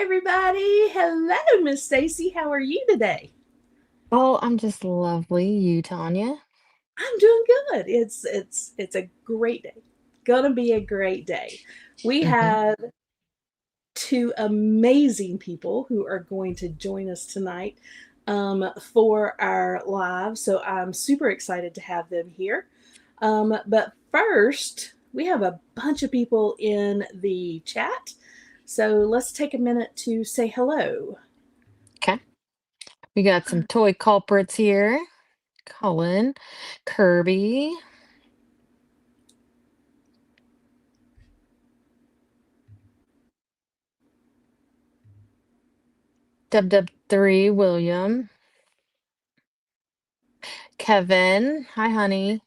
everybody. Hello, Miss Stacy. How are you today? Oh, I'm just lovely. You, Tanya? I'm doing good. It's a great day. Gonna be a great day. We Hmm. have two amazing people who are going to join us tonight for our live. So I'm super excited to have them here. But first, we have a bunch of people in the chat. So let's take a minute to say hello. Okay. We got some toy culprits here. Cullen, Kirby, Dub 3, William, Kevin. Hi, honey.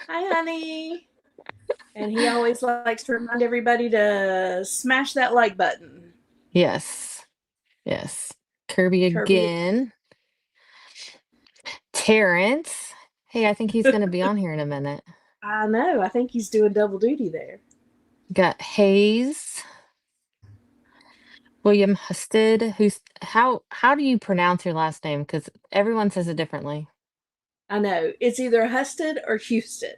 Hi, honey. And he always likes to remind everybody to smash that like button. Yes. Yes. Kirby Kirby, again. Terrence. Hey, I think he's going to be on here in a minute. I know. I think he's doing double duty there. Got Hayes, William Husted. Who's how do you pronounce your last name? Because everyone says it differently. I know. It's either Husted or Houston.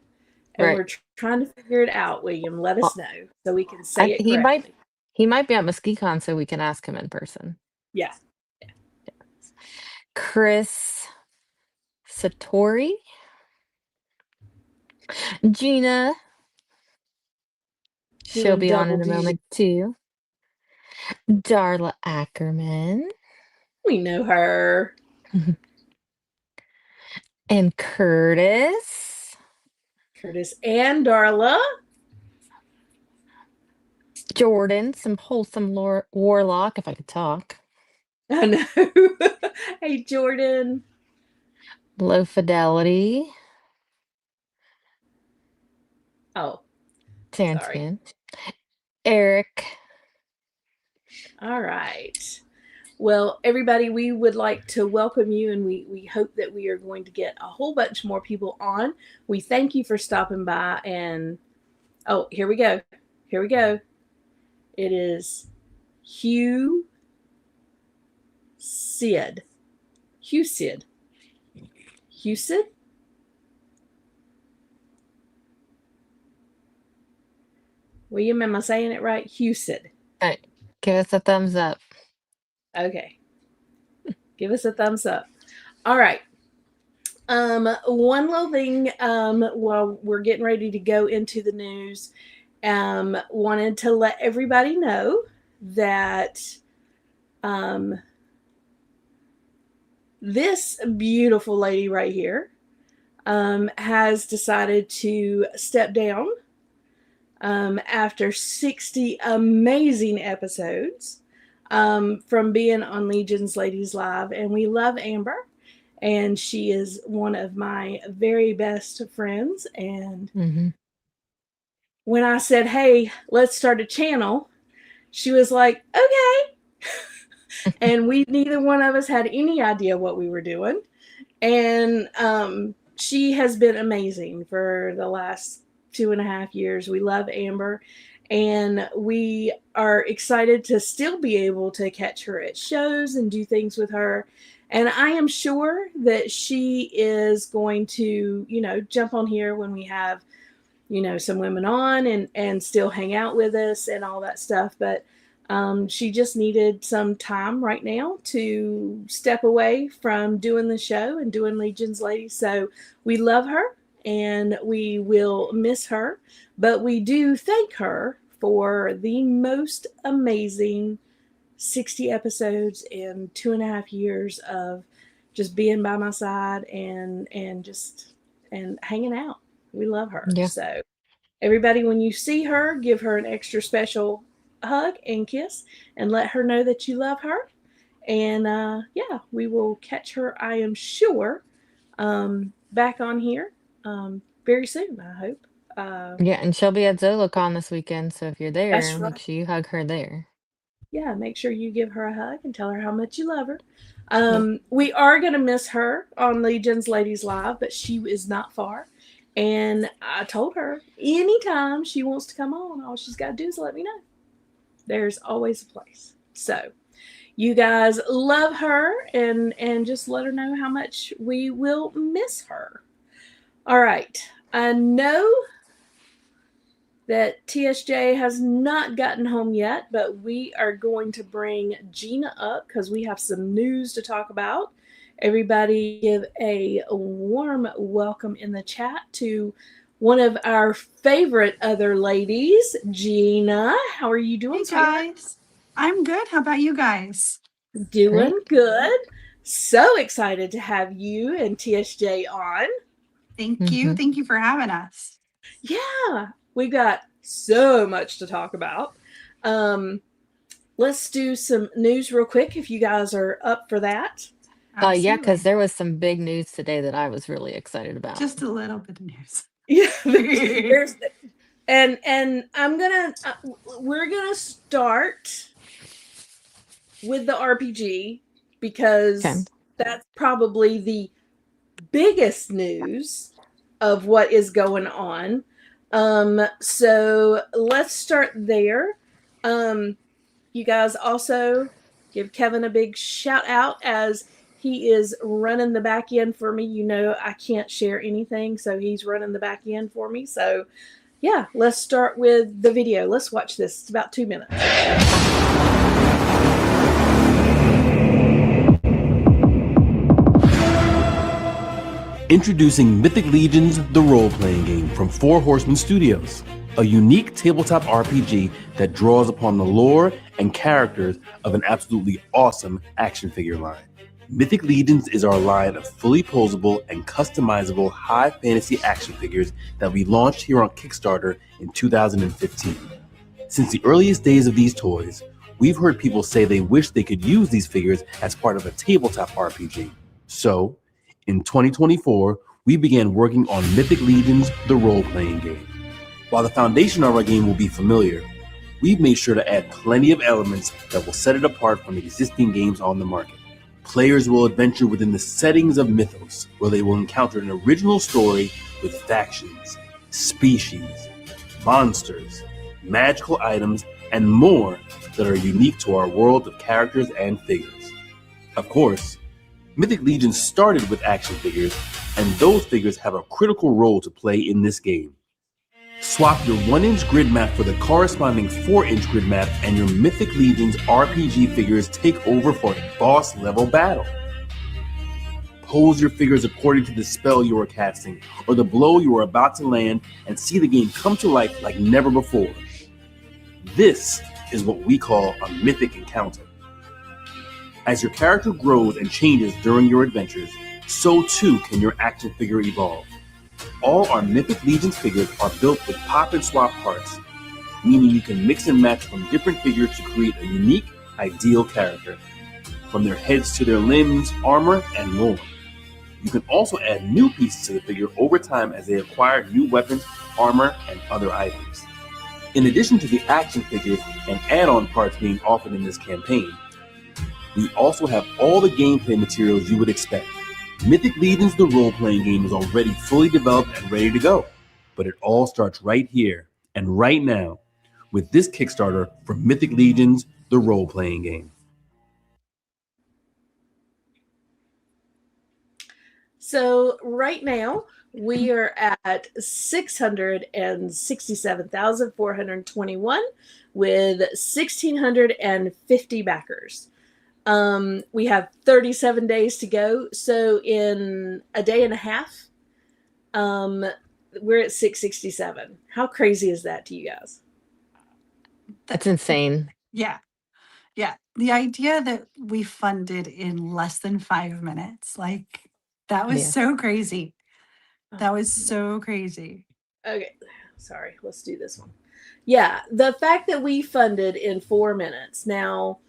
And Right. we're trying to figure it out, William. Let us Well, know so we can say it he might correctly. he might be at MuskeCon, so we can ask him in person. Yeah. Chris Satori, Gina, she'll Doing be on double in a duty. moment too. Darla Ackerman We know her. and Curtis, Curtis and Darla. Jordan, some wholesome warlock, if I could talk. I know. Hey, Jordan. Low fidelity, Oh, Tan sorry. Tan, Eric. All right. Well, everybody, we would like to welcome you, and we hope that we are going to get a whole bunch more people on. We thank you for stopping by. And oh, here we go. Here we go. It is Hugh Sid. Hugh Sid. Hugh Sid? William, am I saying it right? Hugh Sid. All right, give us a thumbs up. Okay. Give us a thumbs up. All right. One little thing while we're getting ready to go into the news, wanted to let everybody know that um, this beautiful lady right here has decided to step down after 60 amazing episodes from being on Legion's Ladies Live. And we love Amber, and she is one of my very best friends. And Hmm. when I said, hey, let's start a channel, she was like, okay. And we neither one of us had any idea what we were doing. And she has been amazing for the last 2.5 years. We love Amber, and we are excited to still be able to catch her at shows and do things with her. And I am sure that she is going to, jump on here when we have, some women on and still hang out with us and all that stuff. But she just needed some time right now to step away from doing the show and doing Legion's Ladies. So we love her and we will miss her, but we do thank her for the most amazing 60 episodes and 2.5 years of just being by my side and hanging out. We love her. Yeah. So everybody, when you see her, give her an extra special hug and kiss and let her know that you love her. And yeah, we will catch her, I am sure, back on here very soon, I hope. Yeah, and she'll be at ZolaCon this weekend, so if you're That's there, make right. sure you hug her there. Yeah, make sure you give her a hug and tell her how much you love her. Yeah. We are going to miss her on Legion's Ladies Live, but she is not far. And I told her anytime she wants to come on, all she's got to do is let me know. There's always a place. So you guys love her and just let her know how much we will miss her. All right. I know that TSJ has not gotten home yet, but we are going to bring Gina up because we have some news to talk about. Everybody give a warm welcome in the chat to one of our favorite other ladies, Gina. How are you doing, Hey sweetheart? guys, I'm good. How about you guys? Doing Great. good. So excited to have you and TSJ on. Thank you. Mhm. Thank you for having us. Yeah, we got so much to talk about. Um, let's do some news real quick if you guys are up for that. Yeah, because Absolutely. there was some big news today that I was really excited about. Just a little bit of news. Yeah, there's and I'm gonna we're gonna start with the RPG Okay. because that's probably the biggest news of what is going on. So let's start there. Um, you guys also give Kevin a big shout out as he is running the back end for me. You know, I can't share anything, so he's running the back end for me. So, yeah, let's start with the video. Let's watch this. It's about 2 minutes. Introducing Mythic Legions, the role-playing game from Four Horsemen Studios, a unique tabletop RPG that draws upon the lore and characters of an absolutely awesome action figure line. Mythic Legions is our line of fully posable and customizable high fantasy action figures that we launched here on Kickstarter in 2015. Since the earliest days of these toys, we've heard people say they wish they could use these figures as part of a tabletop RPG. So, in 2024, we began working on Mythic Legions, the role-playing game. While the foundation of our game will be familiar, we've made sure to add plenty of elements that will set it apart from existing games on the market. Players will adventure within the settings of Mythos, where they will encounter an original story with factions, species, monsters, magical items, and more that are unique to our world of characters and figures. Of course, Mythic Legion started with action figures, and those figures have a critical role to play in this game. Swap your 1-inch grid map for the corresponding 4-inch grid map, and your Mythic Legion's RPG figures take over for a boss-level battle. Pose your figures according to the spell you are casting, or the blow you are about to land, and see the game come to life like never before. This is what we call a Mythic Encounter. As your character grows and changes during your adventures, so too can your action figure evolve. All our Mythic Legions figures are built with pop and swap parts, meaning you can mix and match from different figures to create a unique, ideal character, from their heads to their limbs, armor, and more. You can also add new pieces to the figure over time as they acquire new weapons, armor, and other items. In addition to the action figures and add-on parts being offered in this campaign, we also have all the gameplay materials you would expect. Mythic Legions, the role-playing game, is already fully developed and ready to go. But it all starts right here and right now with this Kickstarter for Mythic Legions, the role-playing game. So right now we are at 667,421 with 1,650 backers. We have 37 days to go. So in a day and a half, we're at 667. How crazy is that to you guys? That's insane. Yeah. Yeah. The idea that we funded in less than 5 minutes, like that was Yeah. so crazy. That was so crazy. Okay, sorry, let's do this one. Yeah, the fact that we funded in 4 minutes. Now,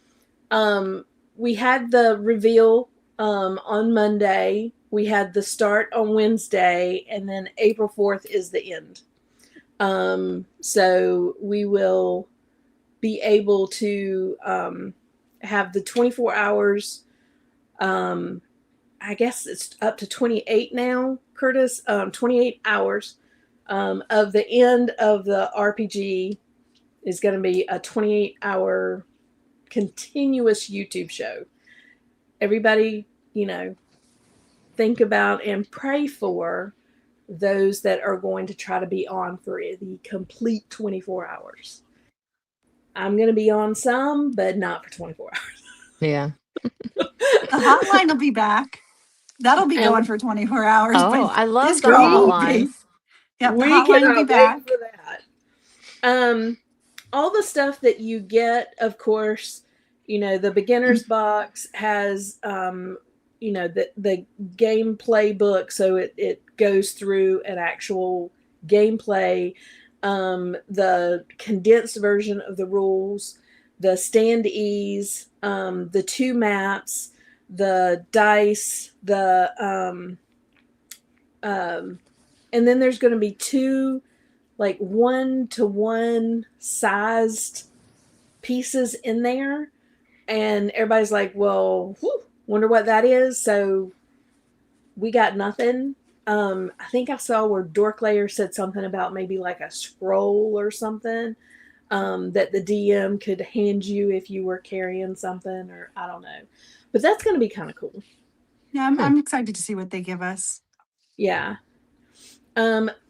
we had the reveal on Monday, we had the start on Wednesday, and then April 4th is the end. So we will be able to have the 24 hours. I guess it's up to 28 now, Curtis. 28 hours of the end of the RPG is going to be a 28-hour continuous YouTube show. Everybody, think about and pray for those that are going to try to be on for the complete 24 hours. I'm going to be on some, but not for 24 hours. Yeah. The hotline will be back. That'll be And going for 24 hours. Oh, But I love this the girl won't be. hotlines. Yep, the we hotline will be cannot wait back. for that. All the stuff that you get, of course, the beginner's box has, the gameplay book, so it goes through an actual gameplay, the condensed version of the rules, the standees, the 2 maps, the dice, and then there's going to be 2 like 1-to-1 sized pieces in there, and everybody's like, well, wonder what that is. So we got nothing. I think I saw where Dorklayer said something about maybe like a scroll or something, that the DM could hand you if you were carrying something, or I don't know, but that's going to be kind of cool. Yeah, I'm excited to see what they give us. Yeah.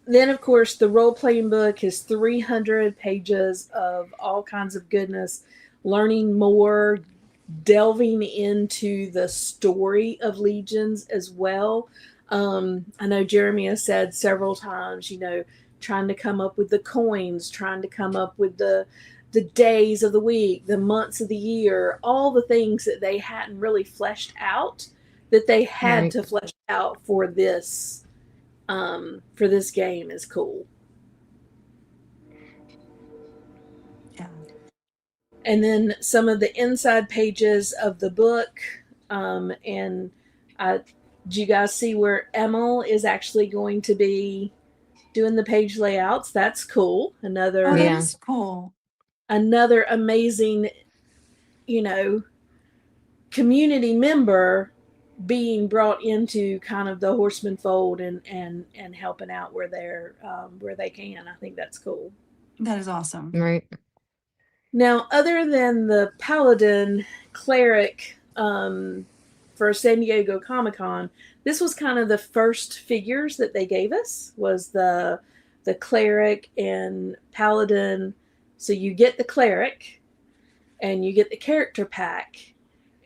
Then, of course, the role-playing book is 300 pages of all kinds of goodness, learning more, delving into the story of Legions as well. I know Jeremy has said several times, trying to come up with the coins, trying to come up with the days of the week, the months of the year, all the things that they hadn't really fleshed out, that they had to flesh out for this game is cool. Yeah. And then some of the inside pages of the book, and do you guys see where Emil is actually going to be doing the page layouts? That's cool. That is cool. Another amazing, community member being brought into kind of the Horseman fold and helping out where they can. I think that's cool. That is awesome. Right. Now, other than the Paladin Cleric for San Diego Comic-Con, this was kind of the first figures that they gave us, was the Cleric and Paladin. So you get the Cleric and you get the character pack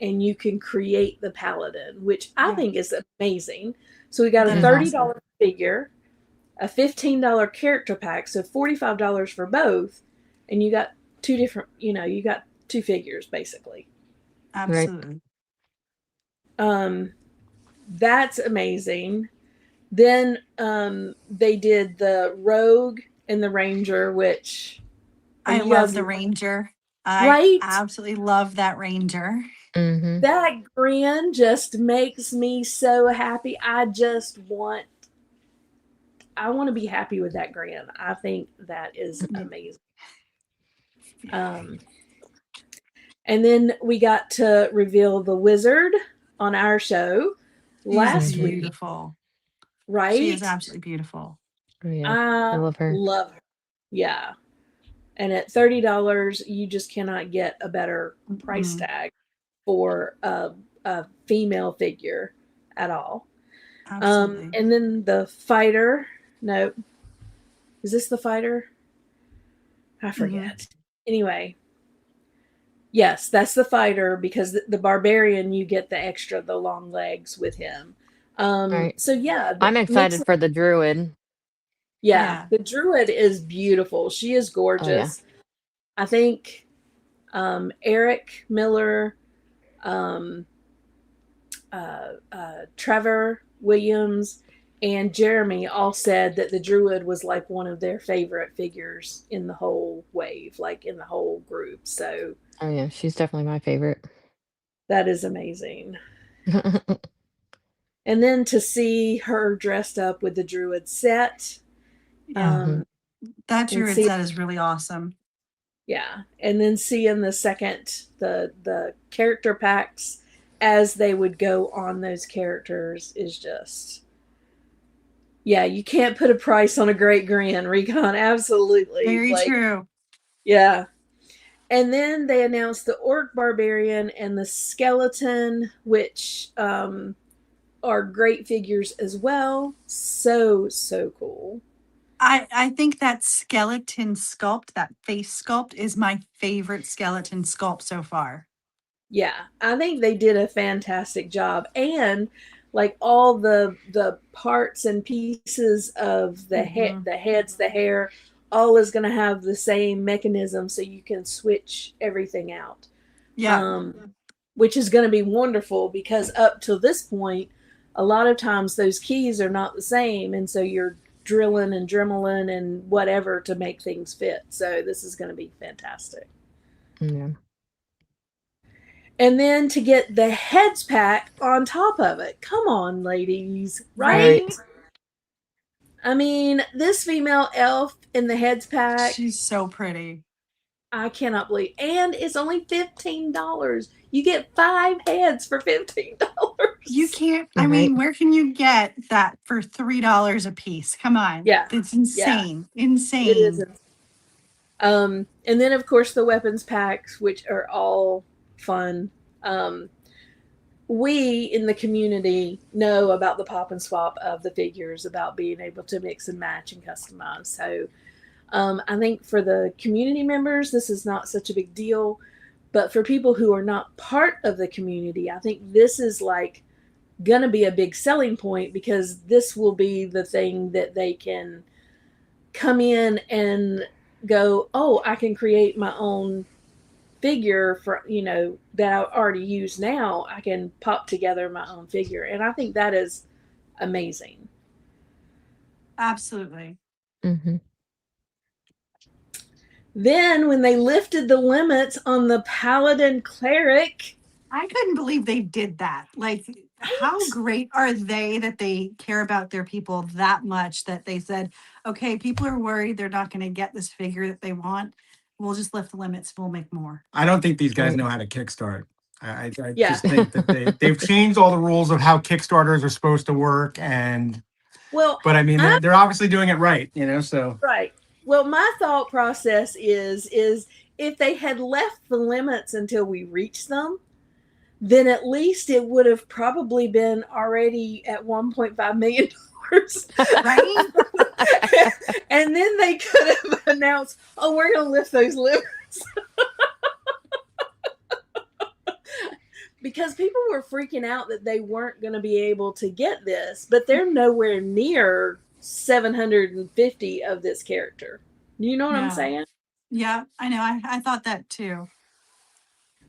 and you can create the Paladin, which I think is amazing. So we got a $30 figure, a $15 character pack, so $45 for both, and you got 2 different, you got 2 figures basically. Absolutely. That's amazing. Then they did the Rogue and the Ranger, which I love the Ranger. I absolutely love that Ranger. Mm-hmm. That grin just makes me so happy. I want to be happy with that grin. I think that is amazing. And then we got to reveal the Wizard on our show last week. Beautiful. Right? She is absolutely beautiful. Oh, yeah. I love her. Love her. Yeah. And at $30, you just cannot get a better price tag for a female figure at all. Absolutely. And then the fighter. No. Is this the fighter? I forget. Anyway. Yes, that's the fighter, because the barbarian, you get the long legs with him. So yeah. I'm excited for the druid. Yeah, the druid is beautiful. She is gorgeous. Oh, yeah. I think Eric Miller, Trevor Williams, and Jeremy all said that the druid was like one of their favorite figures in the whole wave, like in the whole group. So oh yeah, she's definitely my favorite. That is amazing. And then to see her dressed up with the druid set. That druid set is really awesome. Yeah. And then seeing the character packs as they would go on those characters is just, you can't put a price on a great grin, Recon. Absolutely. Very true. Yeah. And then they announced the Orc Barbarian and the Skeleton, which are great figures as well. So, so cool. I think that skeleton sculpt, that face sculpt, is my favorite skeleton sculpt so far. Yeah, I think they did a fantastic job. And like all the parts and pieces of Mhm. the heads, the hair, all is going to have the same mechanism so you can switch everything out. Yeah, Um, which is going to be wonderful because up to this point, a lot of times those keys are not the same, and so you're drilling and dremeling and whatever to make things fit. So this is going to be fantastic. Yeah. And then to get the heads pack on top of it. Come on, ladies, right? right. I mean, this female elf in the heads pack, She's so pretty. I cannot believe. And it's only $15. You get 5 heads for $15. You can't, I Right. mean, where can you get that for $3 a piece? Come on. Yeah. It's Yeah. insane. It Insane. is. And then of course the weapons packs, which are all fun. We in the community know about the pop and swap of the figures, about being able to mix and match and customize. So I think for the community members, this is not such a big deal. But for people who are not part of the community, I think this is like going to be a big selling point because this will be the thing that they can come in and go, oh, I can create my own figure for, that I already use now. I can pop together my own figure. And I think that is amazing. Absolutely. Mm-hmm. Then when they lifted the limits on the Paladin Cleric, I couldn't believe they did that. Like, how great are they that they care about their people that much that they said, okay, people are worried they're not going to get this figure that they want. We'll just lift the limits. We'll make more. I don't think these guys Right. know how to kickstart. I Yeah. just think that they've changed all the rules of how Kickstarters are supposed to work, but I mean they're obviously doing it right, So right. Well, my thought process is if they had left the limits until we reached them, then at least it would have probably been already at $1.5 million. Right? And then they could have announced, oh, we're going to lift those limits. Because people were freaking out that they weren't going to be able to get this, but they're nowhere near 750 of this character. You know what I'm No. saying? Yeah, I know. I thought that too.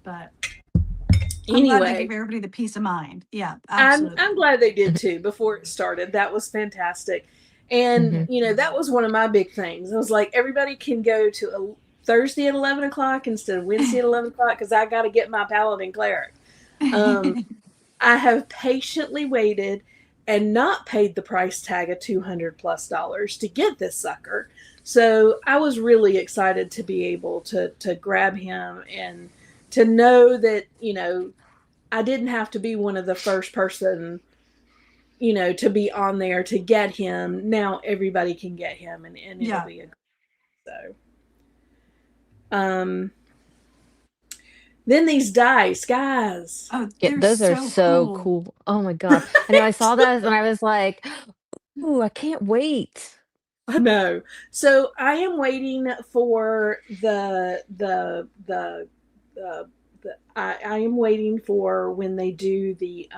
But I'm glad they Anyway, gave everybody the peace of mind. Yeah, absolutely. I'm glad they did too before it started. That was fantastic. And, Mhm. that was one of my big things. I was like, everybody can go to a Thursday at 11 o'clock instead of Wednesday at 11 o'clock because I got to get my Paladin Cleric. I have patiently waited and not paid the price tag of $200+ to get this sucker. So I was really excited to be able to grab him and to know that, I didn't have to be one of the first person, to be on there to get him. Now everybody can get him and Yeah. it'll be a so. Then these dice, guys. Oh, Yeah, they're those are so cool. cool. Oh my god. I know I saw that and I was like, "Ooh, I can't wait." I know. So I am waiting for I am waiting for when they do the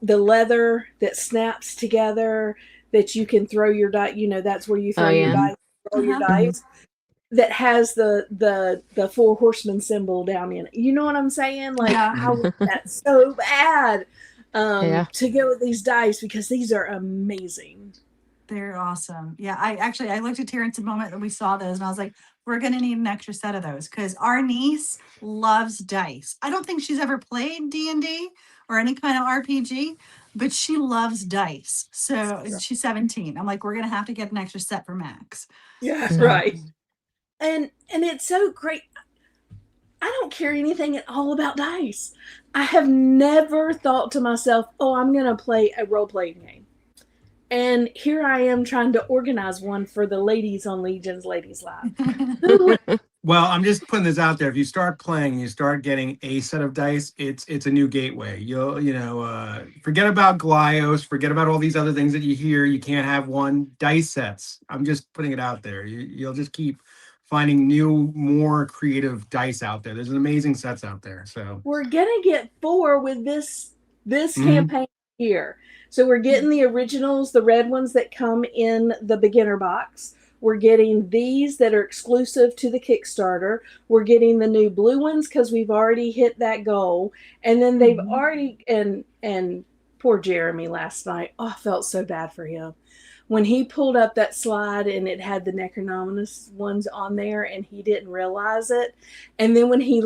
the leather that snaps together that you can throw your dice. That's where you throw Oh, your yeah. dice, roll your Uh-huh. dice. That has the four horsemen symbol down in it. You know what I'm saying? Like Yeah. I want that so bad Yeah. to go with these dice because these are amazing. They're awesome. Yeah, I looked at Terrence the moment that we saw those and I was like, we're gonna need an extra set of those because our niece loves dice. I don't think she's ever played D&D or any kind of RPG, but she loves dice. So she's 17. I'm like, we're gonna have to get an extra set for Max. Yeah, So, right. And it's so great. I don't care anything at all about dice. I have never thought to myself, "Oh, I'm going to play a role playing game." And here I am trying to organize one for the ladies on Legion's Ladies Live. Who would Well, I'm just putting this out there. If you start playing, you start getting a set of dice. It's a new gateway. Forget about Glyos, forget about all these other things that you hear. You can't have one dice sets. I'm just putting it out there. You'll just keep finding new, more creative dice out there. There's amazing sets out there. So we're gonna get 4 with this Mhm. campaign here. So we're getting the originals, the red ones that come in the beginner box. We're getting these that are exclusive to the Kickstarter. We're getting the new blue ones because we've already hit that goal. And then they've already and poor Jeremy last night. Oh, I felt so bad for him. When he pulled up that slide and it had the Necronominus ones on there and he didn't realize it. And then when he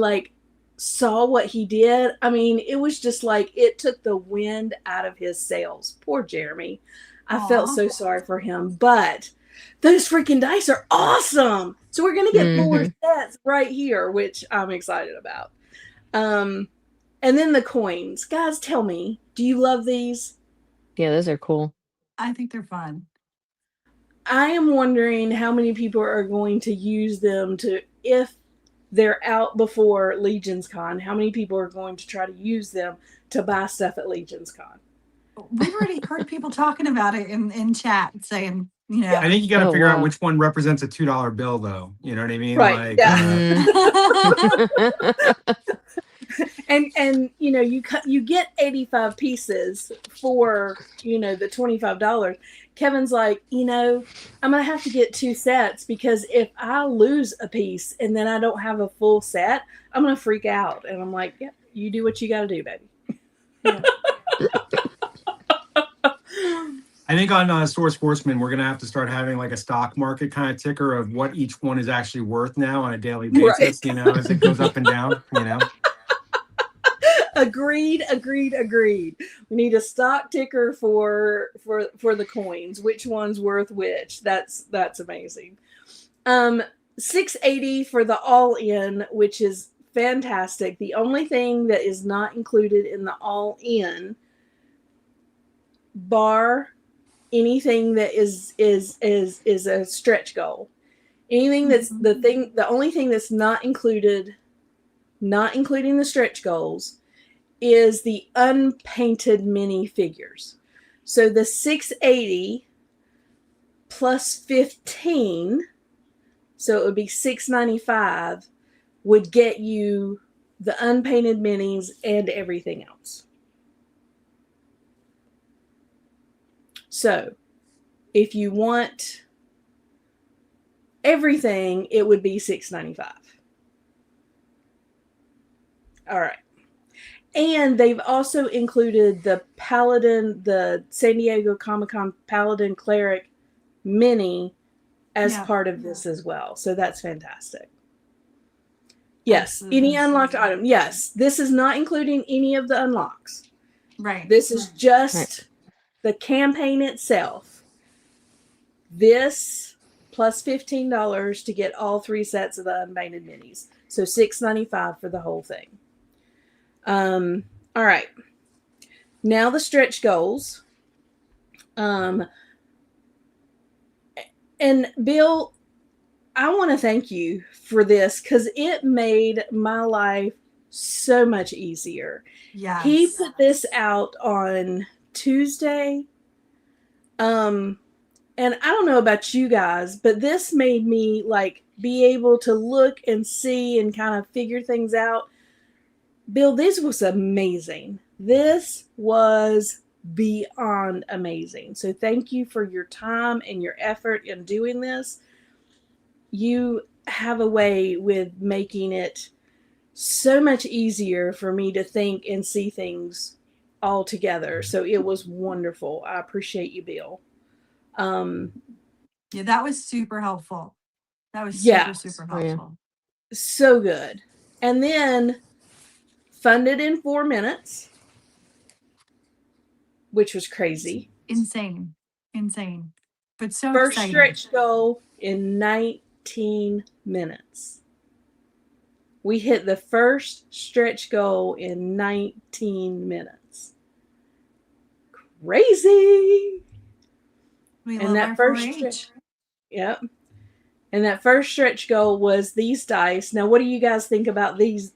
saw what he did, I mean, it was just like it took the wind out of his sails. Poor Jeremy. I felt so sorry for him, but those freaking dice are awesome. So we're gonna get 4 sets right here, which I'm excited about. And then the coins. Guys, tell me, do you love these? Yeah, those are cool. I think they're fun. I am wondering how many people are going to use them if they're out before Legion's Con, how many people are going to try to use them to buy stuff at Legion's Con? We've already heard people talking about it in chat saying, I think you got to figure out wow. which one represents a $2 bill, though. You know what I mean? Right. And you get 85 pieces for the $25. Kevin's like, I'm gonna have to get 2 sets because if I lose a piece and then I don't have a full set, I'm gonna freak out. And I'm like, yeah, you do what you gotta do, baby. Yeah. I think on Source Horseman, we're going to have to start having like a stock market kind of ticker of what each one is actually worth now on a daily basis, Right. as it goes up and down, Agreed. We need a stock ticker for the coins. Which one's worth which? That's amazing. $680 for the all-in, which is fantastic. The only thing that is not included in the all-in, bar anything that is a stretch goal. Anything that's the only thing that's not included, not including the stretch goals, is the unpainted mini figures. So the $680 plus 15, so it would be $695, would get you the unpainted minis and everything else. So if you want everything, it would be $695. All right. And they've also included the Paladin, the San Diego Comic-Con Paladin Cleric mini as part of this as well. So that's fantastic. Yes. Any unlocked item. Yes. This is not including any of the unlocks. Right. This is just the campaign itself. This plus $15 to get all 3 sets of the unpainted minis. So $695 for the whole thing. All right. Now the stretch goals. And Bill, I want to thank you for this because it made my life so much easier. Yes. He put this out on Tuesday. And I don't know about you guys, but this made me be able to look and see and kind of figure things out. Bill, this was amazing. This was beyond amazing. So thank you for your time and your effort in doing this. You have a way with making it so much easier for me to think and see things all together. So it was wonderful. I appreciate you, Bill. Yeah, that was super helpful. That was super helpful. So good. And then funded in 4 minutes, which was crazy. Insane. But so First exciting. stretch goal in 19 minutes. We hit the first stretch goal in 19 minutes. Crazy. We And love that our first 4-H. Yep. And that first stretch goal was these dice. Now, what do you guys think about this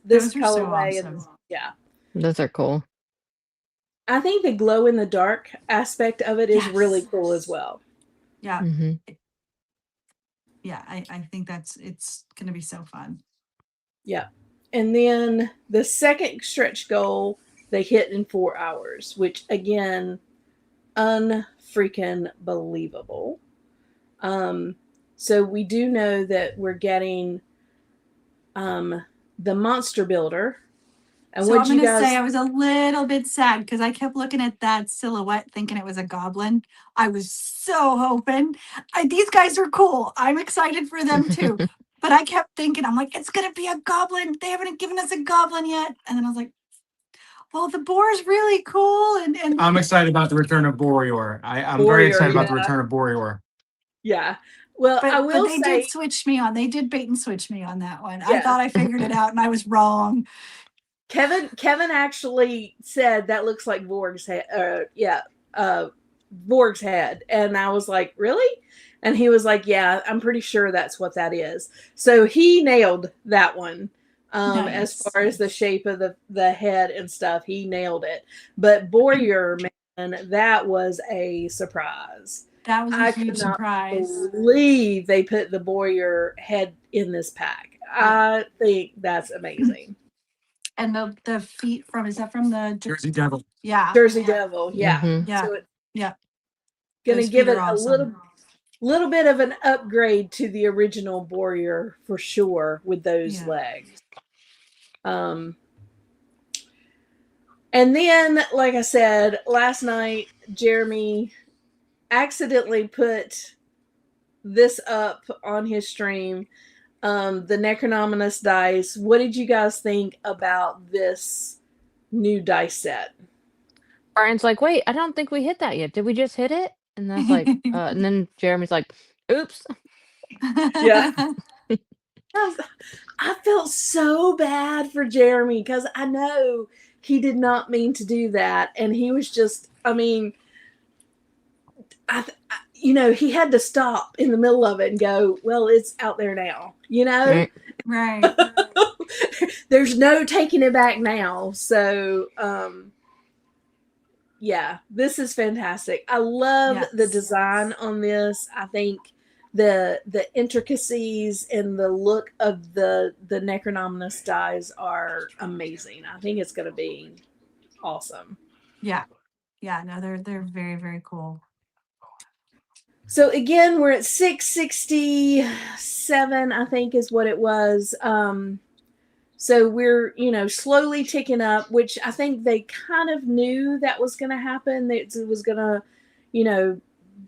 Those are so colorway? awesome. And yeah, Those are cool. I think the glow in the dark aspect of it is really cool as well. Yeah. Mm-hmm. Yeah, I think it's going to be so fun. Yeah. And then the second stretch goal they hit in 4 hours, which again, unfreaking believable. So we do know that we're getting the monster builder. And So what I'm you going to guys say I was a little bit sad because I kept looking at that silhouette thinking it was a goblin. I was so hoping. These guys are cool. I'm excited for them too. But I kept thinking, I'm like, it's going to be a goblin. They haven't given us a goblin yet. And then I was like, well, the boar is really cool. And I'm excited about the return of Borior. I'm very Warrior, excited about the yeah. return of Borior. Yeah. Well, I but will they say did switch me on. They did bait and switch me on that one. I Yeah. thought I figured it out and I was wrong. Kevin actually said that looks like Vorg's head. Vorg's head, and I was like, really? And he was like, yeah, I'm pretty sure that's what that is. So he nailed that one. As Nice. far as the shape of the head and stuff, he nailed it. But Warrior, man, that was a surprise. That was a I huge could not surprise. believe they put the Warrior head in this pack. I think that's amazing. And the feet from, is that from the Jersey Devil. Yeah. Jersey Devil, yeah. Mhm. Yeah. So it's Yeah. gonna Those give feet it are a awesome. little bit of an upgrade to the original Warrior for sure with those Yeah. legs. And then, like I said, last night, Jeremy accidentally put this up on his stream, the Necronominous dice. What did you guys think about this new dice set? Brian's like, wait, I don't think we hit that yet. Did we just hit it? And I was like, and then Jeremy's like, oops. Yeah. I felt so bad for Jeremy because I know he did not mean to do that. And he was just, I mean, he had to stop in the middle of it and go, well, it's out there now, Right. There's no taking it back now. So, yeah, this is fantastic. I love the design on this. I think the intricacies and the look of the Necronominous dies are amazing. I think it's going to be awesome. Yeah. Yeah, no, they're very, very cool. So again, we're at 667, I think is what it was. So we're, slowly ticking up, which I think they kind of knew that was going to happen. It was going to,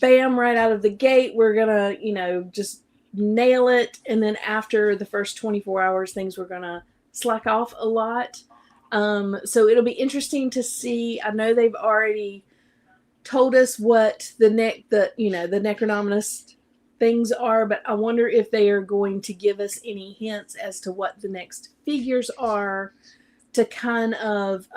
bam, right out of the gate. We're going to, just nail it. And then after the first 24 hours, things were going to slack off a lot. So it'll be interesting to see. I know they've already told us what the Necronominous things are, but I wonder if they are going to give us any hints as to what the next figures are to kind of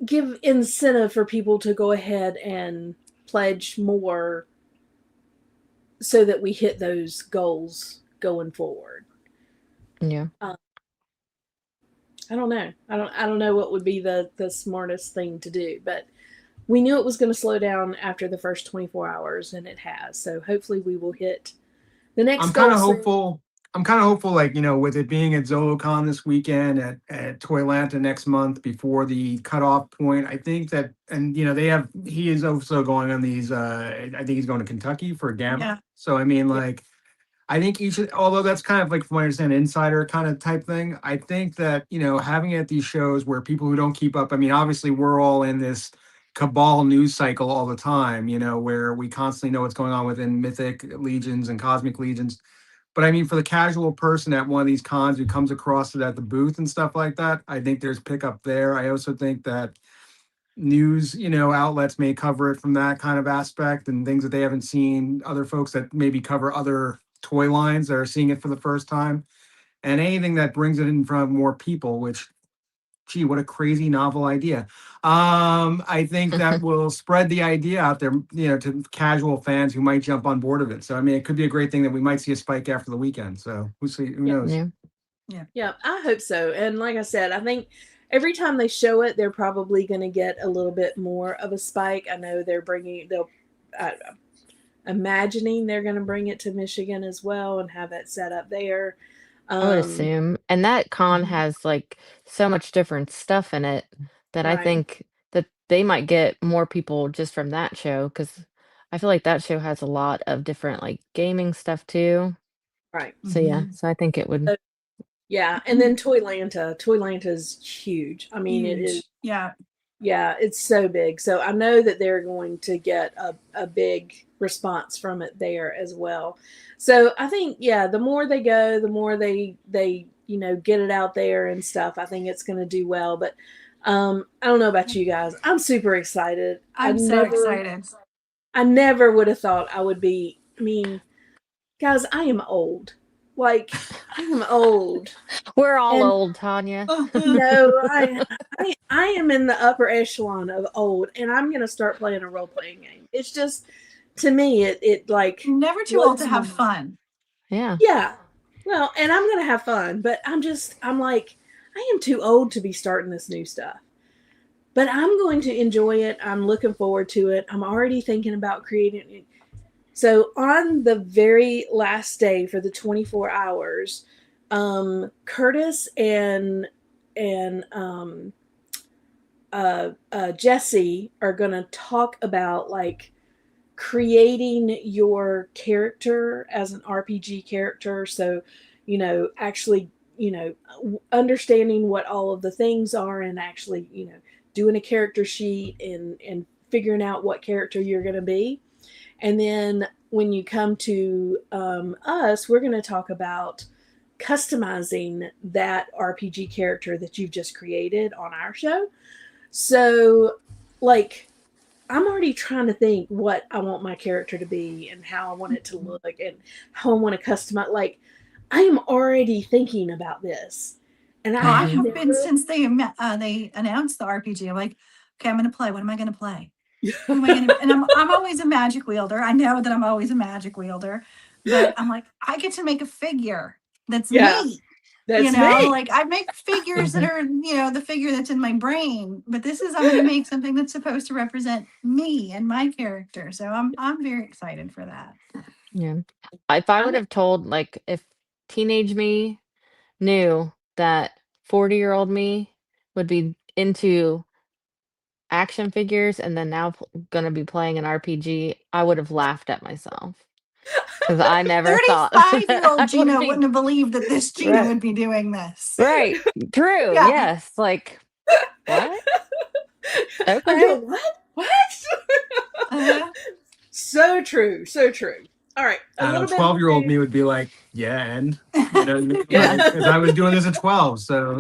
give incentive for people to go ahead and pledge more so that we hit those goals going forward. Yeah. I don't know. I don't know what would be the smartest thing to do, but we knew it was going to slow down after the first 24 hours, and it has. So hopefully we will hit the next I'm goal. kind of hopeful. I'm kind of hopeful, like, with it being at ZoloCon this weekend, at Toylanta next month before the cutoff point. I think that, and he is also going on these. I think he's going to Kentucky for Gamma. Yeah. So I mean, like, I think although that's kind of like, from what I understand, insider kind of type thing. I think that having it at these shows where people who don't keep up. I mean, obviously we're all in this cabal news cycle all the time. Where we constantly know what's going on within mythic legions and cosmic legions. But I mean, for the casual person at one of these cons who comes across it at the booth and stuff like that, I think there's pickup there. I also think that news, outlets may cover it from that kind of aspect and things that they haven't seen. Other folks that maybe cover other toy lines that are seeing it for the first time, and anything that brings it in front of more people, which gee, what a crazy novel idea. I think that will spread the idea out there, to casual fans who might jump on board of it. So, I mean, it could be a great thing that we might see a spike after the weekend. So who knows? Yeah. Yeah, I hope so. And like I said, I think every time they show it, they're probably going to get a little bit more of a spike. I know imagining they're going to bring it to Michigan as well and have it set up there. I would assume. And that con has like so much different stuff in it that I Right. think that they might get more people just from that show, because I feel like that show has a lot of different like gaming stuff too. Right. So yeah, so I think it would. Yeah, and then Toylanta's huge. I mean, it is. Huge. Yeah. Yeah, it's so big. So I know that they're going to get a big response from it there as well. So I think, yeah, the more they go, the more they get it out there and stuff. I think it's going to do well. But I don't know about you guys. I'm super excited. I'm so excited. I never would have thought I would be. I mean, guys, I am old. Like, I am old. We're all And- old, Tanya. No, I am in the upper echelon of old, and I'm gonna start playing a role playing game. It's just, to me, it like Never too old to have fun. Yeah. Yeah, well, and I'm gonna have fun, but I'm like, I am too old to be starting this new stuff. But I'm going to enjoy it. I'm looking forward to it. I'm already thinking about creating it. So on the very last day for the 24 hours, Curtis and Jesse are going to talk about like creating your character as an RPG character. So, actually, understanding what all of the things are and actually, doing a character sheet and figuring out what character you're going to be. And then when you come to us, we're going to talk about customizing that RPG character that you've just created on our show. So, like, I'm already trying to think what I want my character to be and how I want it to look and how I want to customize. Like, I am already thinking about this. And I have been since they announced the RPG. I'm like, okay, I'm going to play. What am I going to play? Who am I going to? And I'm always a magic wielder. I know that I'm always a magic wielder, but I'm like, I get to make a figure that's me. That's me. Like I make figures that are, the figure that's in my brain. But I'm going to make something that's supposed to represent me and my character. So I'm very excited for that. Yeah. If I would have told, like, if teenage me knew that 40-year-old me would be into action figures and then now gonna be playing an RPG, I would have laughed at myself. Because I never thought 35-year-old Gina wouldn't have believed that this Gina Right. would be doing this. Right. True. Yeah. Yes. Like, what? I Okay. go, what? So true. So true. All right. I don't know, 12-year-old me would be like, yeah, and Yeah. because I was doing this at 12, so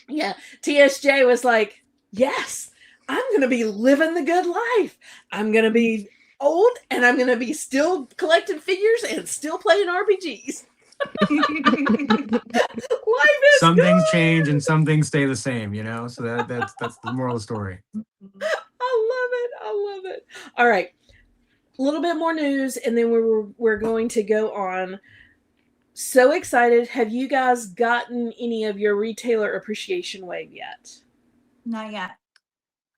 Yeah. TSJ was like, yes, I'm going to be living the good life. I'm going to be old and I'm going to be still collecting figures and still playing RPGs. Life is some things good. change and some things stay the same, so that's the moral of the story. I love it. All right. A little bit more news and then we're going to go on. So excited. Have you guys gotten any of your retailer appreciation wave yet? Not yet.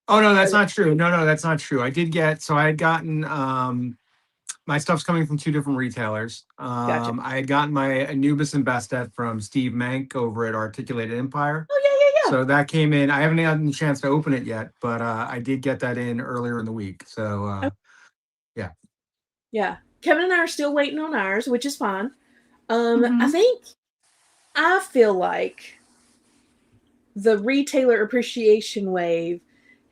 Oh no, that's not true. No, that's not true. I had gotten my stuff's coming from two different retailers. Gotcha. I had gotten my Anubis and Bastet from Steve Mank over at Articulated Empire. Oh yeah. So that came in. I haven't had a chance to open it yet, but I did get that in earlier in the week. So yeah. Yeah. Kevin and I are still waiting on ours, which is fine. Mhm. I feel like the retailer appreciation wave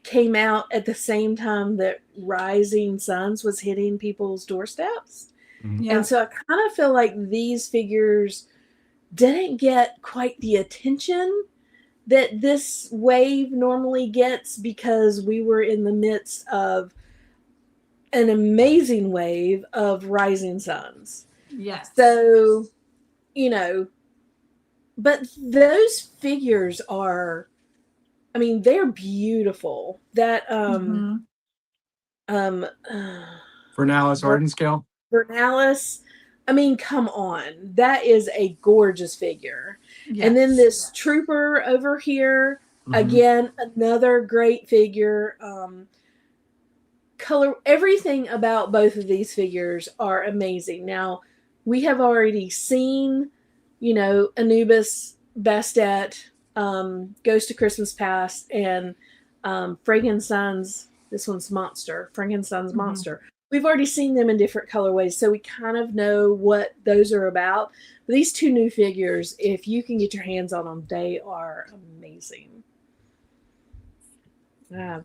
came out at the same time that Rising Suns was hitting people's doorsteps. Yeah. And so I kind of feel like these figures didn't get quite the attention that this wave normally gets because we were in the midst of an amazing wave of Rising Suns. Yes. So, but those figures are, I mean, they're beautiful. That Mhm. um Vernalis Ver- Arden scale. Vernalis, I mean, come on. That is a gorgeous figure. And then Yes. this trooper over here, Mhm. again, another great figure. Color, everything about both of these figures are amazing. Now, we have already seen, Anubis, Bastet, Ghost of Christmas Past, and Frankenstein's, this one's Monster, Frankenstein's Mhm. Monster. We've already seen them in different colorways, so we kind of know what those are about. But these two new figures, if you can get your hands on them, they are amazing. Uh,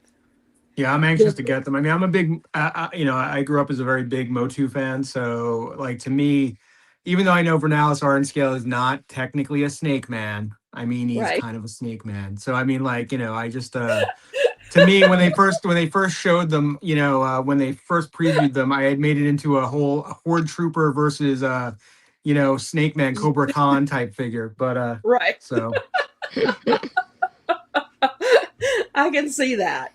Yeah, I'm anxious the to get them. I mean, I'm a big, I grew up as a very big Motu fan. So, like, to me, even though I know Vernalis Arden scale is not technically a snake man, I mean, he's right, kind of a snake man. So, I mean, like, I just, to me, when they first showed them, when they first previewed them, I had made it into a whole Horde Trooper versus, Snake Man Cobra Khan type figure. But, right. so. I can see that.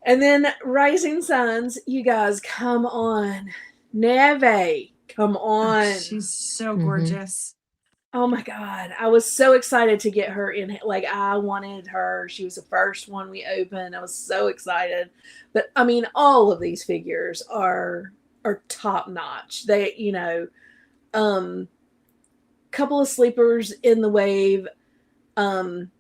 And then Rising Suns, you guys, come on. Neve, come Oh, on. she's so Mm-hmm. gorgeous. Oh my God. I was so excited to get her in. Like, I wanted her. She was the first one we opened. I was so excited. But I mean, all of these figures are top notch. They, couple of sleepers in the wave. Manisha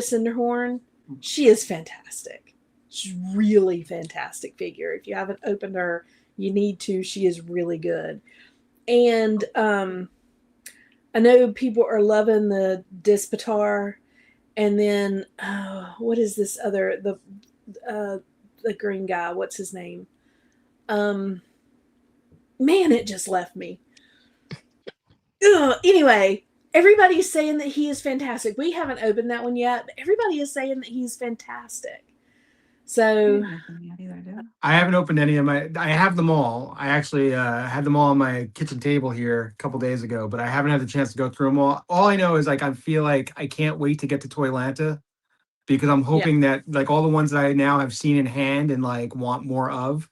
Cinderhorn, she is fantastic. She's really fantastic figure. If you haven't opened her, you need to. She is really good. And I know people are loving the Dispatar, and then what is this other the green guy? What's his name? Um, Man, it just left me. Ugh, anyway, everybody's saying that he is fantastic. We haven't opened that one yet, but everybody is saying that he's fantastic. We So, didn't open them yet either, did we? I haven't opened any of my. I have them all. I actually had them all on my kitchen table here a couple days ago, but I haven't had the chance to go through them all. All I know is like I feel like I can't wait to get to Toylanta because I'm yeah, hoping that like all the ones that I now have seen in hand and like want more of.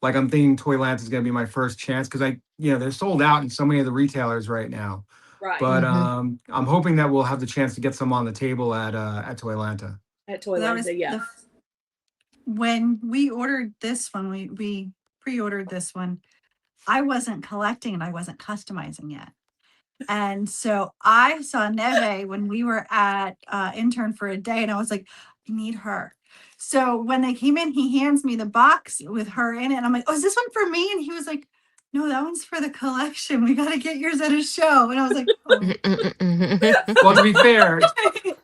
Like I'm thinking Toylanta is going to be my first chance because they're sold out in so many of the retailers right now. right. But Mm-hmm. I'm hoping that we'll have the chance to get some on the table at Toylanta. At So that was Toylanta, yeah. when we ordered this one, we pre-ordered this one. I wasn't collecting and I wasn't customizing yet. And so I saw Neve when we were at intern for a day, and I was like, I need her. So when they came in, he hands me the box with her in it. And I'm like, oh, is this one for me? And he was like, no, that one's for the collection. We got to get yours at a show. And I was like, oh. Well, to be fair,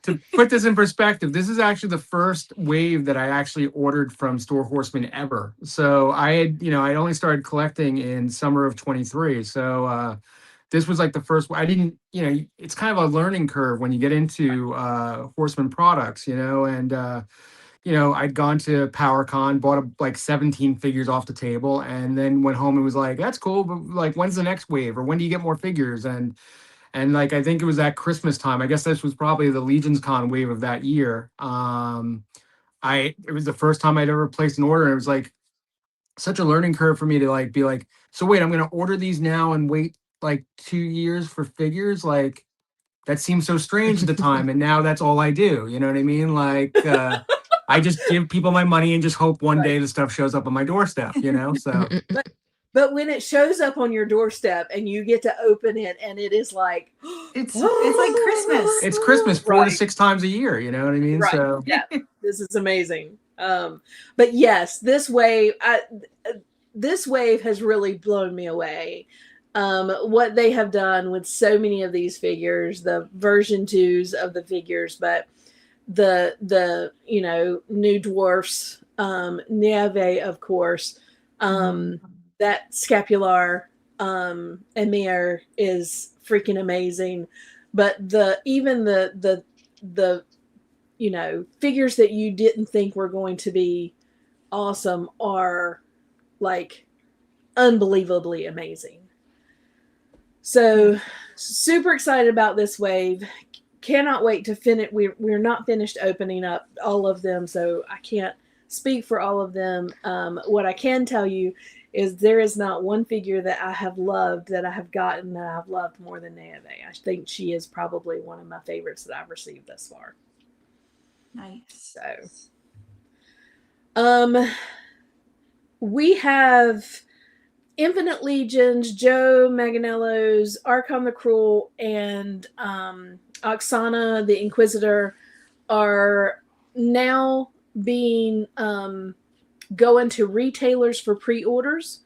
to put this in perspective, this is actually the first wave that I actually ordered from Store Horseman ever. So I only started collecting in summer of 23. So this was like the first. I didn't, it's kind of a learning curve when you get into Horseman products, and I'd gone to PowerCon, bought like 17 figures off the table, and then went home and was like, that's cool, but like, when's the next wave, or when do you get more figures? And like I think it was at Christmas time. I guess this was probably the Legions Con wave of that year. It was the first time I'd ever placed an order, and it was like such a learning curve for me to like be like, so wait, I'm gonna order these now and wait like 2 years for figures. Like that seemed so strange at the time, and now that's all I do. You know what I mean? Like I just give people my money and just hope one Right. day the stuff shows up on my doorstep. So But when it shows up on your doorstep and you get to open it and it is like, It's like Christmas. it's Christmas four to right, six times a year. You know what I mean? right, So yeah, this is amazing. But yes, this wave has really blown me away. What they have done with so many of these figures, the version twos of the figures, but the new dwarfs, Nieve, of course, Mhm. that scapular Emir is freaking amazing. But the figures that you didn't think were going to be awesome are like unbelievably amazing. So Yeah. super excited about this wave. Cannot wait to finish. We're not finished opening up all of them, so I can't speak for all of them. What I can tell you is there is not one figure that I have loved, that I have gotten, that I've loved more than Neve. I think she is probably one of my favorites that I've received thus far. Nice. So, we have Infinite Legions, Joe Manganiello's Archon the Cruel, and Oksana the Inquisitor are now being going to retailers for pre-orders.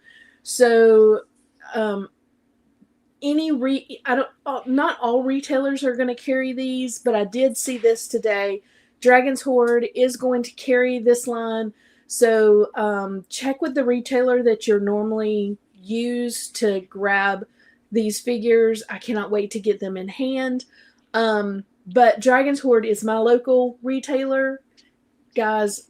So not all retailers are going to carry these, but I did see this today. Dragon's Horde is going to carry this line. So check with the retailer that you're normally used to grab these figures. I cannot wait to get them in hand. But Dragon's Horde is my local retailer. Guys,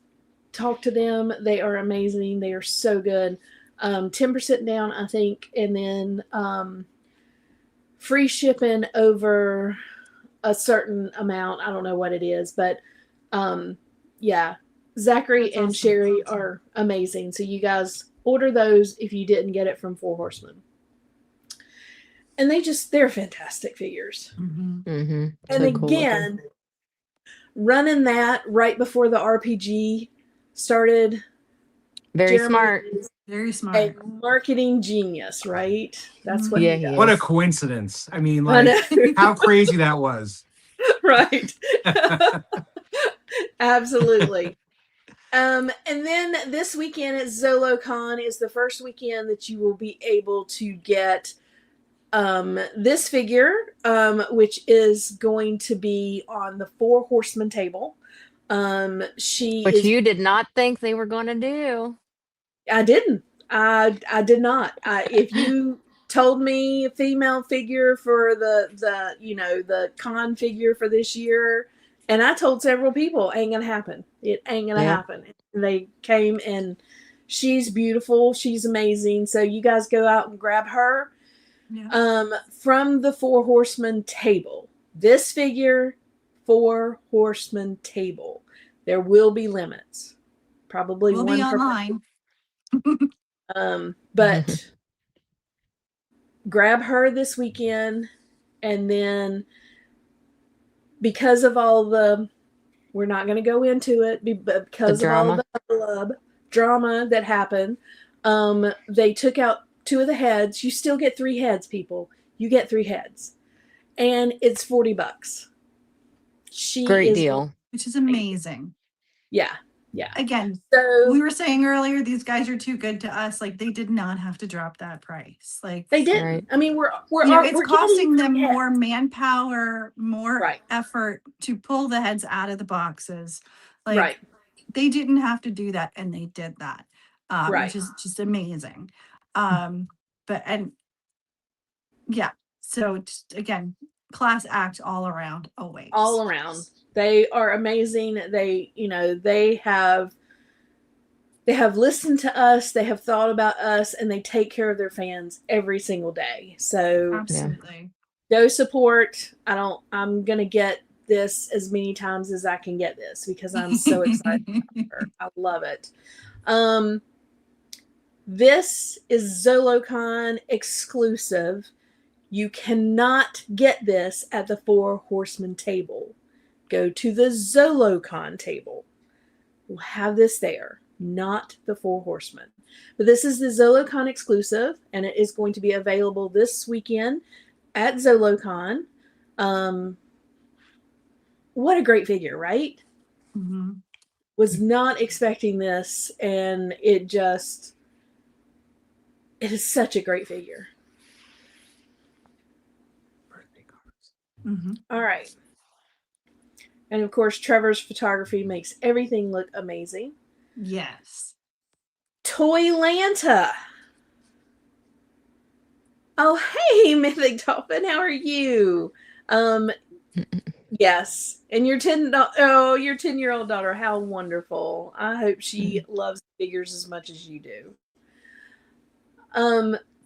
talk to them. They are amazing. They are so good. 10% down, I think, and then free shipping over a certain amount. I don't know what it is, but yeah. Zachary That's and awesome. Sherry are amazing. So you guys order those if you didn't get it from Four Horsemen. And they're fantastic figures. Mm-hmm. Mm-hmm. And So cool again, running that right before the RPG started. very Jeremy smart. is Very a smart. marketing genius, right? That's what Yeah, he he does. What a is. coincidence. I mean, I like, know. how crazy that was. Right. Absolutely. And then this weekend at ZoloCon is the first weekend that you will be able to get this figure, which is going to be on the Four Horsemen table. Which you did not think they were going to do. I didn't. I did not. If you told me a female figure for the con figure for this year, and I told several people, ain't gonna happen. It ain't gonna happen. And they came, and she's beautiful. She's amazing. So you guys go out and grab her. Yeah. From the Four Horsemen table. This figure, Four Horsemen table. There will be limits. Probably We'll one be per online. but grab her this weekend, and then because of all we're not going to go into it, but because of all the hubbub drama that happened, they took out 2 of the heads. You still get 3 heads, people. You get 3 heads, and it's $40. Great deal. Which is amazing. Yeah. Again, So we were saying earlier, these guys are too good to us. Like, they did not have to drop that price. Like, they didn't. Right. I mean, it's we're costing them getting more manpower, more Right. effort to pull the heads out of the boxes. Like, right. they didn't have to do that, and they did that, Right. which is just amazing. So just, again, class act all around, always. All around. They are amazing. They have listened to us, they have thought about us, and they take care of their fans every single day. So Absolutely. go support. I'm gonna get this as many times as I can get this, because I'm so excited about her. I love it. This is ZoloCon exclusive. You cannot get this at the Four Horsemen table. Go to the ZoloCon table. We'll have this there, not the Four Horsemen. But this is the ZoloCon exclusive, and it is going to be available this weekend at ZoloCon. What a great figure, right? Mm-hmm. Was not expecting this, and it is such a great figure. Mm-hmm. All right. And of course, Trevor's photography makes everything look amazing. Yes. Toylanta. Oh, hey, Mythic Dolphin, how are you? Yes, and your 10-year-old daughter, how wonderful. I hope she loves figures as much as you do.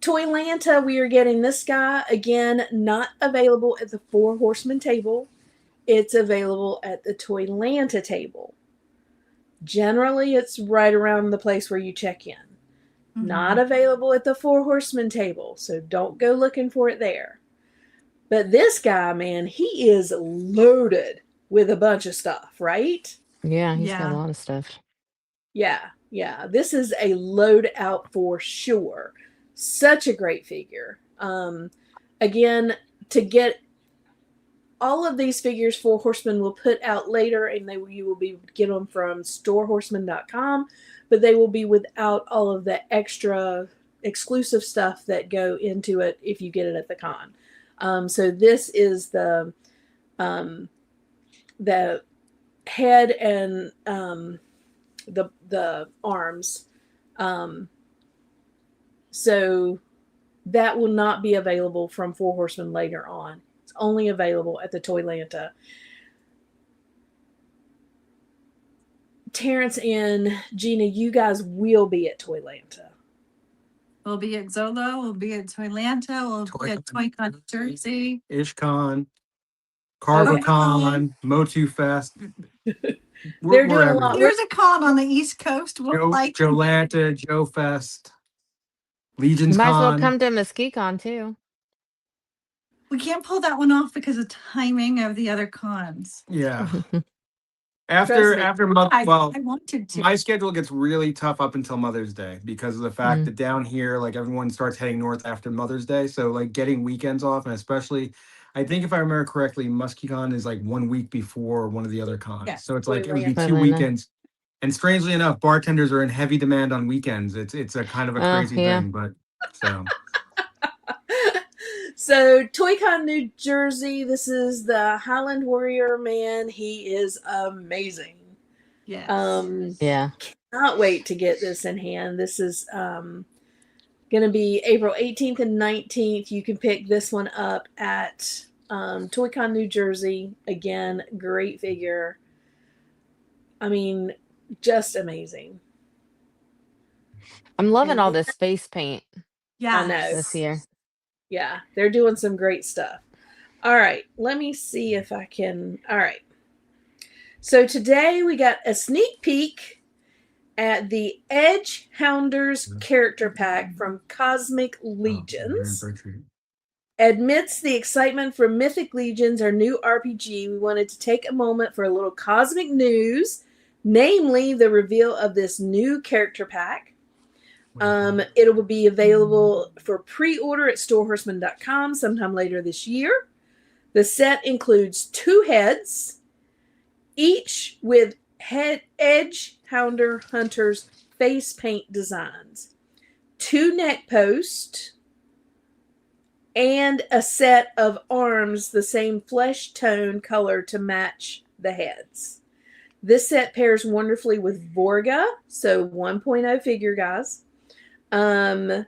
Toylanta, we are getting this guy again, not available at the Four Horsemen table. It's available at the Toylanta table. Generally, it's right around the place where you check in. Not available at the Four Horsemen table, so don't go looking for it there. But this guy, man, he is loaded with a bunch of stuff, right? Yeah, he's got a Yeah. lot of stuff. Yeah. This is a load out for sure. Such a great figure. Again, to get all of these figures, Four Horsemen will put out later, and you will get them from storehorseman.com, but they will be without all of the extra exclusive stuff that go into it if you get it at the con. So this is the head and the arms. So that will not be available from Four Horsemen later on. It's only available at the Toylanta. Terrence and Gina, you guys will be at Toylanta. We'll be at Zolo. We'll be at Toylanta. We'll be at ToyCon Jersey. IshCon, CarverCon, Motu Fest. They're doing a lot. Here's a con on the East Coast. We'll Jolanta, Joe Fest, Legion's You might as well Con. come to MesquiCon too. We can't pull that one off because of timing of the other cons. Yeah. I wanted to. My schedule gets really tough up until Mother's Day because of the fact that down here, like everyone starts heading north after Mother's Day. So like getting weekends off, and especially, I think if I remember correctly, MuskyCon is like 1 week before one of the other cons. Yeah. So it's like it would be Atlanta. 2 weekends. And strangely enough, bartenders are in heavy demand on weekends. It's a kind of a crazy thing, but so. So ToyCon New Jersey, this is the Highland Warrior man. He is amazing. Yes. Yeah. Cannot wait to get this in hand. This is going to be April 18th and 19th. You can pick this one up at ToyCon New Jersey. Again, great figure. I mean, just amazing. I'm loving all this face paint Yeah. I know. this year. Yeah, they're doing some great stuff. All right, let me see if I can. All right. So today we got a sneak peek at the Edge Hounders character pack from Cosmic Legions. Amidst the excitement for Mythic Legions, our new RPG, we wanted to take a moment for a little cosmic news, namely the reveal of this new character pack. It will be available for pre-order at storehorseman.com sometime later this year. The set includes 2 heads, each with Edge Hounder Hunters face paint designs, 2 neck posts, and a set of arms the same flesh tone color to match the heads. This set pairs wonderfully with Vorga, so 1.0 figure, guys. And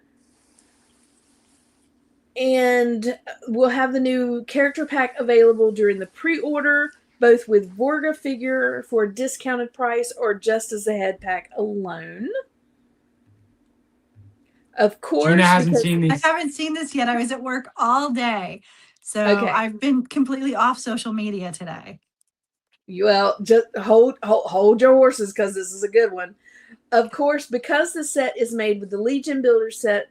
we'll have the new character pack available during the pre-order, both with Vorga figure for a discounted price or just as a head pack alone. Of course, Gina hasn't seen these. I haven't seen this yet. I was at work all day. So Okay. I've been completely off social media today. Well, just hold your horses because this is a good one. Of course, because the set is made with the Legion Builder set,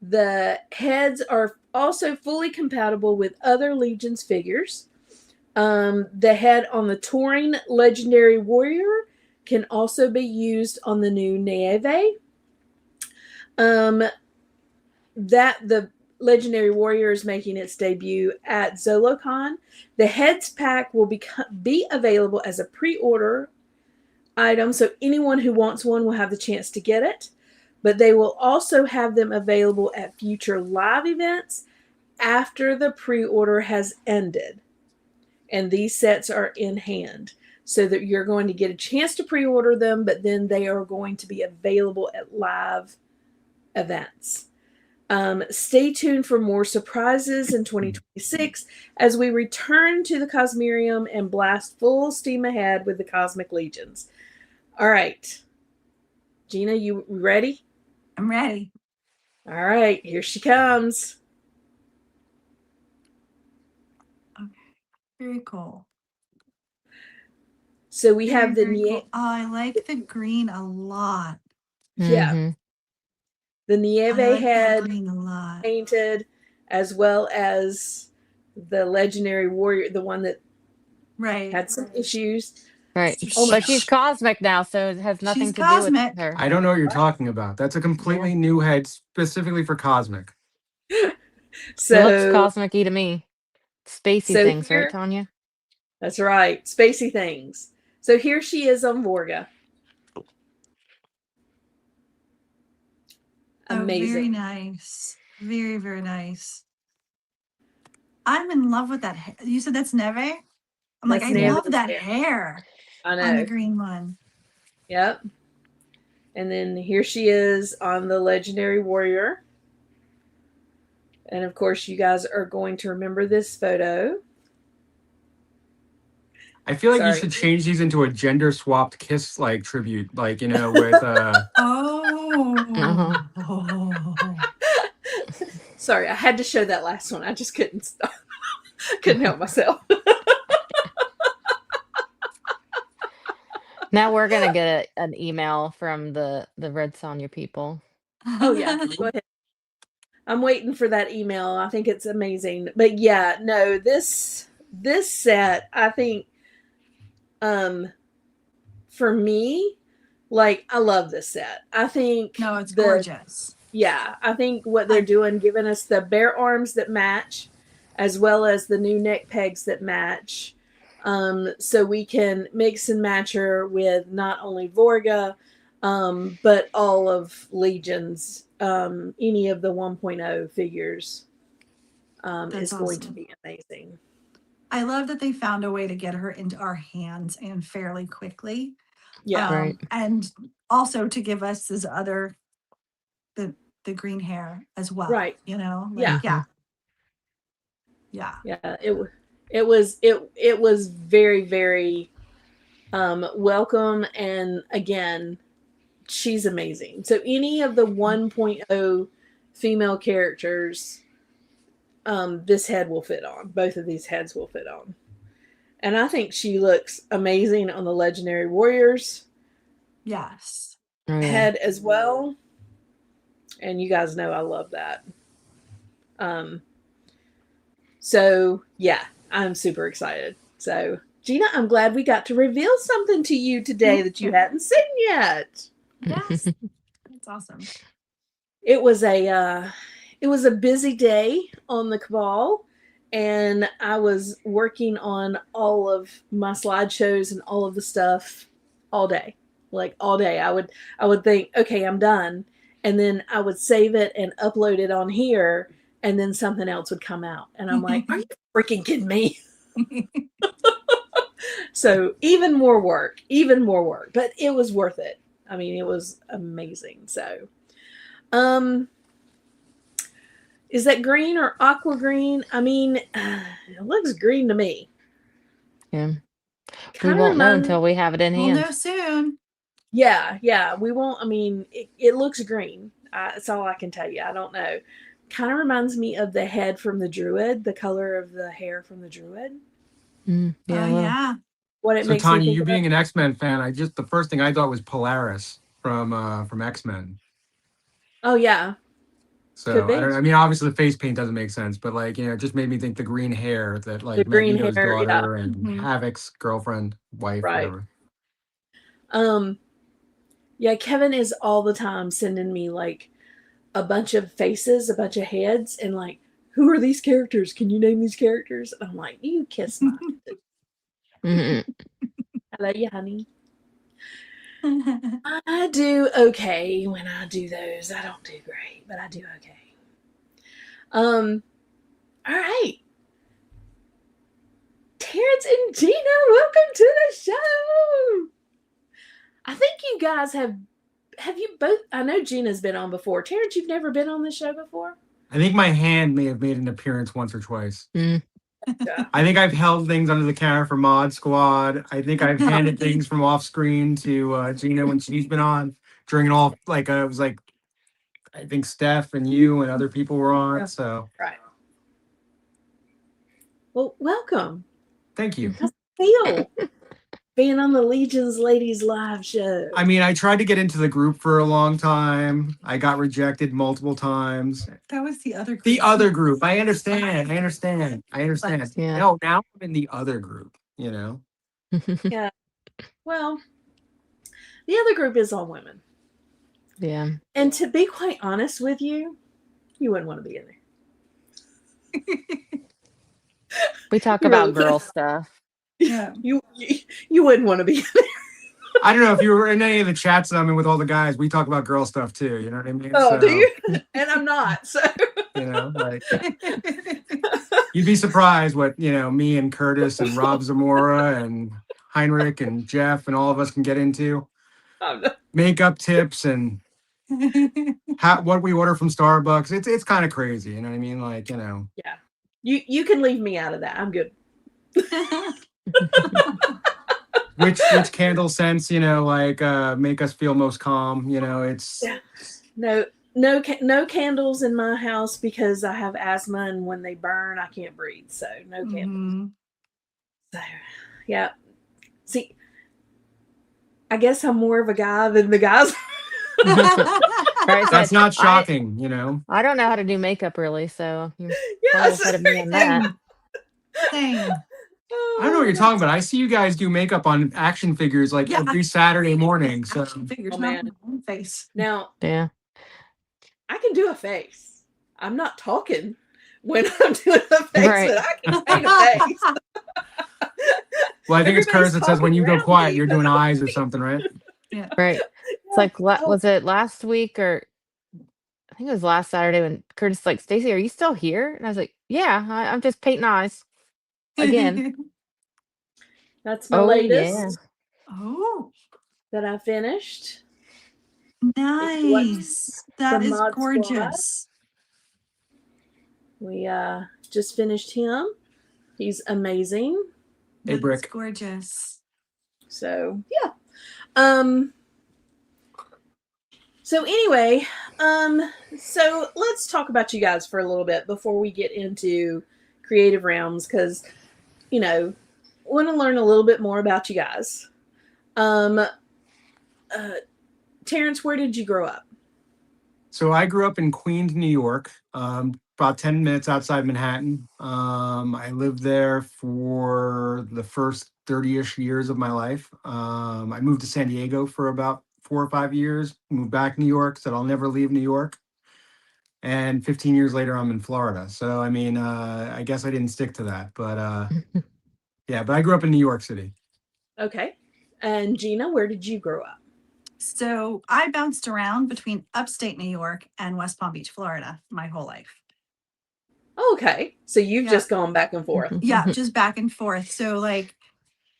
the heads are also fully compatible with other Legions figures. The head on the Touring Legendary Warrior can also be used on the new Neve. That the Legendary Warrior is making its debut at ZoloCon. The heads pack will be available as a pre-order item, so anyone who wants one will have the chance to get it. But they will also have them available at future live events after the pre-order has ended. And these sets are in hand, so that you're going to get a chance to pre-order them, but then they are going to be available at live events. Stay tuned for more surprises in 2026 as we return to the Cosmerium and blast full steam ahead with the Cosmic Legions. All right. Gina, you ready? I'm ready. All right, here she comes. Okay. Very cool. So we Very, have the very cool. Oh, I like the green a lot. yeah, Mhm. the I Nieve like that head green a lot. painted, as well as the legendary warrior, the one that Right. had some issues. Right. Oh my But she's gosh. cosmic now, so it has She's nothing to do with cosmic. her. I don't know what you're talking about. That's a completely new head specifically for Cosmic. It looks So cosmic-y to me. Spacey so things, right, here, Tanya? that's right, spacey things. So here she is on Vorga. Oh, very Amazing. nice. Very, very nice. I'm in love with that. You said that's Neve? I'm like, That's I Yeah. love Neve's that hair. hair I on the know. green one. Yep. And then here she is on the legendary warrior. And of course, you guys are going to remember this photo. I feel like you Sorry. should change these into a gender swapped kiss like tribute, like with Uh-huh. Oh. Sorry, I had to show that last one. I just couldn't stop. Couldn't help myself. Now we're gonna get an email from the Red Sonja people. Oh yeah, go ahead. I'm waiting for that email. I think it's amazing. But yeah, no, this set, I think um for me, like I love this set. I think No, it's gorgeous. I think what they're doing, giving us the bare arms that match, as well as the new neck pegs that match. So we can mix and match her with not only Vorga, but all of Legion's, any of the 1.0 figures is That's going to awesome. be amazing. I love that they found a way to get her into our hands and fairly quickly. Yeah. Right. And also to give us this other the green hair as well. Right. You know? Yeah. Like, yeah. Yeah. Yeah. It was very, very welcome. And again, she's amazing. So any of the 1.0 female characters, this head will fit on. Both of these heads will fit on. And I think she looks amazing on the Legendary Warriors Yes. Oh, yeah. head as well. And you guys know I love that. So yeah, I'm super excited. So Gina, I'm glad we got to reveal something to you today that you hadn't seen yet. Yes. That's awesome. It was a busy day on the Cabal, and I was working on all of my slideshows and all of the stuff all day. Like all day. I would think, okay, I'm done. And then I would save it and upload it on here, and then something else would come out. And I'm like, are you freaking kidding me? So even more work, but it was worth it. I mean, it was amazing. So, is that green or aqua green? I mean, it looks green to me. Yeah. We Kind of won't know reminds. until we have it in We'll hand. know soon. Yeah. We won't. I mean, it looks green. That's all I can tell you. I don't know. Kind of reminds me of the head from the Druid, the color of the hair from the Druid. Yeah. Oh, Well. yeah. What it So makes me Tanya, think you of. being an X-Men fan, the first thing I thought was Polaris from X-Men. Oh yeah, could So I be don't. I mean, obviously the face paint doesn't make sense, but it just made me think the green hair that the like green Magneto's hair. Yeah, daughter and Mhm. Havoc's girlfriend, wife, right. whatever. Yeah, Kevin is all the time sending me like a bunch of faces, a bunch of heads, and like, who are these characters? Can you name these characters? And I'm like, you kiss my. Mhm. I love you, honey. I do okay when I do those. I don't do great, but I do okay. All right. Terrence and Gina, welcome to the show. I think you guys have you both, I know Gina's been on before. Terrence, you've never been on the show before? I think my hand may have made an appearance once or twice. Mm. Yeah. I think I've held things under the counter for Mod Squad. I think I've handed things from off screen to Gina when she's been on during it all. Like it was like I think Steph and you and other people were on. So Right. Well, welcome. thank you. How's it feel being on the Legion's Ladies Live show? I mean, I tried to get into the group for a long time. I got rejected multiple times. That was the other group. The other group. I understand. Yeah. No, now I'm in the other group, you know? Yeah. Well, the other group is all women. Yeah. And to be quite honest with you, you wouldn't want to be in there. We talk You about really girl would. stuff. Yeah. You wouldn't want to be in there. I don't know if you were in any of the chats I'm in with all the guys. We talk about girl stuff too. You know what I mean? Oh, do you? And I'm not. So You know, like you'd be surprised what, you know, me and Curtis and Rob Zamora and Heinrich and Jeff and all of us can get into. I'm not. Makeup tips and what we order from Starbucks. It's kind of crazy. You know what I mean? Like, you know. Yeah. You can leave me out of that. I'm good. Which candle scents, you know, like make us feel most calm. You know, it's Yeah. No candles in my house because I have asthma and when they burn, I can't breathe. So no candles. So yeah. See, I guess I'm more of a guy than the guys. Right, so that's not shocking, you know. I don't know how to do makeup really, so you're Yes. ahead of me on that. Same. I don't know what you're talking about. I see you guys do makeup on action figures like every Saturday morning. So Figures, Oh, not man. my own face. Now Yeah. I can do a face. I'm not talking when I'm doing a face, Right. but I can paint a face. well, I think it's Curtis Everybody's that says when you go talking quiet, around me, you're doing but I'm- eyes or something, right? Yeah. Right. It's like Oh, was it last week or I think it was last Saturday when Curtis like, Stacy, are you still here? And I was like, yeah, I'm just painting eyes again. that's my Oh latest yeah. Oh, that I finished. nice. That the is Mod Squad. gorgeous. We just finished him. He's amazing. Hey, That's Brick. gorgeous. So yeah. So anyway, so let's talk about you guys for a little bit before we get into creative realms, because you know, want to learn a little bit more about you guys. Terrence, where did you grow up? So I grew up in Queens, New York, about 10 minutes outside Manhattan. I lived there for the first 30-ish years of my life. I moved to San Diego for about 4 or 5 years, moved back to New York, said I'll never leave New York. And 15 years later, I'm in Florida. So, I mean, I guess I didn't stick to that. But yeah, but I grew up in New York City. Okay. And Gina, where did you grow up? So I bounced around between upstate New York and West Palm Beach, Florida, my whole life. Okay. So you've Yeah. just gone back and forth. Yeah, just back and forth. So like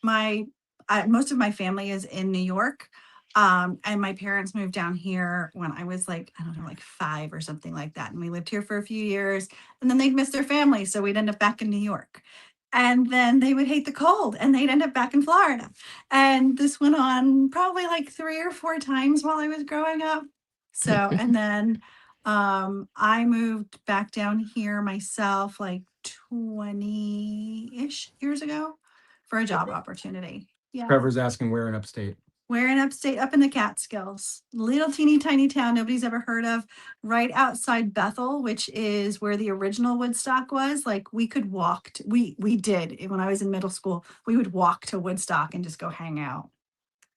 most of my family is in New York. And my parents moved down here when I was like, I don't know, like 5 or something like that. And we lived here for a few years and then they'd miss their family. So we'd end up back in New York. And then they would hate the cold and they'd end up back in Florida. And this went on probably like 3 or 4 times while I was growing up. So, and then I moved back down here myself like 20-ish years ago for a job opportunity. Yeah. Trevor's asking where in upstate. We're in upstate, up in the Catskills, little teeny tiny town nobody's ever heard of, right outside Bethel, which is where the original Woodstock was. Like we could walk, we did when I was in middle school, we would walk to Woodstock and just go hang out.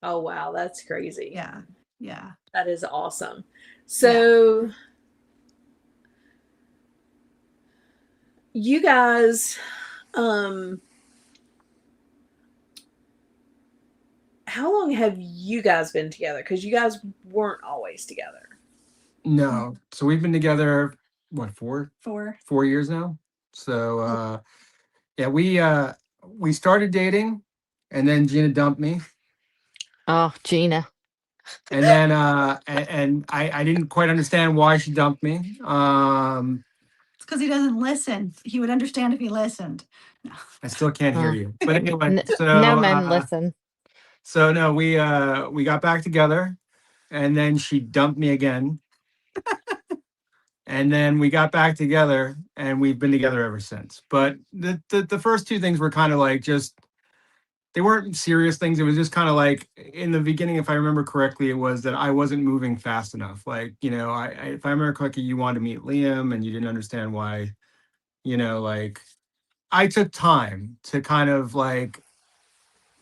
Oh wow, that's crazy. Yeah. Yeah. That is awesome. So you guys, how long have you guys been together? Because you guys weren't always together. No. So we've been together, what, 4 years now? So yeah, we started dating and then Gina dumped me. Oh, Gina. And then and I didn't quite understand why she dumped me. It's because he doesn't listen. He would understand if he listened. No. I still can't hear you. But anyway, so no men listen. So no, we got back together and then she dumped me again. And then we got back together, and we've been together ever since. But the first two things were kind of like just, they weren't serious things. It was just kind of like in the beginning, if I remember correctly, it was that I wasn't moving fast enough. Like, if I remember correctly, you wanted to meet Liam and you didn't understand why, like I took time to kind of like,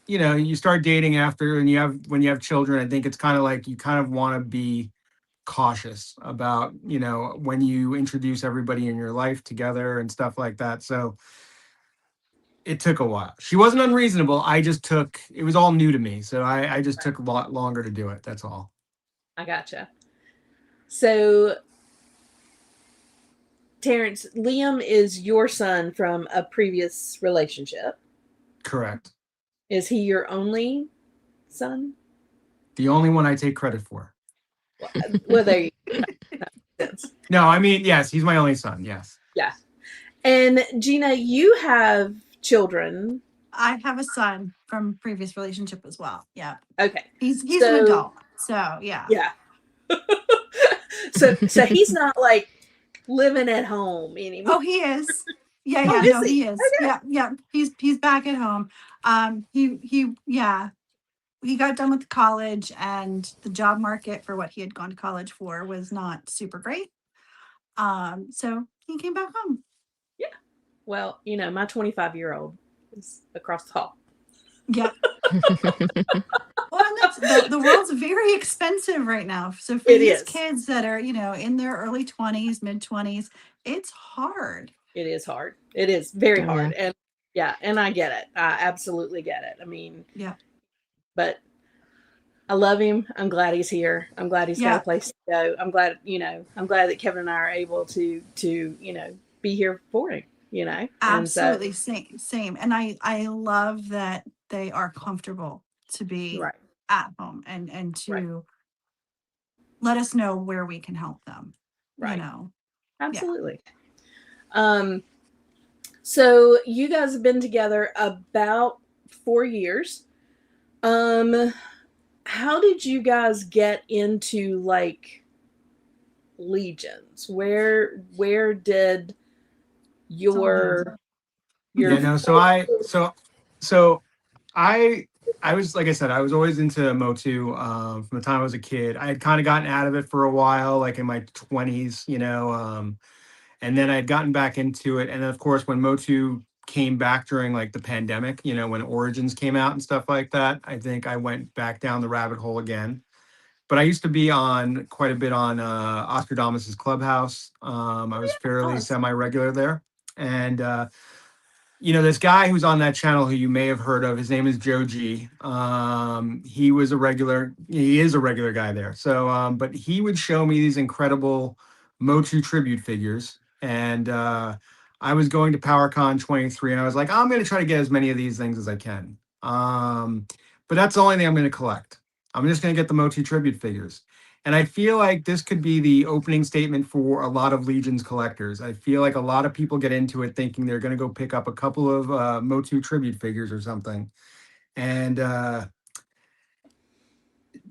you start dating after, and when you have children, I think it's kind of like you kind of want to be cautious about, when you introduce everybody in your life together and stuff like that. So it took a while. She wasn't unreasonable. It was all new to me. So I just took a lot longer to do it. That's all. I gotcha. So, Terrence, Liam is your son from a previous relationship. Correct. Is he your only son? The only one I take credit for. Well, there you go. No, I mean, yes, he's my only son. Yes. Yeah. And Gina, you have children. I have a son from previous relationship as well. Yeah. Okay. He's an adult. So yeah. Yeah. so he's not like living at home anymore. Oh, he is. Yeah, Oh, yeah, is no, he? he is. Okay. Yeah. He's back at home. He got done with college, and the job market for what he had gone to college for was not super great. So he came back home. Yeah. Well, my 25-year-old is across the hall. Yeah. Well, and that's the world's very expensive right now. So for It these is. kids that are, in their early 20s, mid 20s, it's hard. It is hard. It is very Oh, hard. And I get it. I absolutely get it. I mean, Yeah. but I love him. I'm glad he's here. I'm glad he's got Yeah. a place to go. I'm glad that Kevin and I are able to be here for him, Absolutely. Same. And I love that they are comfortable to be right. at home and to Right. let us know where we can help them. Right. Yeah. Absolutely. So you guys have been together about 4 years. How did you guys get into like legions? Where did your Yeah, no. So I was, like I said, I was always into Motu from the time I was a kid. I had kind of gotten out of it for a while, like in my 20s, and then I had gotten back into it. And then, of course, when Motu came back during like the pandemic, when Origins came out and stuff like that, I think I went back down the rabbit hole again. But I used to be on quite a bit on Oscar Damas's Clubhouse. I was fairly semi-regular there. And this guy who's on that channel who you may have heard of, his name is Joe G. He is a regular guy there. So, but he would show me these incredible Motu tribute figures. And I was going to PowerCon 23, and I was like, I'm going to try to get as many of these things as I can. But that's the only thing I'm going to collect. I'm just going to get the Motu tribute figures. And I feel like this could be the opening statement for a lot of Legions collectors. I feel like a lot of people get into it thinking they're going to go pick up a couple of Motu tribute figures or something. And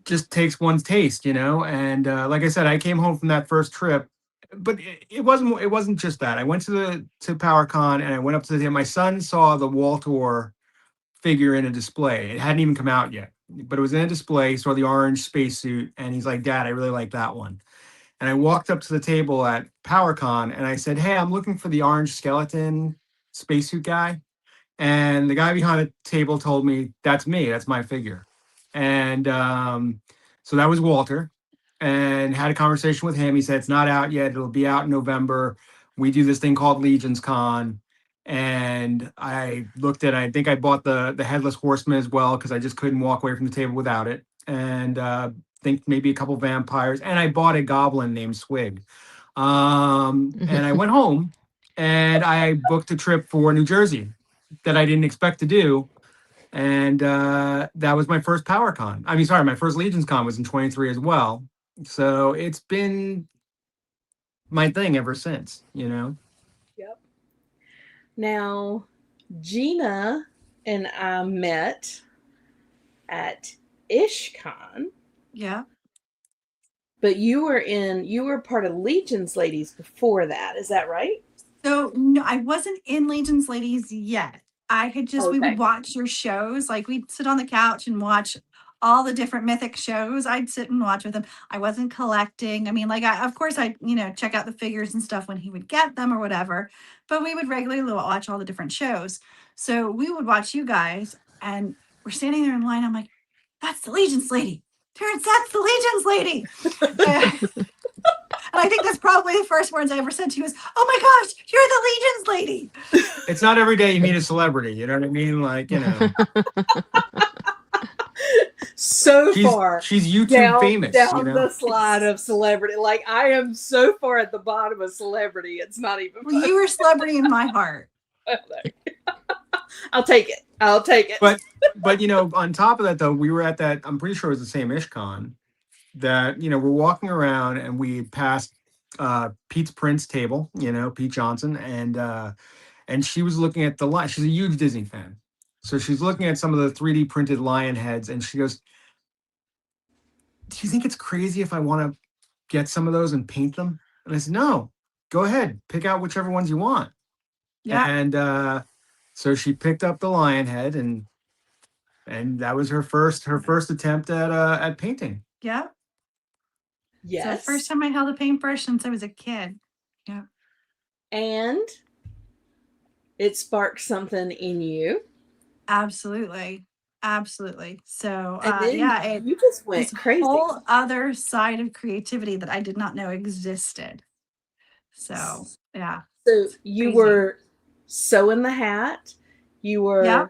just takes one's taste, And like I said, I came home from that first trip, but it wasn't just that. I went to PowerCon, and I went up to my son saw the Wall Tour figure in a display. It hadn't even come out yet, but it was in a display. He saw the orange spacesuit, and he's like, "Dad, I really like that one." And I walked up to the table at PowerCon, and I said, "Hey, I'm looking for the orange skeleton spacesuit guy." And the guy behind the table told me, "That's me. That's my figure." And so that was Walter, and had a conversation with him. He said, "It's not out yet. It'll be out in November. We do this thing called Legions Con." And I looked at, I think I bought the Headless Horseman as well, because I just couldn't walk away from the table without it. And think maybe a couple vampires. And I bought a goblin named Swig. And I went home, and I booked a trip for New Jersey that I didn't expect to do. And that was my first PowerCon. I mean, sorry, my first Legions Con was in 23 as well. So it's been my thing ever since, Yep. Now, Gina and I met at IshCon. Yeah. But you were part of Legion's Ladies before that. Is that right? So no, I wasn't in Legion's Ladies yet. I had just, we Okay. would watch your shows. Like we'd sit on the couch and watch all the different mythic shows. I'd sit and watch with him. I wasn't collecting. I mean, like of course I, check out the figures and stuff when he would get them or whatever. But we would regularly watch all the different shows. So we would watch you guys and we're standing there in line. I'm like, that's the Legion's lady. Terrence, that's the Legion's lady. And I think that's probably the first words I ever said to you is, "Oh my gosh, you're the Legion's lady." It's not every day you meet a celebrity. You know what I mean? Like, So far she's YouTube famous. Down the slide of celebrity. Like I am so far at the bottom of celebrity. It's not even Well, you were a celebrity in my heart. I'll take it. But on top of that though, we were at that, I'm pretty sure it was the same IshCon that, we're walking around and we passed Pete's Prince table, Pete Johnson, and she was looking at the lion. She's a huge Disney fan. So she's looking at some of the 3D printed lion heads and she goes, "Do you think it's crazy if I want to get some of those and paint them?" And I said, "No, go ahead, pick out whichever ones you want." Yeah. And so she picked up the lion head and that was her first attempt at painting. Yeah. Yes. So the first time I held a paintbrush since I was a kid. Yeah. And it sparked something in you. Absolutely. So you just went crazy. Whole other side of creativity that I did not know existed. So yeah. So you crazy. were sewing the hat. You were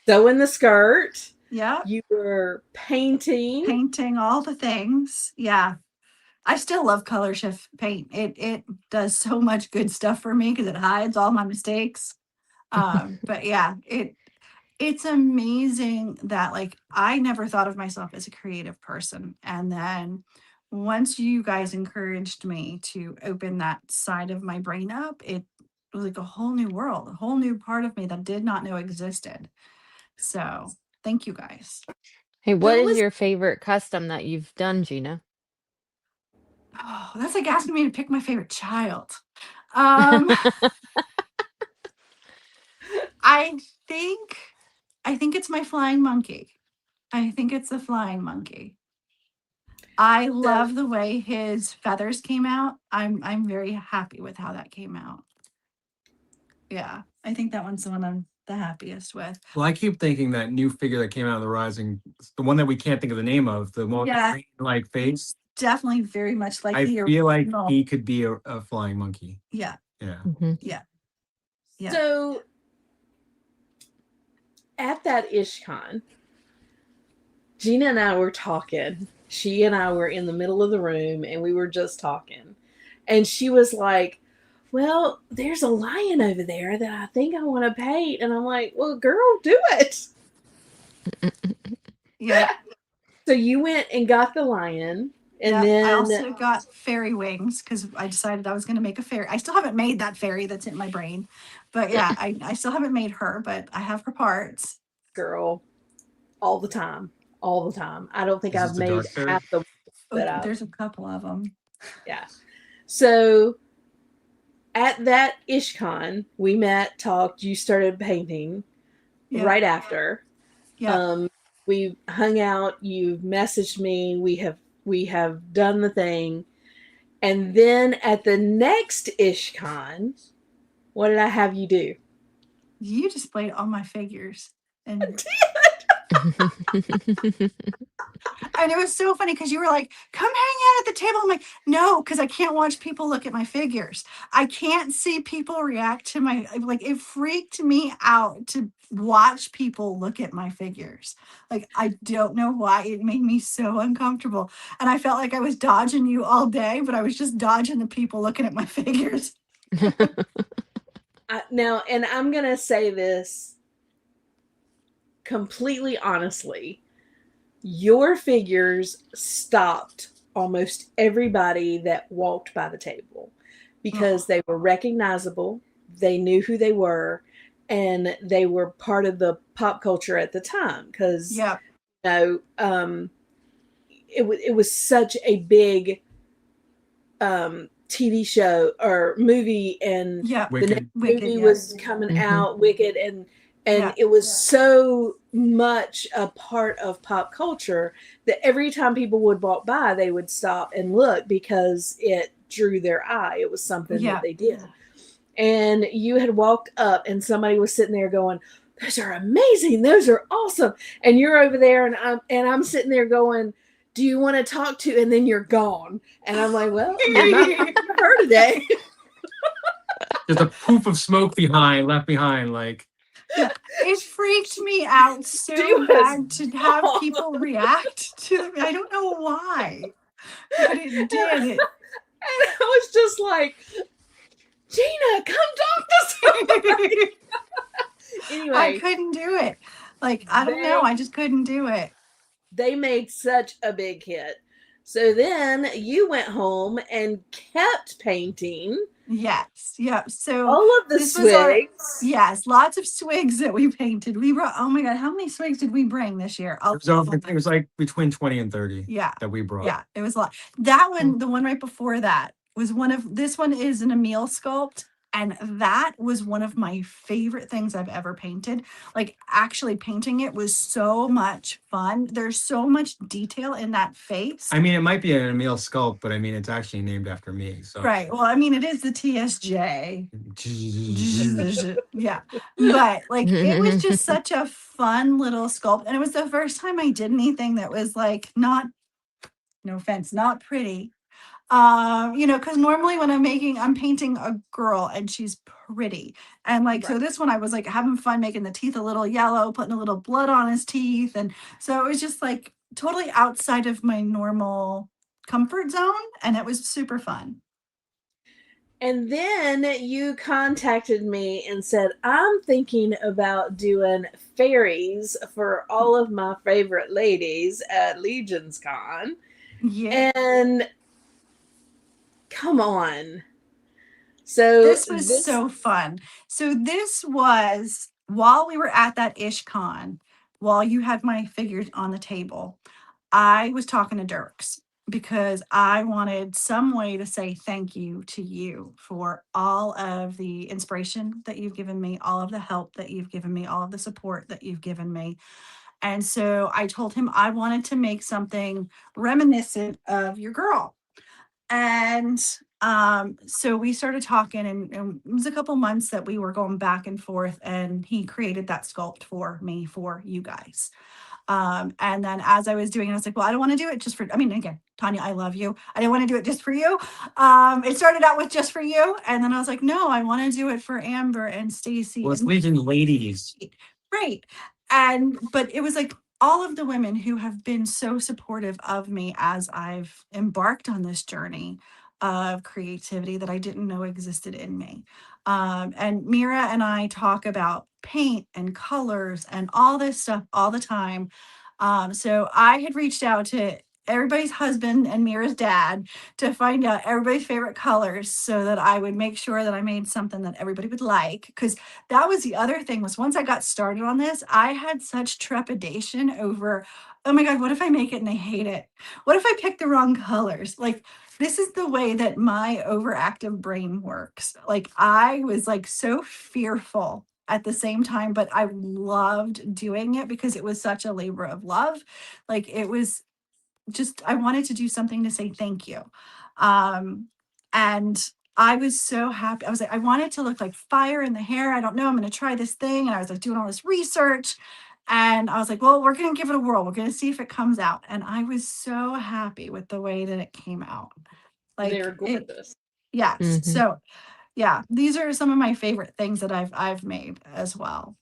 sewing the skirt. Yeah. You were painting all the things. Yeah. I still love color shift paint. It does so much good stuff for me because it hides all my mistakes. But yeah, it's amazing that like I never thought of myself as a creative person. And then once you guys encouraged me to open that side of my brain up, it was like a whole new world, a whole new part of me that did not know existed. So thank you guys. Hey, what is your favorite custom that you've done, Gina? Oh, that's like asking me to pick my favorite child. I think it's my flying monkey. I think it's the flying monkey. I love the way his feathers came out. I'm very happy with how that came out. Yeah, I think that one's the one I'm the happiest with. Well, I keep thinking that new figure that came out of the Rising, the one that we can't think of the name of, the one with the green, like face. Definitely very much like I the feel like original. he could be a flying monkey. Yeah. Yeah. Mm-hmm. Yeah. So at that IshCon, Gina and I were talking. She and I were in the middle of the room and we were just talking. And she was like, "Well, there's a lion over there that I think I want to paint." And I'm like, "Well, girl, do it." Yeah. So you went and got the lion. And then I also got fairy wings because I decided I was going to make a fairy. I still haven't made that fairy that's in my brain. But yeah, I still haven't made her, but I have her parts. Girl, all the time. I don't think I've made half the there's a couple of them. Yeah. So at that IshCon, we met, talked, you started painting right after. Yeah. We hung out, you messaged me, we have done the thing. And then at the next IshCon, what did I have you do? You displayed all my figures. And and it was so funny because you were like, "Come hang out at the table." I'm like, "No, because I can't watch people look at my figures. I can't see people react to my, like, it freaked me out to watch people look at my figures. Like, I don't know why it made me so uncomfortable. And I felt like I was dodging you all day, but I was just dodging the people looking at my figures." Now, and I'm going to say this completely honestly. Your figures stopped almost everybody that walked by the table because they were recognizable. They knew who they were, and they were part of the pop culture at the time. Because it was such a big TV show or movie, and Yeah. the next Wicked. Wicked, movie yeah. was coming Mhm. out, Wicked, and Yeah. it was so much a part of pop culture that every time people would walk by, they would stop and look because it drew their eye. It was something that Yeah. they did. And you had walked up and somebody was sitting there going, "Those are amazing. Those are awesome." And you're over there and I'm sitting there going, "Do you want to talk to?" And then you're gone. And I'm like, "Well, you're not talking to her today." There's a poof of smoke left behind. Like, Yeah, it freaked me out She so was bad to have gone. people react to them. I don't know why, but it did. And I was just like, "Gina, come talk to somebody." I Anyway, couldn't do it. Like, I don't know. I just couldn't do it. they made such a big hit. So then you went home and kept painting Yes. Yep. So all of the this was our, swigs. yes, lots of swigs that we painted. We brought, oh my God, how many swigs did we bring this year? it was like between 20 and 30 Yeah. that we brought. Yeah, it was a lot. That one, the one right before that, was one of, this one is an Emile sculpt. And that was one of my favorite things I've ever painted. Like, actually painting it was so much fun. There's so much detail in that face. I mean, it might be an Emile sculpt, but I mean, it's actually named after me. So Right. Well, I mean, it is the TSJ. Yeah. But like, it was just such a fun little sculpt. And it was the first time I did anything that was like not, no offense, not pretty. You know, because normally when I'm painting a girl and she's pretty. And like, so Right. this one I was like having fun making the teeth a little yellow, putting a little blood on his teeth. And so it was just like totally outside of my normal comfort zone. And it was super fun. And then you contacted me and said, "I'm thinking about doing fairies for all of my favorite ladies at Legion's Con." Yeah. And come on. So This was this so fun. So this was while we were at that IshCon, while you had my figures on the table, I was talking to Dirks because I wanted some way to say thank you to you for all of the inspiration that you've given me, all of the help that you've given me, all of the support that you've given me. And so I told him I wanted to make something reminiscent of your girl. And so we started talking, and it was a couple months that we were going back and forth, and he created that sculpt for me for you guys. And then as I was doing it, I was like, well, I don't want to do it just for, I mean, again, Tanya, I love you. I didn't want to do it just for you. It started out with just for you. And then I was like, no, I want to do it for Amber and Stacy. well, it's And Legion ladies. right. But it was like all of the women who have been so supportive of me as I've embarked on this journey of creativity that I didn't know existed in me. And Mira and I talk about paint and colors and all this stuff all the time. So I had reached out to everybody's husband and Mira's dad to find out everybody's favorite colors so that I would make sure that I made something that everybody would like. Because that was the other thing, was once I got started on this, I had such trepidation over, oh my God, what if I make it and they hate it? What if I pick the wrong colors? Like, this is the way that my overactive brain works. Like, I was like so fearful at the same time, but I loved doing it because it was such a labor of love. Like, it was just, I wanted to do something to say thank you. Um, and I was so happy. I was like, I want it to look like fire in the hair. I don't know. I'm going to try this thing. And I was like doing all this research. And I was like, well, we're going to give it a whirl. We're going to see if it comes out. And I was so happy with the way that it came out. they're Like it, gorgeous. yes. Mhm. So yeah, these are some of my favorite things that I've made as well.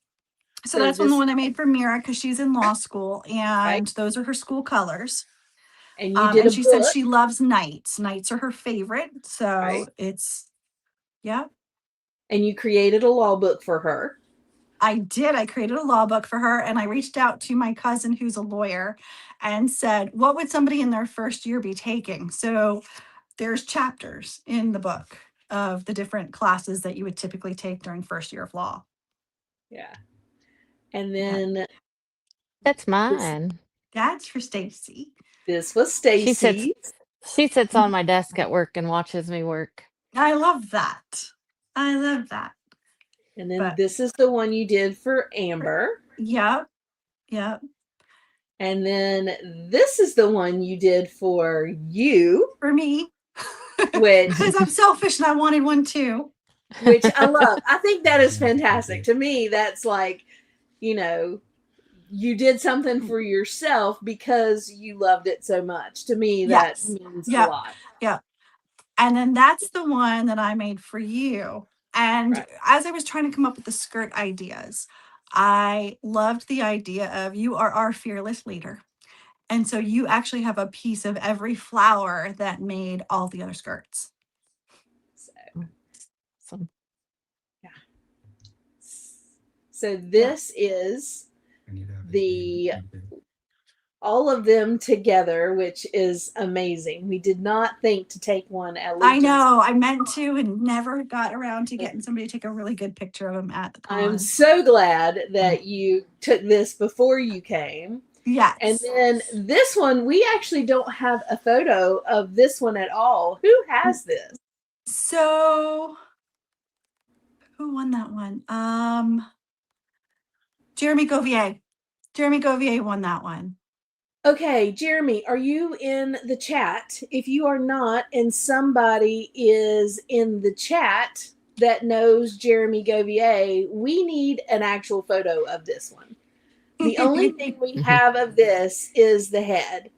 So So that's one the this one I made for Mira because she's in law school, right, and those are her school colors. and you did And a she said book, she loves knights. Knights are her favorite. right? So it's, yeah, And you created a law book for her. I did. I created a law book for her, and I reached out to my cousin who's a lawyer and said, what would somebody in their first year be taking? So there's chapters in the book of the different classes that you would typically take during first year of law. Yeah. And Yeah. then That's this mine. That's for Stacy. this was She said Stacy's. She sits on my desk at work and watches me work. I love that. I love that. And then But this is the one you did for Amber. yep, yep. And then this is the one you did for you, For me, which because I'm selfish and I wanted one too. I love. I think that is fantastic. To me, that's like, you know, you did something for yourself because you loved it so much. To me, that Yes. means a Yep. lot. Yep. And then that's the one that I made for you. And Right. as I was trying to come up with the skirt ideas, I loved the idea of you are our fearless leader. And so you actually have a piece of every flower that made all the other skirts. So, So, yeah. So this is the all of them together, which is amazing. We did not think to take one I allegiance. know. I meant to and never got around to getting somebody to take a really good picture of them at the con. I'm so glad that you took this before you came. Yes. And then this one, we actually don't have a photo of this one at all. Who has this? So who won that one? Jeremy Govier. Jeremy Govier won that one. Okay, Jeremy, are you in the chat? If you are not, and somebody is in the chat that knows Jeremy Govier, we need an actual photo of this one. The only thing we have of this is the head.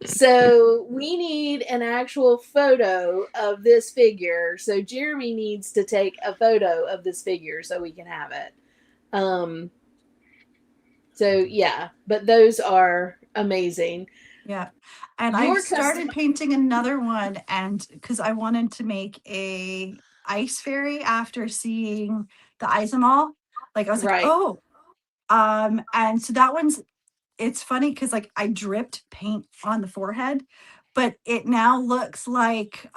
So we need an actual photo of this figure. So Jeremy needs to take a photo of this figure so we can have it. So yeah, but those are amazing. Yeah. And I started painting another one, and because I wanted to make a ice fairy after seeing the Isomol. Like I was like, Right. oh. And so that one's, it's funny because like I dripped paint on the forehead, but it now looks like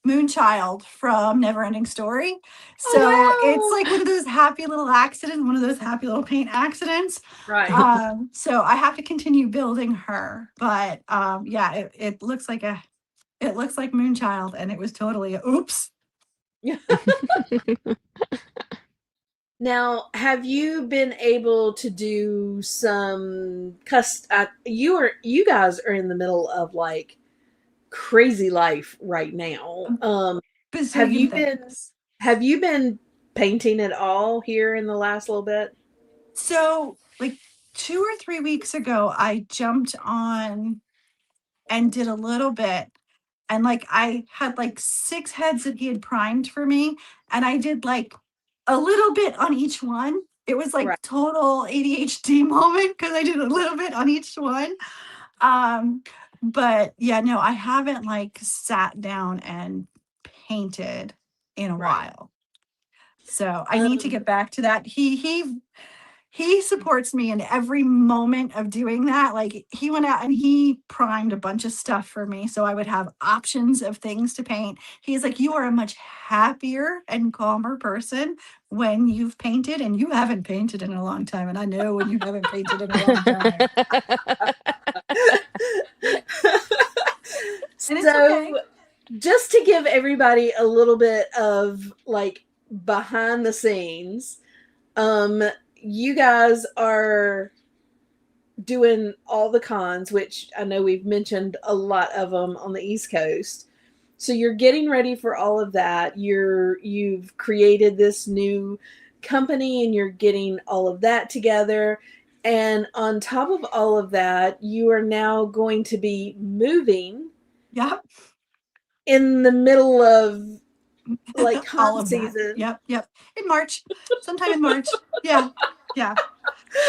Moonchild from Neverending Story. So wow. it's like one of those happy little accidents, one of those happy little paint accidents. Right. So I have to continue building her, but yeah, it looks like Moonchild, and it was totally a oops. Now, have you been able to do some you guys are in the middle of like crazy life right now. Have you been painting at all here in the last little bit? So like 2 or 3 weeks ago, I jumped on and did a little bit. And like I had like 6 heads that he had primed for me. And I did like a little bit on each one. It was like Right. total ADHD moment because I did a little bit on each one. But yeah, no, I haven't like sat down and painted in a while. So I need to get back to that. He supports me in every moment of doing that. Like he went out and he primed a bunch of stuff for me so I would have options of things to paint. He's like, you are a much happier and calmer person when you've painted, and you haven't painted in a long time. And I know when you haven't painted in a long time. And it's okay. Just to give everybody a little bit of like behind the scenes, you guys are doing all the cons, which I know we've mentioned a lot of them on the East Coast. So you're getting ready for all of that. You've created this new company and you're getting all of that together. And on top of all of that, you are now going to be moving. Yep. In the middle of like all con of season. That. Yep. In March. Sometime in March. Yeah.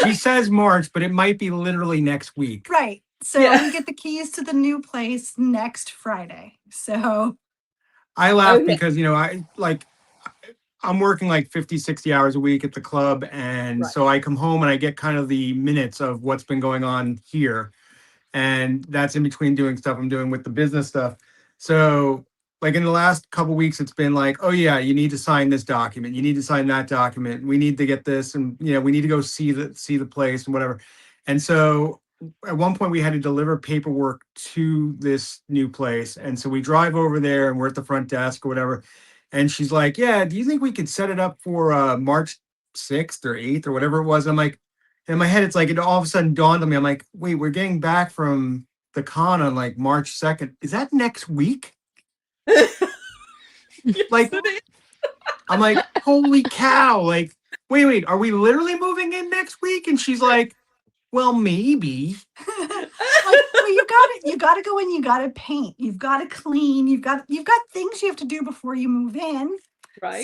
She says March, but it might be literally next week. Right. So we get the keys to the new place next Friday. So I laugh because, I'm working like 50, 60 hours a week at the club. And so I come home and I get kind of the minutes of what's been going on here. And that's in between doing stuff I'm doing with the business stuff. So like in the last couple of weeks, it's been like, oh yeah, you need to sign this document. You need to sign that document. We need to get this. And, we need to go see the place and whatever. And so at one point we had to deliver paperwork to this new place. And so we drive over there and we're at the front desk or whatever. And she's like, yeah, do you think we could set it up for March 6th or 8th or whatever it was? I'm like, in my head, it's like, it all of a sudden dawned on me. I'm like, wait, we're getting back from the con on like March 2nd. Is that next week? Yes, Like, it is. I'm like, holy cow. Like, wait, are we literally moving in next week? And she's like, well, maybe. Like, well, you gotta go in, you gotta paint, you've got to clean, you've got things you have to do before you move in. Right.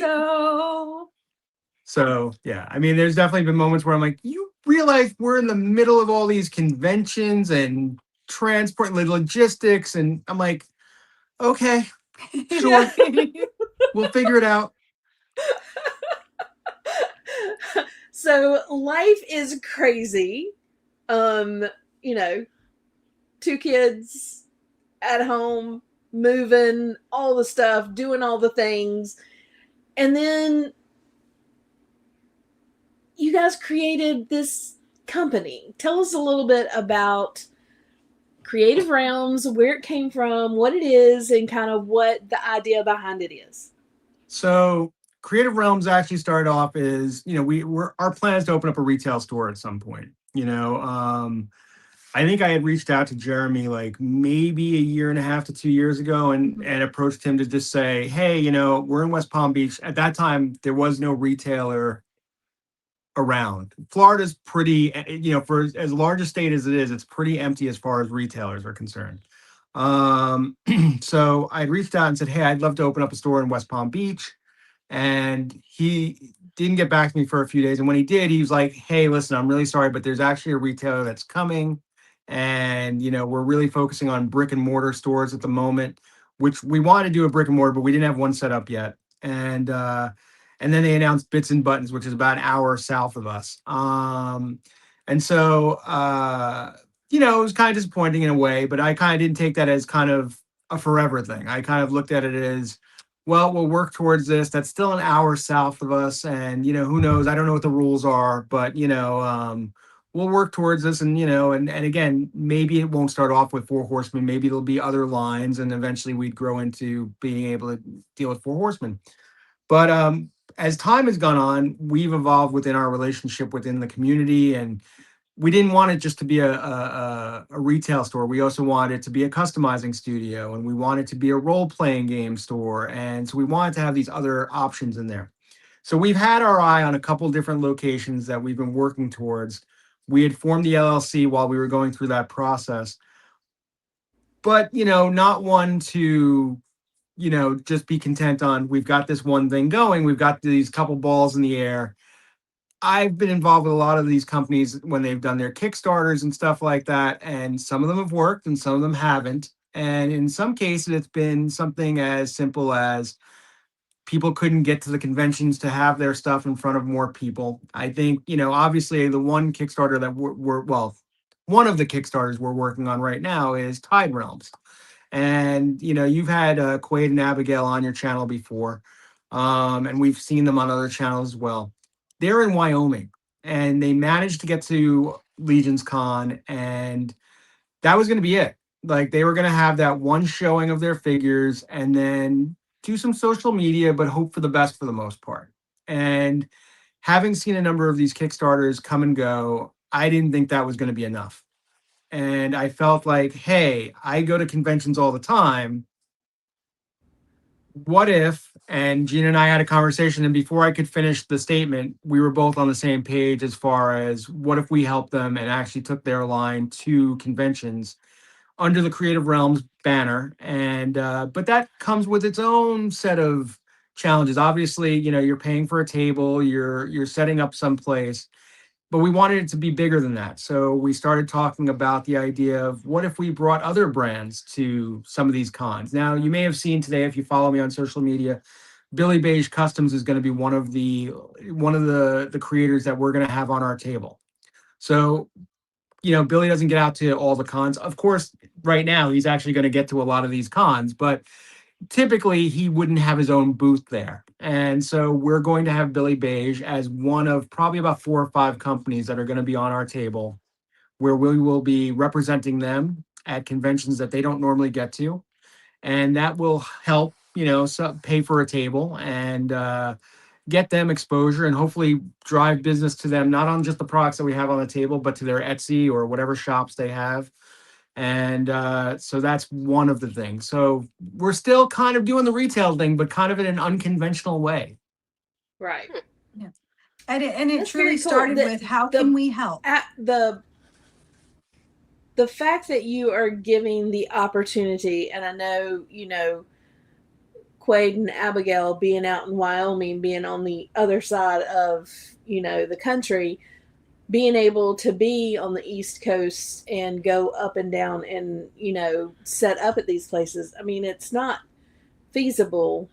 So yeah, I mean, there's definitely been moments where I'm like, you realize we're in the middle of all these conventions and transport and logistics, and I'm like, okay, sure, we'll figure it out. So life is crazy. You know, 2 kids at home, moving, all the stuff, doing all the things. And then you guys created this company. Tell us a little bit about Creative Realms, where it came from, what it is, and kind of what the idea behind it is. So Creative Realms actually started off as, we're our plan is to open up a retail store at some point. I think I had reached out to Jeremy like maybe a year and a half to 2 years ago and approached him to just say, hey, we're in West Palm Beach. At that time, there was no retailer around. Florida's pretty, for as large a state as it is, it's pretty empty as far as retailers are concerned. So I reached out and said, hey, I'd love to open up a store in West Palm Beach. And he didn't get back to me for a few days. And when he did, he was like, hey, listen, I'm really sorry, but there's actually a retailer that's coming. And, we're really focusing on brick and mortar stores at the moment, which we wanted to do a brick and mortar, but we didn't have one set up yet. And then they announced Bits and Buttons, which is about an hour south of us. And so, it was kind of disappointing in a way, but I kind of didn't take that as kind of a forever thing. I kind of looked at it as, well, we'll work towards this. That's still an hour south of us. And, who knows? I don't know what the rules are, but, we'll work towards this. And, and again, maybe it won't start off with Four Horsemen. Maybe it'll be other lines. And eventually we'd grow into being able to deal with Four Horsemen. But as time has gone on, we've evolved within our relationship within the community. And we didn't want it just to be a retail store. We also wanted it to be a customizing studio, and we wanted to be a role-playing game store. And so we wanted to have these other options in there. So we've had our eye on a couple different locations that we've been working towards. We had formed the LLC while we were going through that process, but, not one to, just be content on, we've got this one thing going. We've got these couple balls in the air. I've been involved with a lot of these companies when they've done their Kickstarters and stuff like that. And some of them have worked and some of them haven't. And in some cases, it's been something as simple as people couldn't get to the conventions to have their stuff in front of more people. I think, obviously the one Kickstarter that one of the Kickstarters we're working on right now is Tide Realms. And, you've had Quaid and Abigail on your channel before. And we've seen them on other channels as well. They're in Wyoming, and they managed to get to Legion's Con, and that was going to be it. Like, they were going to have that one showing of their figures and then do some social media, but hope for the best for the most part. And having seen a number of these Kickstarters come and go, I didn't think that was going to be enough. And I felt like, hey, I go to conventions all the time. What if, and Gina and I had a conversation, and before I could finish the statement, we were both on the same page as far as what if we helped them and actually took their line to conventions under the Creative Realms banner. And but that comes with its own set of challenges. Obviously, you're paying for a table, you're setting up someplace, but we wanted it to be bigger than that. So we started talking about the idea of what if we brought other brands to some of these cons. Now, you may have seen today, if you follow me on social media, Billy Beige Customs is going to be one of the creators that we're going to have on our table. So, Billy doesn't get out to all the cons. Of course, right now he's actually going to get to a lot of these cons, but typically he wouldn't have his own booth there. And so we're going to have Billy Beige as one of probably about 4 or 5 companies that are going to be on our table where we will be representing them at conventions that they don't normally get to, and that will help, pay for a table and get them exposure and hopefully drive business to them, not on just the products that we have on the table, but to their Etsy or whatever shops they have. And so that's one of the things. So we're still kind of doing the retail thing, but kind of in an unconventional way. Right. Yeah. And it That's truly very cool. started with how can we help? The fact that you are giving the opportunity, and I know, Quade and Abigail being out in Wyoming, being on the other side of, the country, being able to be on the East Coast and go up and down and, set up at these places. I mean, it's not feasible,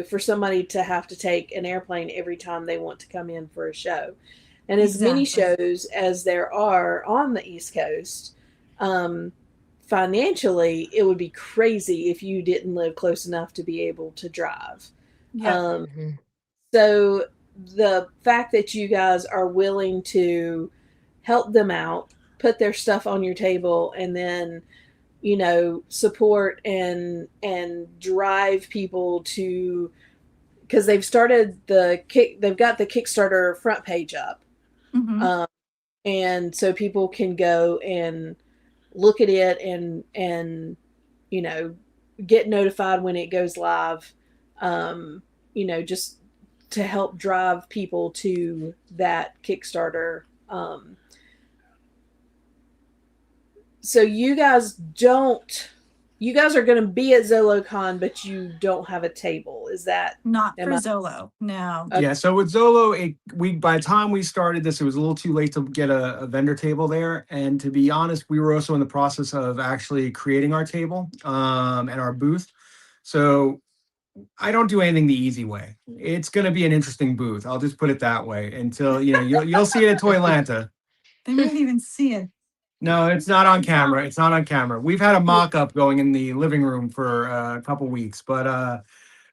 for somebody to have to take an airplane every time they want to come in for a show. And as many shows as there are on the East Coast, financially, it would be crazy if you didn't live close enough to be able to drive. Yeah. So the fact that you guys are willing to help them out, put their stuff on your table, and then support and drive people to, because they've got the Kickstarter front page up, and so people can go and look at it and get notified when it goes live, just to help drive people to that Kickstarter. So you guys are going to be at ZoloCon, but you don't have a table. Is that not for Zolo? No. Yeah. So with Zolo, by the time we started this, it was a little too late to get a vendor table there. And to be honest, we were also in the process of actually creating our table and our booth. So I don't do anything the easy way. It's going to be an interesting booth. I'll just put it that way until you'll see it at Toylanta. They might even see it. No, it's not on camera. It's not on camera. We've had a mock-up going in the living room for a couple weeks, but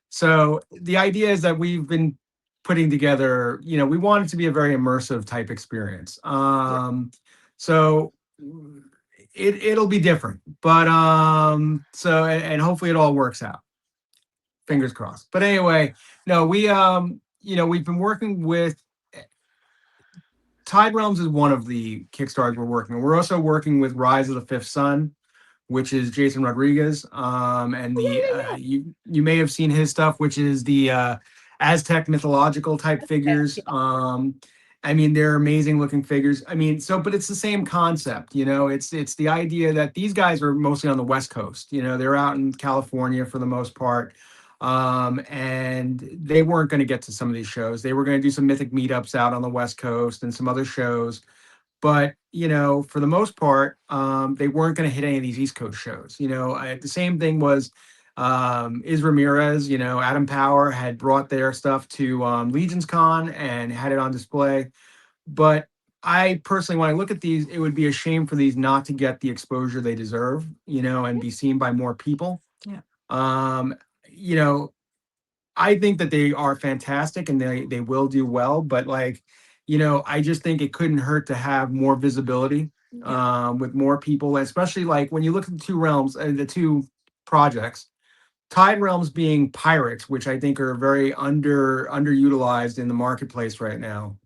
so the idea is that we've been putting together, we want it to be a very immersive type experience. So it'll be different, but so and hopefully it all works out. Fingers crossed. But anyway, no, we've been working with Tide Realms is one of the Kickstarters we're working on. We're also working with Rise of the Fifth Sun, which is Jason Rodriguez. And you may have seen his stuff, which is the Aztec mythological type figures. I mean, they're amazing looking figures. I mean, but it's the same concept, it's the idea that these guys are mostly on the West Coast, they're out in California for the most part. And they weren't going to get to some of these shows. They were going to do some mythic meetups out on the West Coast and some other shows. But, for the most part, they weren't going to hit any of these East Coast shows. The same thing was Is Ramirez, Adam Power had brought their stuff to Legion's Con and had it on display. But I personally, when I look at these, it would be a shame for these not to get the exposure they deserve, and be seen by more people. Yeah. I think that they are fantastic and they will do well, but I just think it couldn't hurt to have more visibility with more people, especially when you look at the two realms and the two projects, Tide Realms being pirates, which I think are very underutilized in the marketplace right now.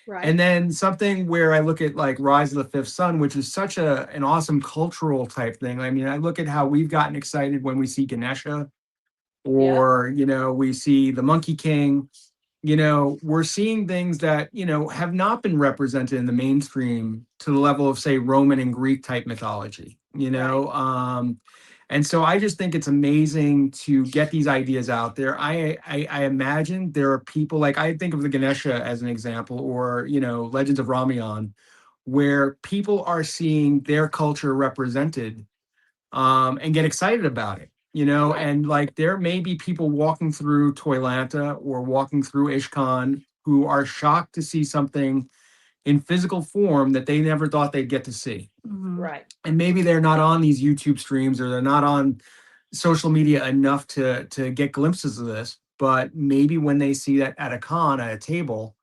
Right. And then something where I look at Rise of the Fifth Sun, which is such an awesome cultural type thing. I mean, I look at how we've gotten excited when we see Ganesha or, we see the Monkey King. We're seeing things that, have not been represented in the mainstream to the level of, say, Roman and Greek type mythology, Right. And so I just think it's amazing to get these ideas out there. I imagine there are people I think of the Ganesha as an example, or, Legends of Ramiyan, where people are seeing their culture represented and get excited about it. Right. And there may be people walking through Toylanta or walking through Ishkan who are shocked to see something in physical form that they never thought they'd get to see. Right. And maybe they're not on these YouTube streams or they're not on social media enough to get glimpses of this, but maybe when they see that at a con at a table,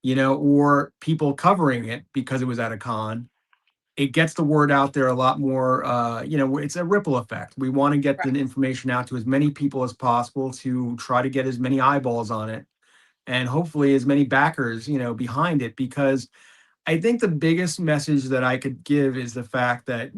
or people covering it because it was at a con, it gets the word out there a lot more. It's a ripple effect. We want to get the information out to as many people as possible to try to get as many eyeballs on it and hopefully as many backers, behind it. Because I think the biggest message that I could give is the fact that,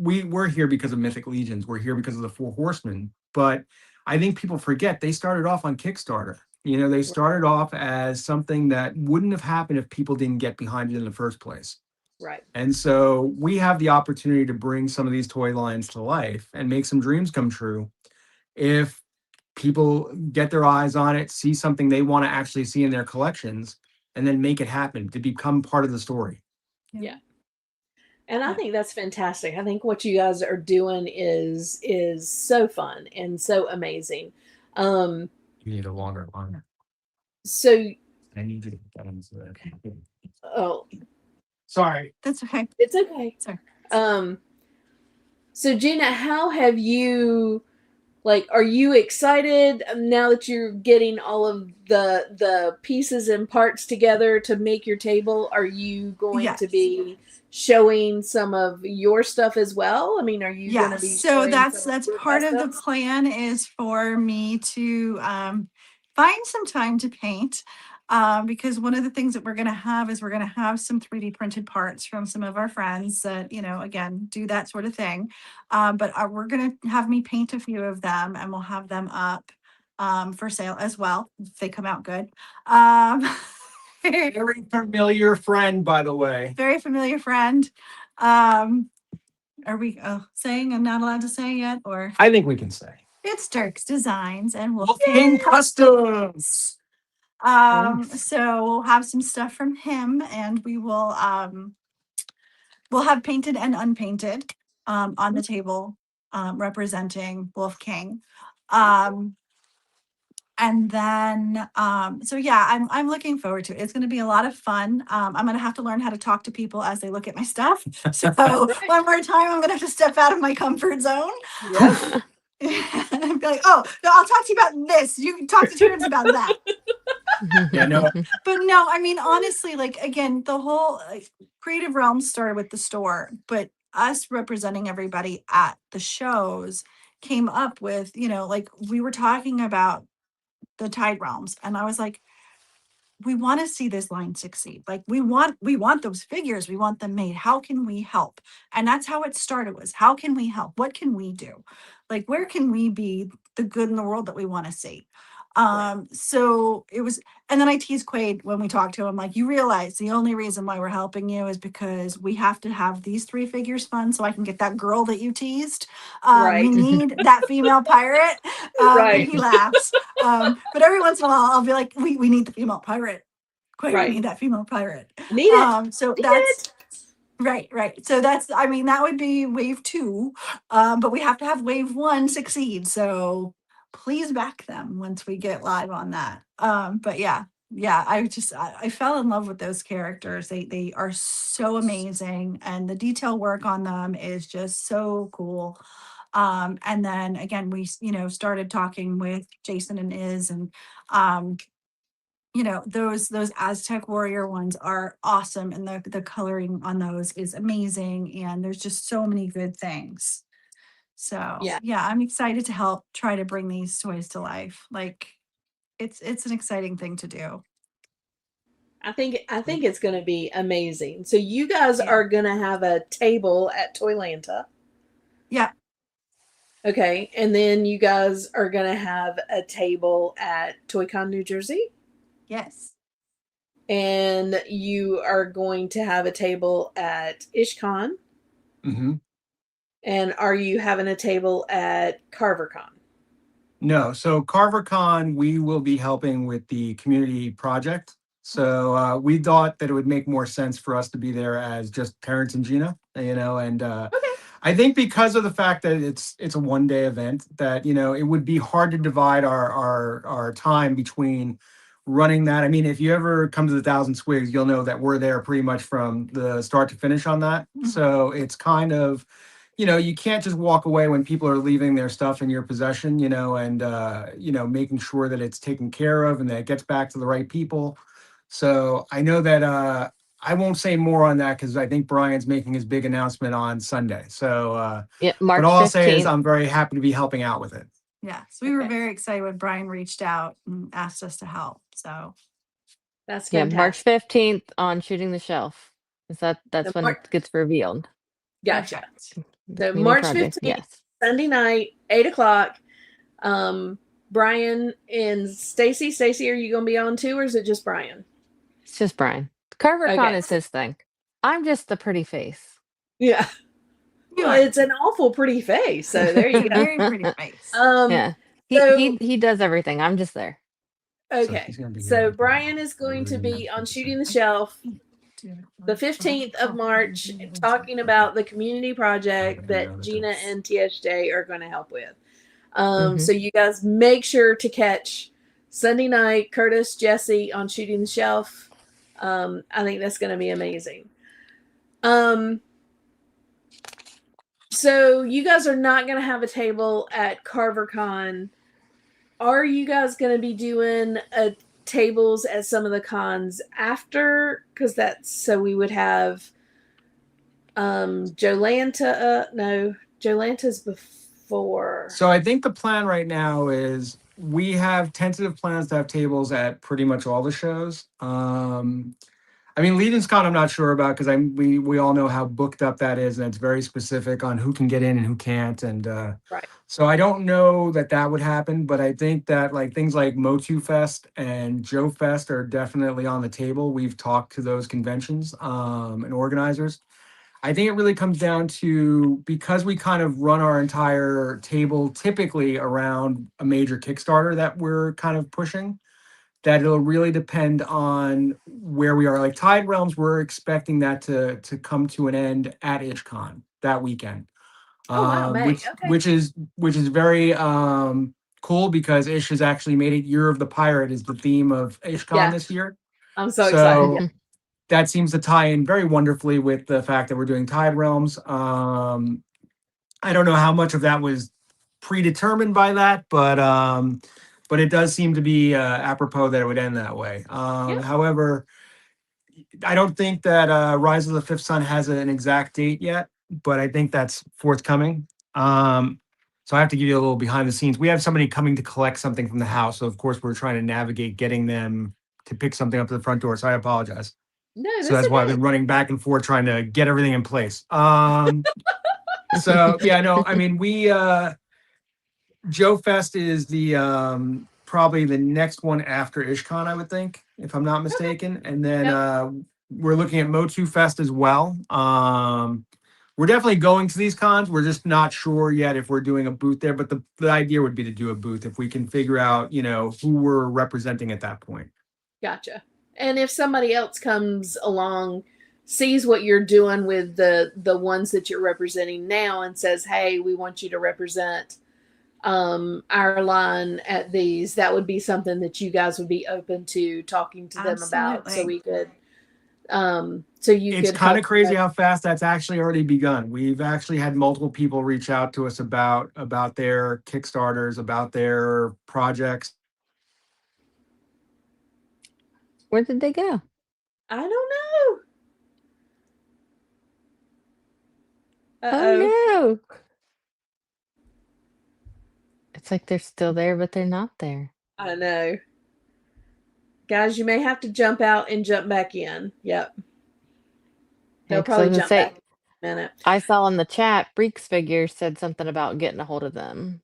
we're here because of Mythic Legions. We're here because of the Four Horsemen. But I think people forget they started off on Kickstarter. They started off as something that wouldn't have happened if people didn't get behind it in the first place. Right. And so we have the opportunity to bring some of these toy lines to life and make some dreams come true. If people get their eyes on it, see something they want to actually see in their collections, and then make it happen to become part of the story. Yeah. And I think that's fantastic. I think what you guys are doing is so fun and so amazing. You need a longer line. So I need you to get into that. oh, Sorry. That's okay. it's okay. Sorry. So Gina, how have you, are you excited now that you're getting all of the pieces and parts together to make your table? Are you going to be showing some of your stuff as well? I mean, are you going to be so showing that's some of your part of the customs? plan, is for me to find some time to paint, because one of the things that we're going to have is we're going to have some 3D printed parts from some of our friends that, again, do that sort of thing. But we're going to have me paint a few of them, and we'll have them up for sale as well if they come out good. Very familiar friend, by the way. Very familiar friend. Are we saying I'm not allowed to say yet, or I think we can say it's Dirk's Designs and Wolf King Customs. So we'll have some stuff from him, and we'll have painted and unpainted on the table, representing Wolf King. And then, so yeah, I'm looking forward to it. It's going to be a lot of fun. I'm going to have to learn how to talk to people as they look at my stuff. So one more time, I'm going to have to step out of my comfort zone. Yeah. And be like, oh, no, I'll talk to you about this. You can talk to Terrence about that. Yeah, no. But no, I mean, honestly, again, the whole Creative Realms started with the store, but us representing everybody at the shows came up with, we were talking about the Tide Realms, and I was like, we want to see this line succeed. We want those figures. We want them made. How can we help? And that's how it started, was how can we help? What can we do? Where can we be the good in the world that we want to see? So it was, and then I teased Quaid when we talked to him, you realize the only reason why we're helping you is because we have to have these 3 figures fun so I can get that girl that you teased. We need that female pirate. And he laughs. But every once in a while I'll be like, we need the female pirate. Quaid, we need that female pirate. Need it. So that's right. So that's, that would be wave 2. But we have to have wave 1 succeed. So please back them once we get live on that. But yeah, I fell in love with those characters. They are so amazing, and the detail work on them is just so cool. And then again, we started talking with Jason and Iz, and those Aztec warrior ones are awesome, and the coloring on those is amazing, and there's just so many good things. So yeah, I'm excited to help try to bring these toys to life. It's an exciting thing to do. I think it's going to be amazing. So you guys are going to have a table at Toylanta. Yeah. Okay, and then you guys are going to have a table at ToyCon New Jersey? Yes. And you are going to have a table at IshCon? Mm-hmm. And are you having a table at CarverCon? No. So CarverCon, we will be helping with the community project. So we thought that it would make more sense for us to be there as just Terrence and Gina, and I think because of the fact that it's a one-day event, that it would be hard to divide our time between running that. I mean, if you ever come to the Thousand Swigs, you'll know that we're there pretty much from the start to finish on that. Mm-hmm. So it's kind of, you can't just walk away when people are leaving their stuff in your possession, and making sure that it's taken care of and that it gets back to the right people. So I know that I won't say more on that because I think Brian's making his big announcement on Sunday. So, Yeah, but March all I'll say is 15th. I'm very happy to be helping out with it. Yeah. So we were Okay. very excited when Brian reached out and asked us to help. So That's Yeah, March fantastic. 15th on Shooting the Shelf. Is that's So when it gets revealed. Gotcha. perfect. The So community March project. 15th, Yes. Sunday night, 8:00. Brian and Stacy. Stacy, are you going to be on too, or is it just Brian? It's just Brian. CarverCon Okay. is his thing. I'm just the pretty face. Yeah. You Well, are. it's an awful pretty face. So there you It's a go. very pretty face. Yeah. So He does everything. I'm just there. So okay. he's gonna be here So like, Brian is I going to really be on need Shooting the Shelf the 15th of March, talking about the community project that Gina and TSJ are going to help with. Mhm. So you guys make sure to catch Sunday night, Curtis, Jesse on Shooting the Shelf. I think that's going to be amazing. So you guys are not going to have a table at CarverCon. Are you guys going to be doing tables at some of the cons after? Because that's so we would have Jolanta. No, Jolanta's before. So I think the plan right now is we have tentative plans to have tables at pretty much all the shows. I mean, Legion's Con, I'm not sure about because we all know how booked up that is, and it's very specific on who can get in and who can't. And Right. so I don't know that would happen, but I think that like things like Motu Fest and Joe Fest are definitely on the table. We've talked to those conventions and organizers. I think it really comes down to because we kind of run our entire table typically around a major Kickstarter that we're kind of pushing, that it'll really depend on where we are. Like Tide Realms, we're expecting that to come to an end at IshCon that weekend. Oh wow, May. Which Okay. which is very cool because Ish has actually made it Year of the Pirate is the theme of IshCon Yeah. this year. I'm so excited. So Yeah. that seems to tie in very wonderfully with the fact that we're doing Tide Realms. I don't know how much of that was predetermined by that, but it does seem to be apropos that it would end that way. Yeah. However, I don't think that Rise of the Fifth Sun has an exact date yet, but I think that's forthcoming. So I have to give you a little behind the scenes. We have somebody coming to collect something from the house, so of course we're trying to navigate getting them to pick something up to the front door. So I apologize. No, So that's why I've been running back and forth trying to get everything in place. So yeah, no, I mean Joe Fest is the probably the next one after IshCon, I would think, if I'm not mistaken. And then Yep. we're looking at Motu Fest as well. We're definitely going to these cons. We're just not sure yet if we're doing a booth there, but the idea would be to do a booth if we can figure out, who we're representing at that point. Gotcha. And if somebody else comes along, sees what you're doing with the ones that you're representing now, and says, "Hey, we want you to represent our line at these," that would be something that you guys would be open to talking to them about, so Absolutely. we could so you It's could kind help of crazy them. how fast that's actually already begun. We've actually had multiple people reach out to us about their Kickstarters, about their projects. Where did they go? I don't know. Uh-oh. Oh no. It's like they're still there, but they're not there. I know. Guys, you may have to jump out and jump back in. Yep. Yeah, They'll 'cause I probably was gonna jump back say, in a minute. I saw in the chat, Breeks Figure said something about getting a hold of them.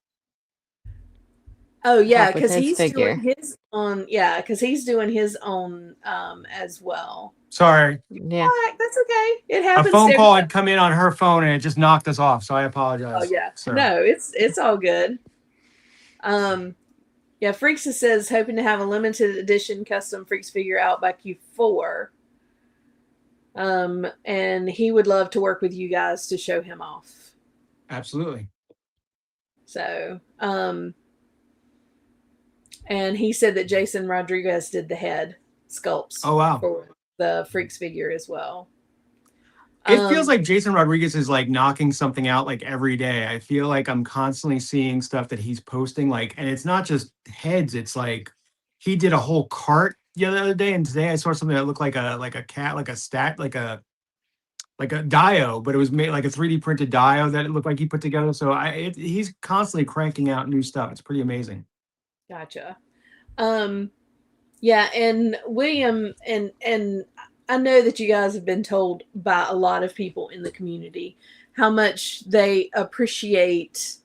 Oh yeah, Help with because his he's doing figure. his own. Yeah, because he's doing his own as well. Sorry, Yeah. That's okay. It a happens phone to call everybody. had come in on her phone and it just knocked us off. So I Oh apologize. yeah. Sir. No, it's all good. Yeah, Freaks says hoping to have a limited edition custom Freaks figure out by Q4. And he would love to work with you guys to show him off. Absolutely. So, and he said that Jason Rodriguez did the head sculpts Oh wow. for the Freaks figure as well. It feels like Jason Rodriguez is like knocking something out like every day. I feel like I'm constantly seeing stuff that he's posting, like, and it's not just heads, it's like he did a whole cart Yeah, the other day and today I saw something that looked like a cat, like a dio, but it was made like a 3D printed dio that it looked like he put together. So he's constantly cranking out new stuff. It's pretty amazing. Gotcha. Um, yeah, and William and I know that you guys have been told by a lot of people in the community how much they appreciate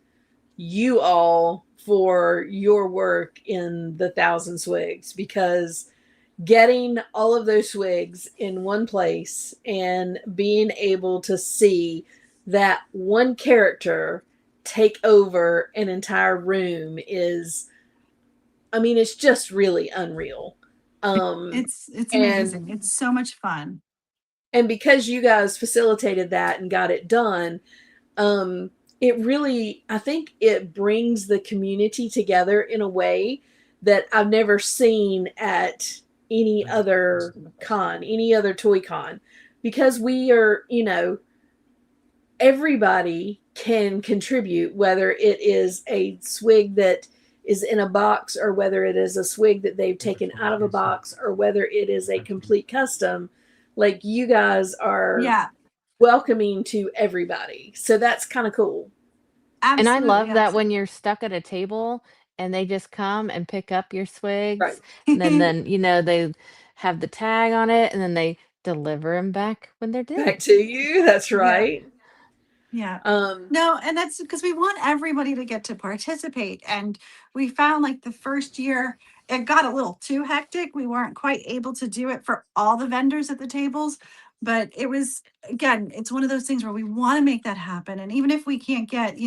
you all for your work in the Thousand Swigs, because getting all of those swigs in one place and being able to see that one character take over an entire room is, I mean, it's just really unreal. It's And amazing. It's so much fun. because you guys facilitated that and got it done, um, it really, I think it brings the community together in a way that I've never seen at any other con, any other toy con, because we are, you know, everybody can contribute, whether it is a swig that is in a box or whether it is a swig that they've taken out of a box or whether it is a complete custom. Like, you guys are Yeah, welcoming to everybody. So that's kind of cool. And I absolutely. love that when you're stuck at a table and they just come and pick up your Right. swigs, and then, you know, they have the tag on it, and then they deliver them back when they're Back done. to you. That's Yeah. right. Yeah. Um, No, and that's because we want everybody to get to participate. And we found like the first year it got a little too hectic. We weren't quite able to do it for all the vendors at the tables. But it was, again, it's one of those things where we want to make that happen. And even if we can't get,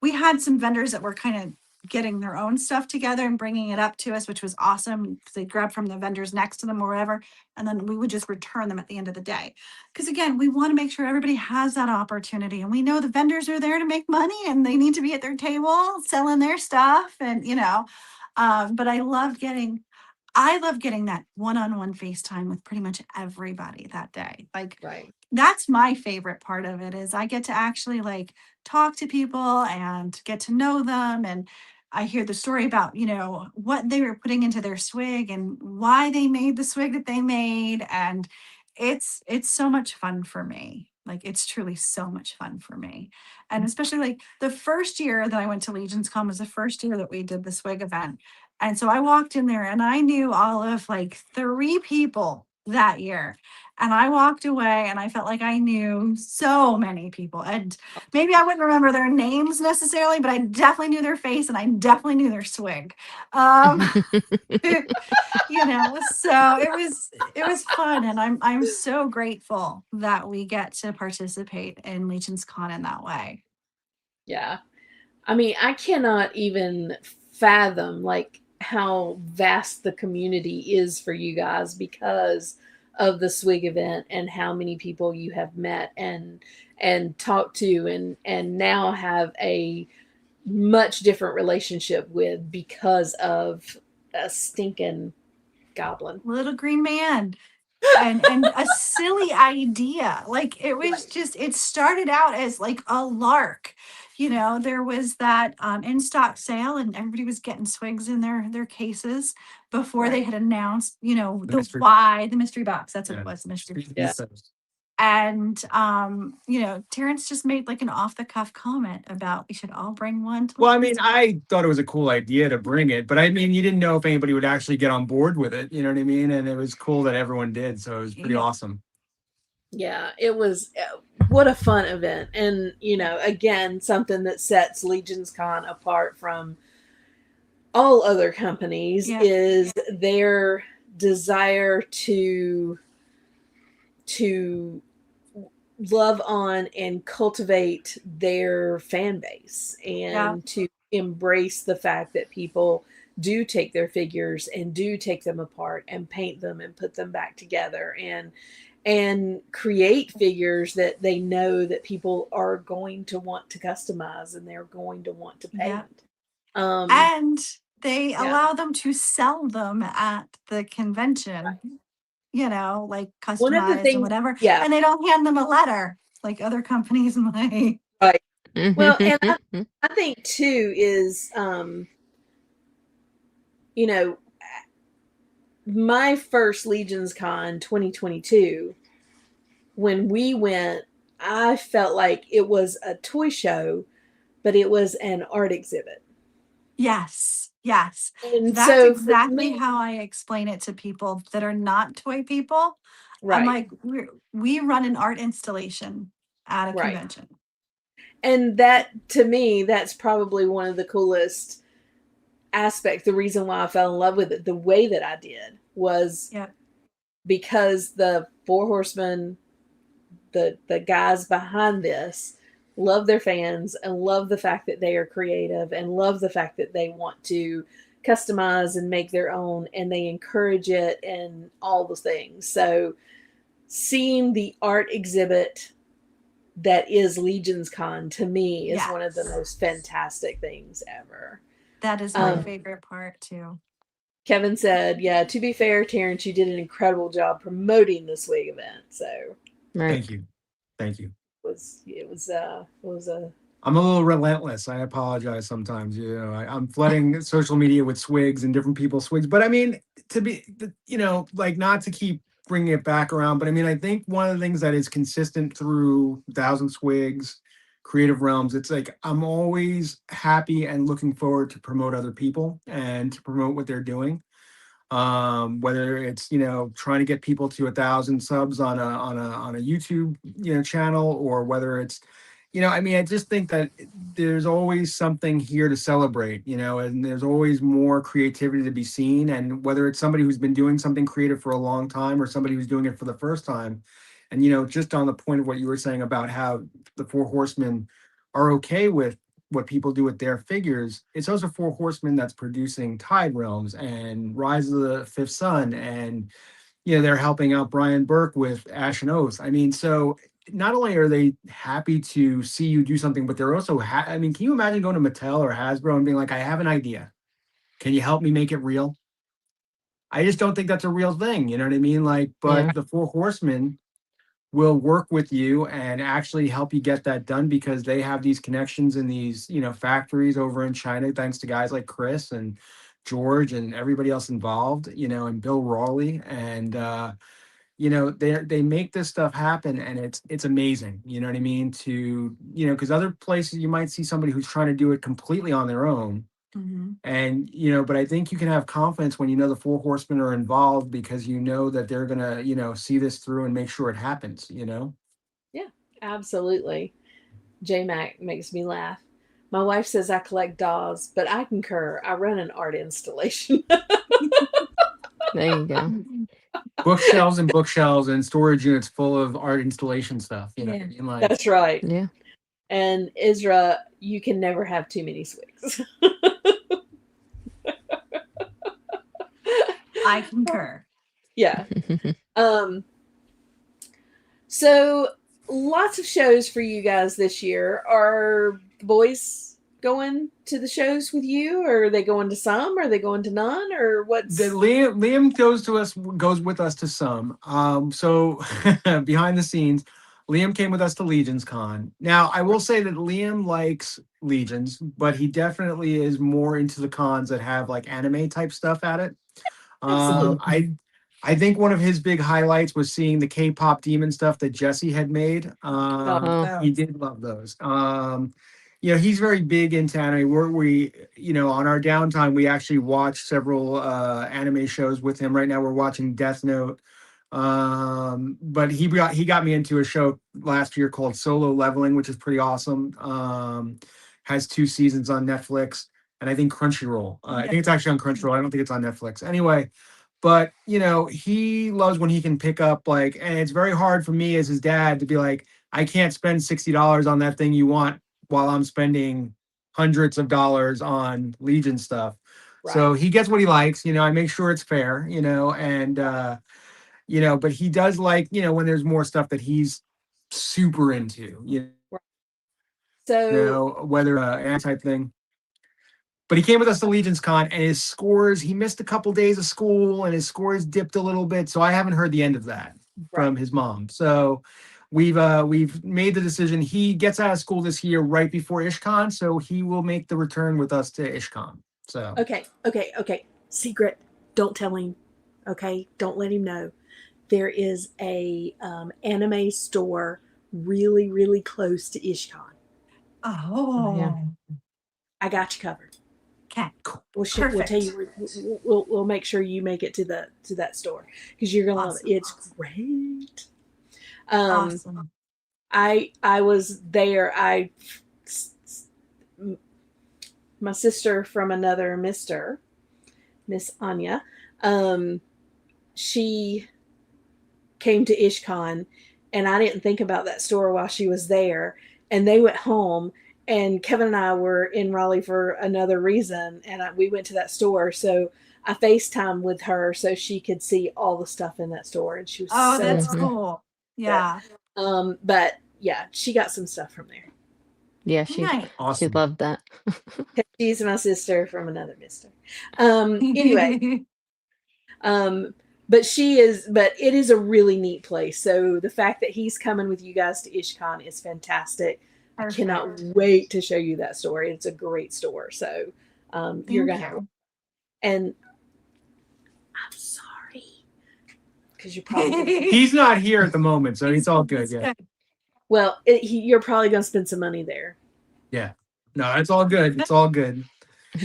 we had some vendors that were kind of getting their own stuff together and bringing it up to us, which was awesome. They grab from the vendors next to them or whatever, and then we would just return them at the end of the day. Because again, we want to make sure everybody has that opportunity, and we know the vendors are there to make money, and they need to be at their table selling their stuff, and But I love getting that one-on-one FaceTime with pretty much everybody that day. Like, right. that's my favorite part of it is I get to actually like talk to people and get to know them, and I hear the story about, what they were putting into their swig and why they made the swig that they made, and it's so much fun for me. Like, it's truly so much fun for me. And especially like the first year that I went to Legion's Con was the first year that we did the swig event. And so I walked in there and I knew all of like 3 people that year. And I walked away and I felt like I knew so many people. And maybe I wouldn't remember their names necessarily, but I definitely knew their face and I definitely knew their swig. Um, so it was fun, and I'm so grateful that we get to participate in Legion's Con in that way. Yeah. I mean, I cannot even fathom like how vast the community is for you guys because of the swig event and how many people you have met and talked to and now have a much different relationship with because of a stinking goblin. Little green man. And a silly idea. Like, it was Right. just, it started out as like a lark. There was that in stock sale, and everybody was getting swigs in their cases before they Right. had announced, mystery- the mystery box. That's what it Yeah. was, the mystery. Yeah. And Terrence just made like an off the cuff comment about we should all bring one to Well, I mean, I thought it was a cool idea to bring it, but I mean, you didn't know if anybody would actually get on board with it. You know what I mean? And it was cool that everyone did. So it was pretty Yeah. awesome. Yeah, it was what a fun event. And, again, something that sets Legion's Con apart from all other companies Yeah. is their desire to love on and cultivate their fan base Yeah. and to embrace the fact that people do take their figures and do take them apart and paint them and put them back together and create figures that they know that people are going to want to customize and they're going to want to Yeah. paint. Um, And they yeah. allow them to sell them at the convention, like One of the customized and things, whatever. yeah, And they don't hand them a letter like other companies might. right. Well, and I think too is, you know, my first Legions Con 2022, when we went, I felt like it was a toy show, but it was an art exhibit. Yes, yes. And That's so for exactly me, how I explain it to people that are not toy people. I'm right, like, we run an art installation at a right. convention. And that, to me, that's probably one of the coolest aspects. The reason why I fell in love with it the way that I did was Yeah. because the Four Horsemen, the guys behind this, love their fans and love the fact that they are creative and love the fact that they want to customize and make their own, and they encourage it and all the things. So seeing the art exhibit that is Legions Con, to me, is one of the Yes. most fantastic things ever. That is my Um, favorite part too. Kevin said, "Yeah, to be fair, Terrence, you did an incredible job promoting the swig event." So Right. Thank you. Thank you. it was a I'm a little relentless. I apologize sometimes. You know, I'm flooding social media with swigs and different people's swigs. But I mean, to be, you know, like not to keep bringing it back around. But I mean, I think one of the things that is consistent through Thousand Swigs, Creative Realms, it's like I'm always happy and looking forward to promote other people and to promote what they're doing. Whether it's, you know, trying to get people to 1,000 subs on a YouTube, you know, channel, or whether it's, you know, I mean, I just think that there's always something here to celebrate, you know, and there's always more creativity to be seen. And whether it's somebody who's been doing something creative for a long time or somebody who's doing it for the first time. And, you know, just on the point of what you were saying about how the Four Horsemen are okay with what people do with their figures, it's also Four Horsemen that's producing Tide Realms and Rise of the Fifth Sun, and you know they're helping out Brian Burke with Ash and Oath. I mean, so not only are they happy to see you do something, but they're also I mean, can you imagine going to Mattel or Hasbro and being like, "I have an idea. Can you help me make it real?" I just don't think that's a real thing. You know what I mean? Like, Yeah. but the Four Horsemen will work with you and actually help you get that done because they have these connections in these, you know, factories over in China, thanks to guys like Chris and George and everybody else involved, you know, and Bill Rawley. And you know, they make this stuff happen, and it's amazing. You know what I mean? To, you know, because other places you might see somebody who's trying to do it completely on their own. Mhm. And, you know, but I think you can have confidence when you know the Four Horsemen are involved because you know that they're gonna, you know, see this through and make sure it happens, you know? yeah, absolutely. J Mac makes me laugh. My wife says I collect dolls, but I concur. I run an art installation. There you go. Bookshelves and bookshelves and storage units full of art installation stuff. You know what I Yeah. mean? Like, That's right. Yeah. And Isra, you can never have too many swigs. I concur. Yeah. Um, so lots of shows for you guys this year. Are the boys going to the shows with you, or are they going to some? Or are they going to none? Or the what's Liam goes with us to some. So behind the scenes, Liam came with us to Legions Con. Now, I will say that Liam likes Legions, but he definitely is more into the cons that have like anime type stuff at it. absolutely? I think one of his big highlights was seeing the K-pop demon stuff that Jesse had made. Oh, Oh, He did love those. You know, he's very big into anime. You know, on our downtime, we actually watched several anime shows with him. Right now, we're watching Death Note. But he got me into a show last year called Solo Leveling, which is pretty awesome. Has 2 seasons on Netflix and I think Crunchyroll. I think it's actually on Crunchyroll. I don't think it's on Netflix. Anyway, but you know, he loves when he can pick up like, and it's very hard for me as his dad to be like, I can't spend $60 on that thing you want while I'm spending hundreds of dollars on Legion stuff. right. So he gets what he likes, you know, I make sure it's fair, you know, and you know, but he does like, you know, when there's more stuff that he's super into, you Right. So, know, whether type thing. But he came with us to Legion's Con, and his scores, he missed a couple days of school, and his scores dipped a little bit. So I haven't heard the end of that right. from his mom. So we've made the decision. He gets out of school this year right before IshCon, so he will make the return with us to IshCon. So Okay. Okay. Okay. Secret. Don't tell him. Okay, don't let him know. There is a anime store really, really close to Ishkan. Oh, yeah. Oh, I got you covered. okay. We'll tell you. We'll make sure you make it to that store because you're gonna love it. Awesome. It's great. Um, Awesome. I was there. My sister from another Mister, Miss Anya, um, she came to Ishkan, and I didn't think about that store while she was there. And they went home, and Kevin and I were in Raleigh for another reason, and we went to that store. So I FaceTime with her so she could see all the stuff in that store, and she was Oh, so that's Mhm. cool. Yeah. But yeah, she got some stuff from there. Yeah, she Nice. Awesome. loved that. She's my sister from another Mister. Anyway, but it is a really neat place. So the fact that he's coming with you guys to Ishkan is fantastic. I cannot Perfect. wait to show you that store. It's a great store. So you're Thank gonna have, you. and I'm sorry because you're probably gonna, He's not here at the moment, so it's all good. It's Yeah. well, you're probably gonna spend some money there. Yeah. No, it's all good. It's all good.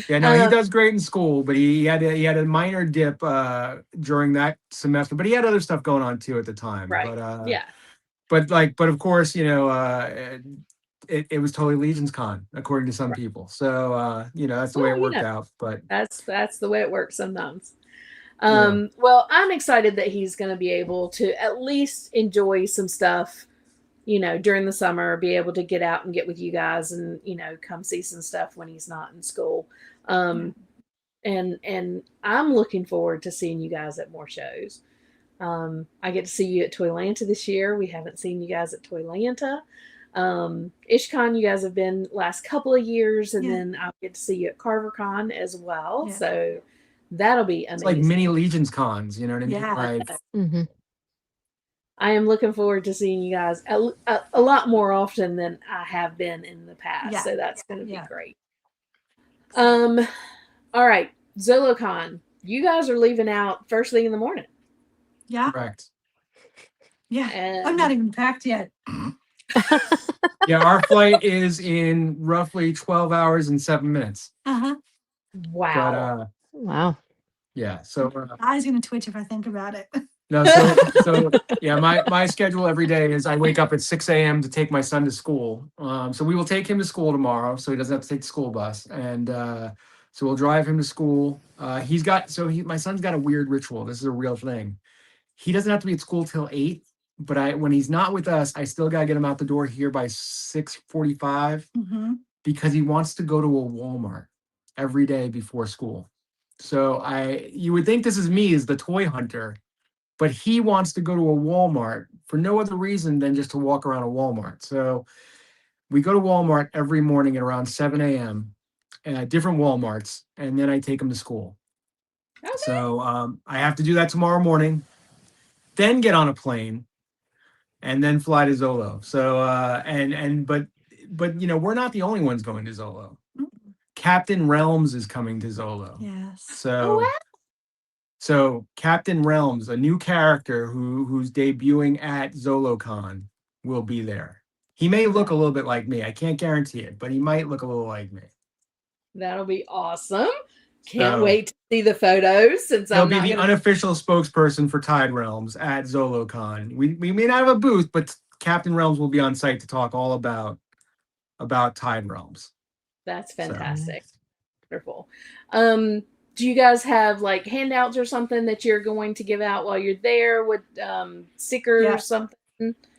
Yeah, no, he does great in school, but he had a minor dip during that semester, but he had other stuff going on too at the time. Right. Yeah. But of course, it was totally Legion's Con according to some Right. people. So that's the way Well, it worked out. But that's the way it works sometimes. Yeah. Well, I'm excited that he's going to be able to at least enjoy some stuff, during the summer, be able to get out and get with you guys and, come see some stuff when he's not in school. And I'm looking forward to seeing you guys at more shows. I get to see you at Toylanta this year. We haven't seen you guys at Toylanta. Ishcon, you guys have been last couple of years, and then I'll get to see you at CarverCon as well. Yeah. So that'll be it's amazing. like mini Legion's Cons, you know what I mean? Yeah. Like, hmm I am looking forward to seeing you guys a lot more often than I have been in the past. Yeah. So that's going to be Yeah. great. All right, ZoloCon. You guys are leaving out first thing in the morning. Yeah. correct. Yeah. And I'm not even packed yet. Yeah, our flight is in roughly 12 hours and 7 minutes. Uh-huh. wow. But Wow. yeah, so Eyes gonna twitch if I think about it. no, so yeah, my schedule every day is I wake up at 6 a.m. to take my son to school. So we will take him to school tomorrow, so he doesn't have to take the school bus, and so we'll drive him to school. My son's got a weird ritual. This is a real thing. He doesn't have to be at school till 8, but when he's not with us, I still gotta get him out the door here by 6:45 Mm-hmm. because he wants to go to a Walmart every day before school. So you would think this is me as the toy hunter, but he wants to go to a Walmart for no other reason than just to walk around a Walmart. So we go to Walmart every morning at around 7 a.m. Different Walmarts, and then I take him to school. Okay. So I have to do that tomorrow morning, then get on a plane, and then fly to Zolo. So but we're not the only ones going to Zolo. Captain Realms is coming to Zolo. Yes. So So Captain Realms, a new character who's debuting at ZoloCon, will be there. He may look a little bit like me. I can't guarantee it, but he might look a little like me. That'll be awesome. Can't So- wait to see the photos since He'll I'm be not the gonna unofficial spokesperson for Tide Realms at ZoloCon. We may not have a booth, but Captain Realms will be on site to talk all about Tide Realms. That's So- fantastic. Wonderful. Do you guys have like handouts or something that you're going to give out while you're there with stickers Yeah. or something?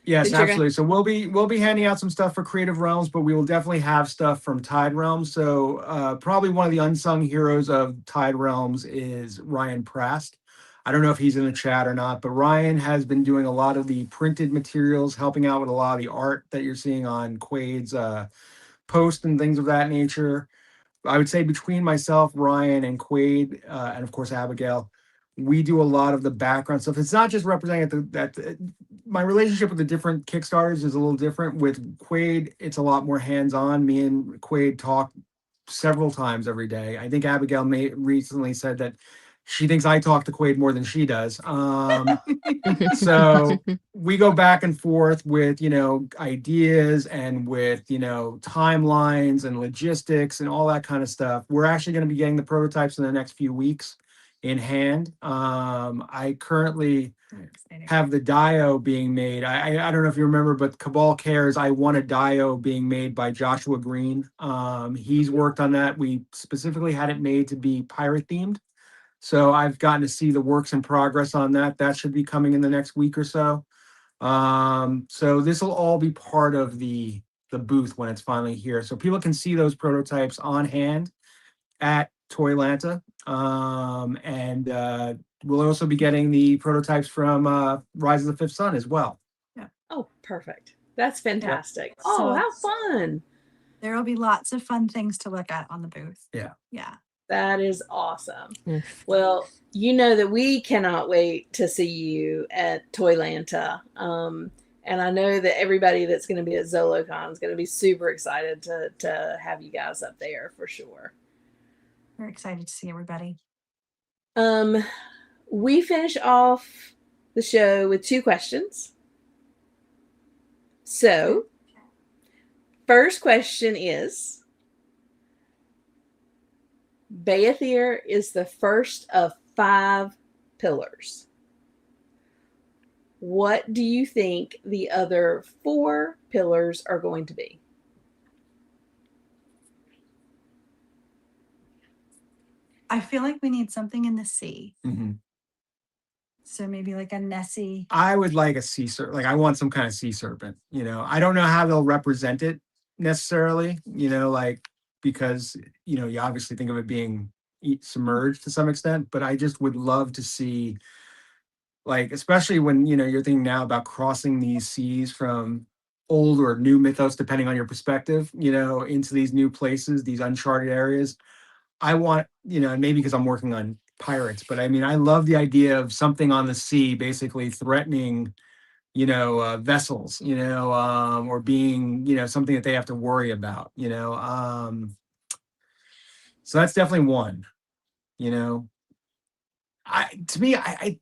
Yes, that you're absolutely. So we'll be handing out some stuff for Creative Realms, but we will definitely have stuff from Tide Realms. So probably one of the unsung heroes of Tide Realms is Ryan Prast. I don't know if he's in the chat or not, but Ryan has been doing a lot of the printed materials, helping out with a lot of the art that you're seeing on Quade's post and things of that nature. I would say between myself, Ryan, and Quade, and of course Abigail, we do a lot of the background stuff. It's not just representing my relationship with the different Kickstarters is a little different. With Quade, it's a lot more hands-on. Me and Quade talk several times every day. I think Abigail recently said that she thinks I talk to Quaid more than she does. So we go back and forth with, ideas and with, timelines and logistics and all that kind of stuff. We're actually going to be getting the prototypes in the next few weeks in hand. I currently have the Dio being made. I don't know if you remember, but Cabal Cares, I won a Dio being made by Joshua Green. He's worked on that. We specifically had it made to be pirate themed. So I've gotten to see the works in progress on that. That should be coming in the next week or so. So this will all be part of the booth when it's finally here. So people can see those prototypes on hand at Toylanta. And we'll also be getting the prototypes from Rise of the Fifth Sun as well. Yeah. Oh, perfect. That's fantastic. Yep. Oh, So how fun. There will be lots of fun things to look at on the booth. Yeah. Yeah. That is awesome. Yes. Well, you know that we cannot wait to see you at Toylanta. And I know that everybody that's going to be at ZoloCon is going to be super excited to have you guys up there for sure. We're excited to see everybody. We finish off the show with 2 questions. So, first question is, Beathir is the first of 5 pillars. What do you think the other 4 pillars are going to be? I feel like we need something in the sea. Mm-hmm. So maybe like a Nessie. I would like a sea serpent. Like I want some kind of sea serpent. I don't know how they'll represent it necessarily. Because you obviously think of it being submerged to some extent, but I just would love to see, like, especially when you're thinking now about crossing these seas from old or new mythos, depending on your perspective, into these new places, these uncharted areas. I want, and maybe because I'm working on pirates, but I mean, I love the idea of something on the sea basically threatening, vessels, or being, something that they have to worry about, so that's definitely one, to me, I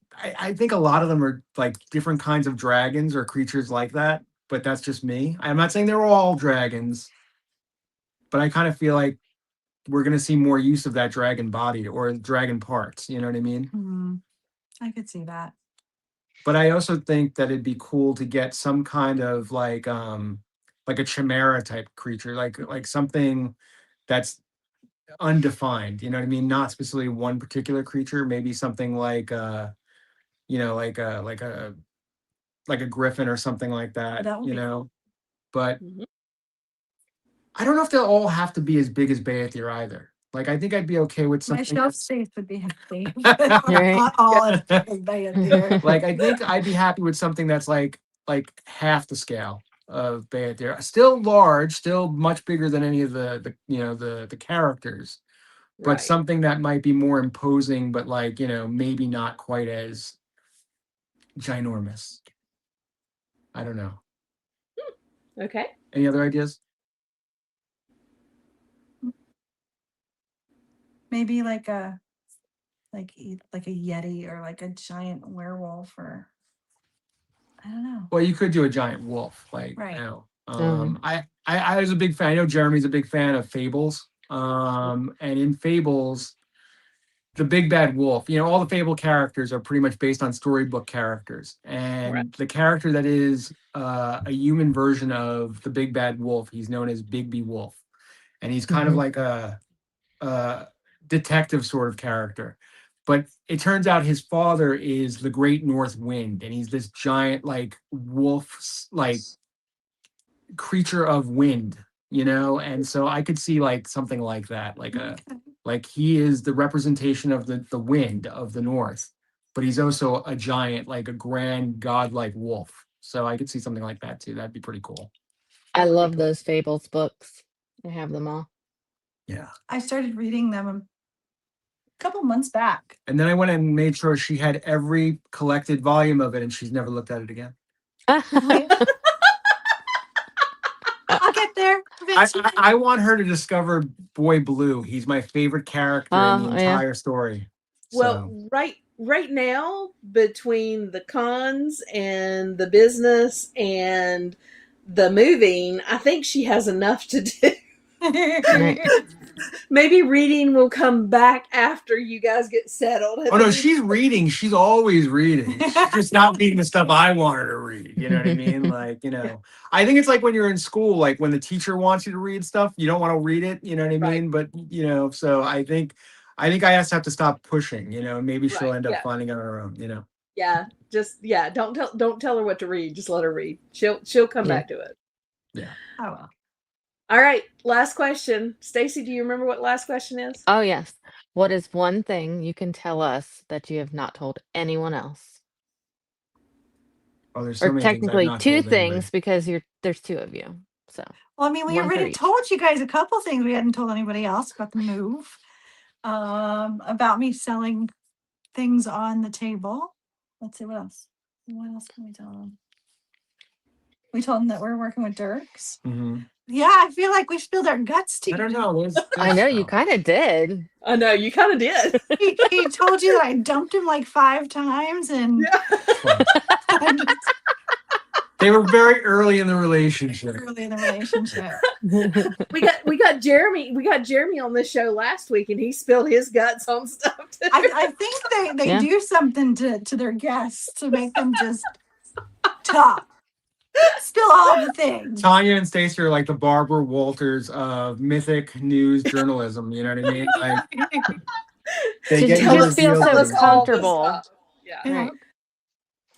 think a lot of them are like different kinds of dragons or creatures like that, but that's just me. I'm not saying they're all dragons, but I kind of feel like we're going to see more use of that dragon body or dragon parts. You know what I mean? Mm-hmm. I could see that. But I also think that it'd be cool to get some kind of like a chimera type creature, like something that's undefined. You know what I mean? Not specifically one particular creature. Maybe something like like a griffin or something like that. That would be cool. But I don't know if they'll all have to be as big as Beathir either. Like, I think I'd be okay with My something. shelf space would be happy. Right. Not all as big as Beathir. Like, I think I'd be happy with something that's like half the scale of Beathir. Still large, still much bigger than any of the characters. But Right. something that might be more imposing, but like, maybe not quite as ginormous. I don't know. Okay. Any other ideas? Maybe like a yeti or like a giant werewolf or I don't know. Well, you could do a giant wolf, like Right. I was a big fan. I know Jeremy's a big fan of Fables. And in Fables, the big bad wolf, all the Fable characters are pretty much based on storybook characters. And the character that is a human version of the big bad wolf, he's known as Bigby Wolf. And he's kind of like a detective sort of character. But it turns out his father is the Great North Wind, and he's this giant, like, wolf, like, creature of wind, And so I could see like something like that, like he is the representation of the wind of the North, but he's also a giant, like a grand godlike wolf. So I could see something like that too. That'd be pretty cool. I love those Fables books. I have them all. Yeah. I started reading them a couple months back. And then I went and made sure she had every collected volume of it, and she's never looked at it again. I'll get there. I want her to discover Boy Blue. He's my favorite character in the entire story. Well, So right now, between the cons and the business and the moving, I think she has enough to do. Right. Maybe reading will come back after you guys get settled. oh no, she's reading. She's always reading. She's just not reading the stuff I want her to read. You know what I mean? Like, I think it's like when you're in school, like when the teacher wants you to read stuff, you don't want to read it. You know what I Right. mean? But so I just have to stop pushing. Maybe she'll Right. end up Yeah. finding it on her own. Yeah. Just yeah. Don't tell her what to read. Just let her read. She'll come Yeah. back to it. Yeah. Oh well. All right. Last question. Stacy, do you remember what last question is? Oh, yes. What is one thing you can tell us that you have not told anyone else? Oh, there's Or so many things I've technically not two told anybody. things because there's two of you. So Well, I mean, we one for already each. told you guys a couple things we hadn't told anybody else about the move. About me selling things on the table. Let's see what else. What else can we tell them? We told them that we're working with Dirks. Mm-hmm. Yeah, I feel like we spilled our guts to I don't you. know. I know you kind of did. I know you kind of did. He told you that I dumped him like 5 times, and Yeah. They were very early in the relationship. early in the relationship. We got Jeremy on this show last week, and he spilled his guts on stuff too. I think they Yeah. do something to their guests to make them just talk. Spill all the things. Tanya and Stacey are like the Barbara Walters of mythic news journalism. You know what I mean? Like they She get you just feels reveal so things. comfortable. Yeah. Yeah. Right.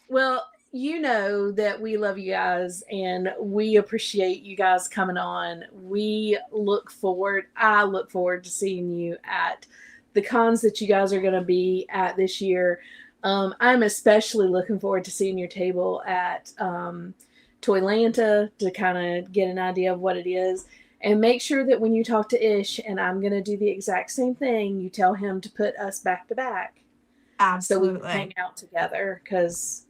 Well, you know that we love you guys and we appreciate you guys coming on. I look forward to seeing you at the cons that you guys are going to be at this year. I'm especially looking forward to seeing your table at Toylanta to kind of get an idea of what it is. And make sure that when you talk to Ish, and I'm going to do the exact same thing, you tell him to put us back to back. Absolutely. So we can hang out together, because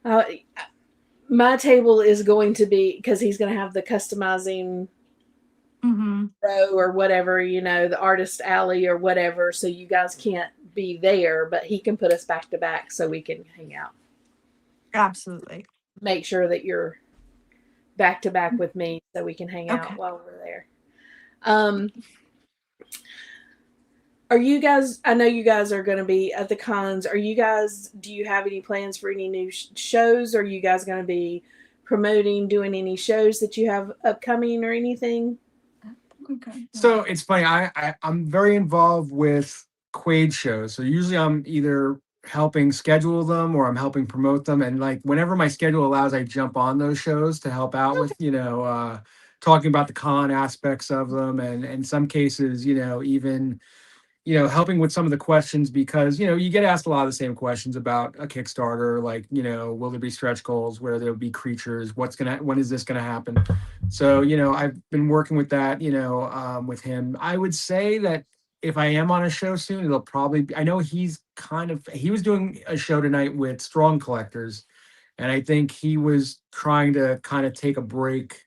my table is going to be, because he's going to have the customizing row or whatever, the artist alley or whatever. So you guys can't be there, but he can put us back to back so we can hang out. Absolutely. Make sure that you're back to back with me so we can hang out Okay. while we're there. Are you guys, I know you guys are going to be at the cons. Do you have any plans for any new shows? Are you guys going to be doing any shows that you have upcoming or anything? Okay. So it's funny. I'm very involved with Quaid shows. So usually I'm either helping schedule them or I'm helping promote them. And like whenever my schedule allows, I jump on those shows to help out with, talking about the con aspects of them. And in some cases, even helping with some of the questions, because, you get asked a lot of the same questions about a Kickstarter, like, will there be stretch goals, where there'll be creatures, when is this going to happen? So, I've been working with that, with him. I would say that if I am on a show soon, it'll probably be, I know he was doing a show tonight with Strong Collectors, and I think he was trying to kind of take a break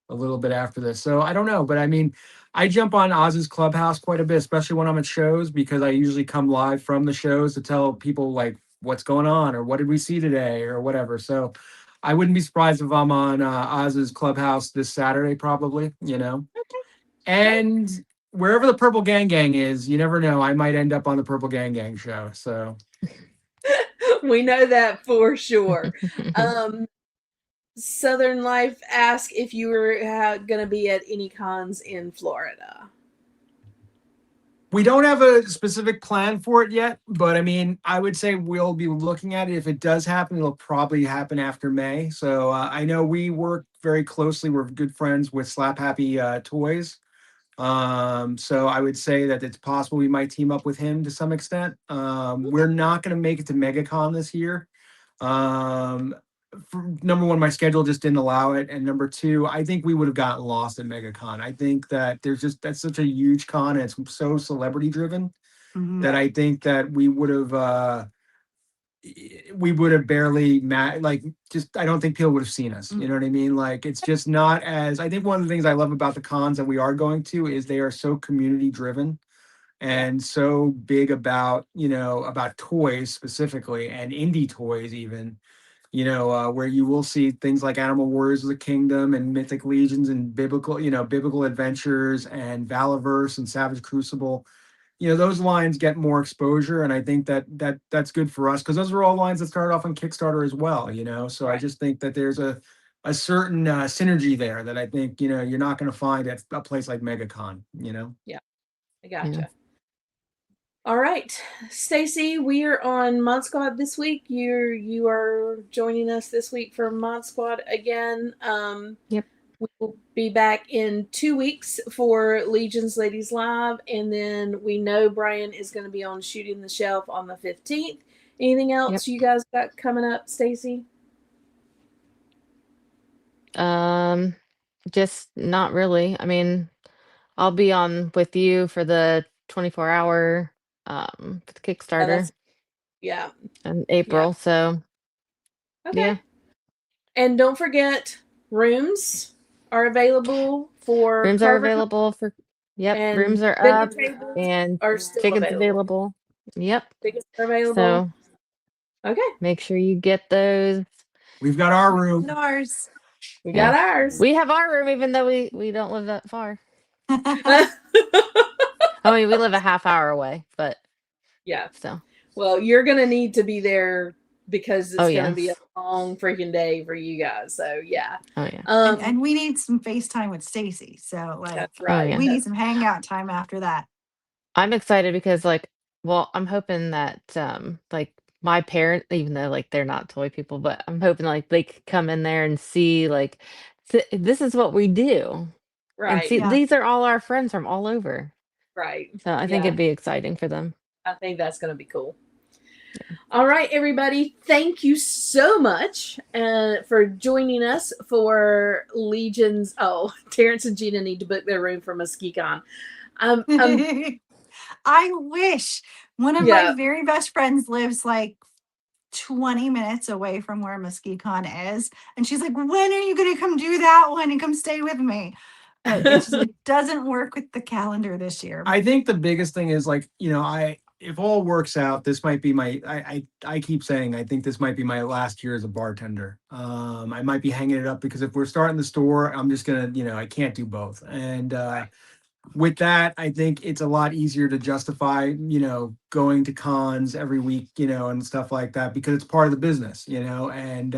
a little bit after this. So I don't know, but I mean, I jump on Oz's Clubhouse quite a bit, especially when I'm at shows, because I usually come live from the shows to tell people like what's going on or what did we see today or whatever. So I wouldn't be surprised if I'm on Oz's Clubhouse this Saturday, probably, and wherever the Purple Gang Gang is, you never know. I might end up on the Purple Gang Gang show. So We know that for sure. Southern Life asked if you were going to be at any cons in Florida. we don't have a specific plan for it yet, but I mean, I would say we'll be looking at it. If it does happen, it'll probably happen after May. So I know we work very closely. We're good friends with Slap Happy Toys. So I would say that it's possible we might team up with him to some extent. We're not going to make it to MegaCon this year. Number one, my schedule just didn't allow it, and number two, I think we would have gotten lost at MegaCon. I think that that's such a huge con, and it's so celebrity driven that I think that we would have barely I don't think people would have seen us. You know what I mean? Like, it's just not as, I think one of the things I love about the cons that we are going to is they are so community driven and so big about, about toys specifically and indie toys even, where you will see things like Animal Warriors of the Kingdom and Mythic Legions and biblical adventures and Valaverse and Savage Crucible. Those lines get more exposure, and I think that's good for us because those are all lines that started off on Kickstarter as well. So I just think that there's a certain synergy there that I think you're not going to find at a place like MegaCon. Yeah, I gotcha. All right, Stacy, we are on Mod Squad this week. You are joining us this week for Mod Squad again. Yep. We will be back in 2 weeks for Legions Ladies Live, and then we know Brian is going to be on Shooting the Shelf on the 15th. Anything else you guys got coming up, Stacy? Just not really. I mean, I'll be on with you for the 24-hour for the Kickstarter Yeah. in April. So Okay. yeah. And don't forget, rooms are available for Rooms are Carver, available for and rooms are dinner up tables and are still tickets available. available. Yep. Tickets are available. So okay. make sure you get those. We've got our room. Ours. We got Yeah. ours. We have our room even though we don't live that far. I mean, we live a half hour away, but yeah. So Well, you're gonna need to be there because it's Oh, gonna be a yes. long freaking day for you guys. So yeah. Oh yeah. And we need some FaceTime with Stacy. So like That's right. yeah. we need some hangout time after that. I'm excited because well, I'm hoping that like my parents, even though like they're not toy people, but I'm hoping like they could come in there and see like this is what we do. And Right. see, Yeah. these are all our friends from all over. Right. So I think Yeah. it'd be exciting for them. I think that's gonna be cool. All right, everybody. Thank you so much for joining us for Legions. Oh, Terrence and Gina need to book their room for MuskeeCon. I wish one of Yeah. my very best friends lives like 20 minutes away from where MuskeeCon is. And she's like, when are you going to come do that one and come stay with me? But it just it doesn't work with the calendar this year. I think the biggest thing is like, if all works out, this might be I keep saying, I think this might be my last year as a bartender. I might be hanging it up because if we're starting the store, I'm just going to, I can't do both. And, with that, I think it's a lot easier to justify, going to cons every week, and stuff like that because it's part of the business, and,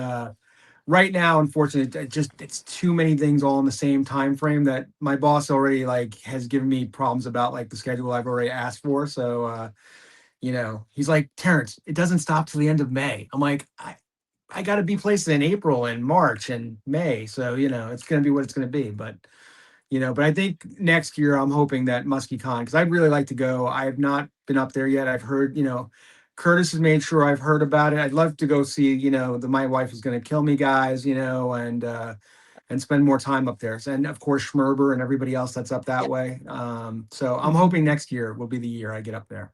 right now, unfortunately, it's too many things all in the same time frame that my boss already like has given me problems about like the schedule I've already asked for. So he's like, Terrence, it doesn't stop till the end of May. I'm like, I got to be placed in April and March and May. So, it's going to be what it's going to be. But I think next year I'm hoping that MuskeeCon, because I'd really like to go. I have not been up there yet. I've heard, Curtis has made sure I've heard about it. I'd love to go see, the My Wife Is Gonna Kill Me guys, and spend more time up there. And of course, Schmerber and everybody else that's up that way. So I'm hoping next year will be the year I get up there.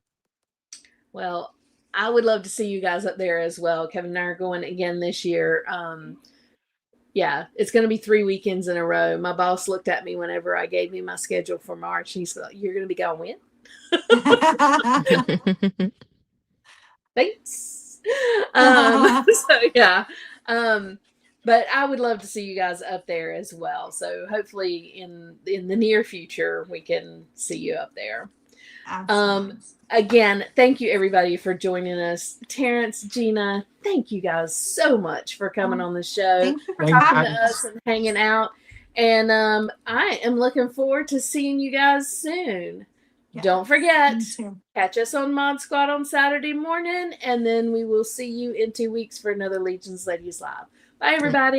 Well, I would love to see you guys up there as well. Kevin and I are going again this year. Yeah, it's going to be 3 weekends in a row. My boss looked at me whenever I gave him my schedule for March. He said, "You're going to be going when?" Thanks. So yeah. But I would love to see you guys up there as well. So hopefully in the near future we can see you up there. Absolutely. Again, thank you everybody for joining us. Terrence, Gina, thank you guys so much for coming on the show. Thank you for talking having to us and hanging out. And I am looking forward to seeing you guys soon. Yeah, don't forget, me too. catch us on Mod Squad on Saturday morning, and then we will see you in 2 weeks for another Legions Ladies Live. Bye, everybody.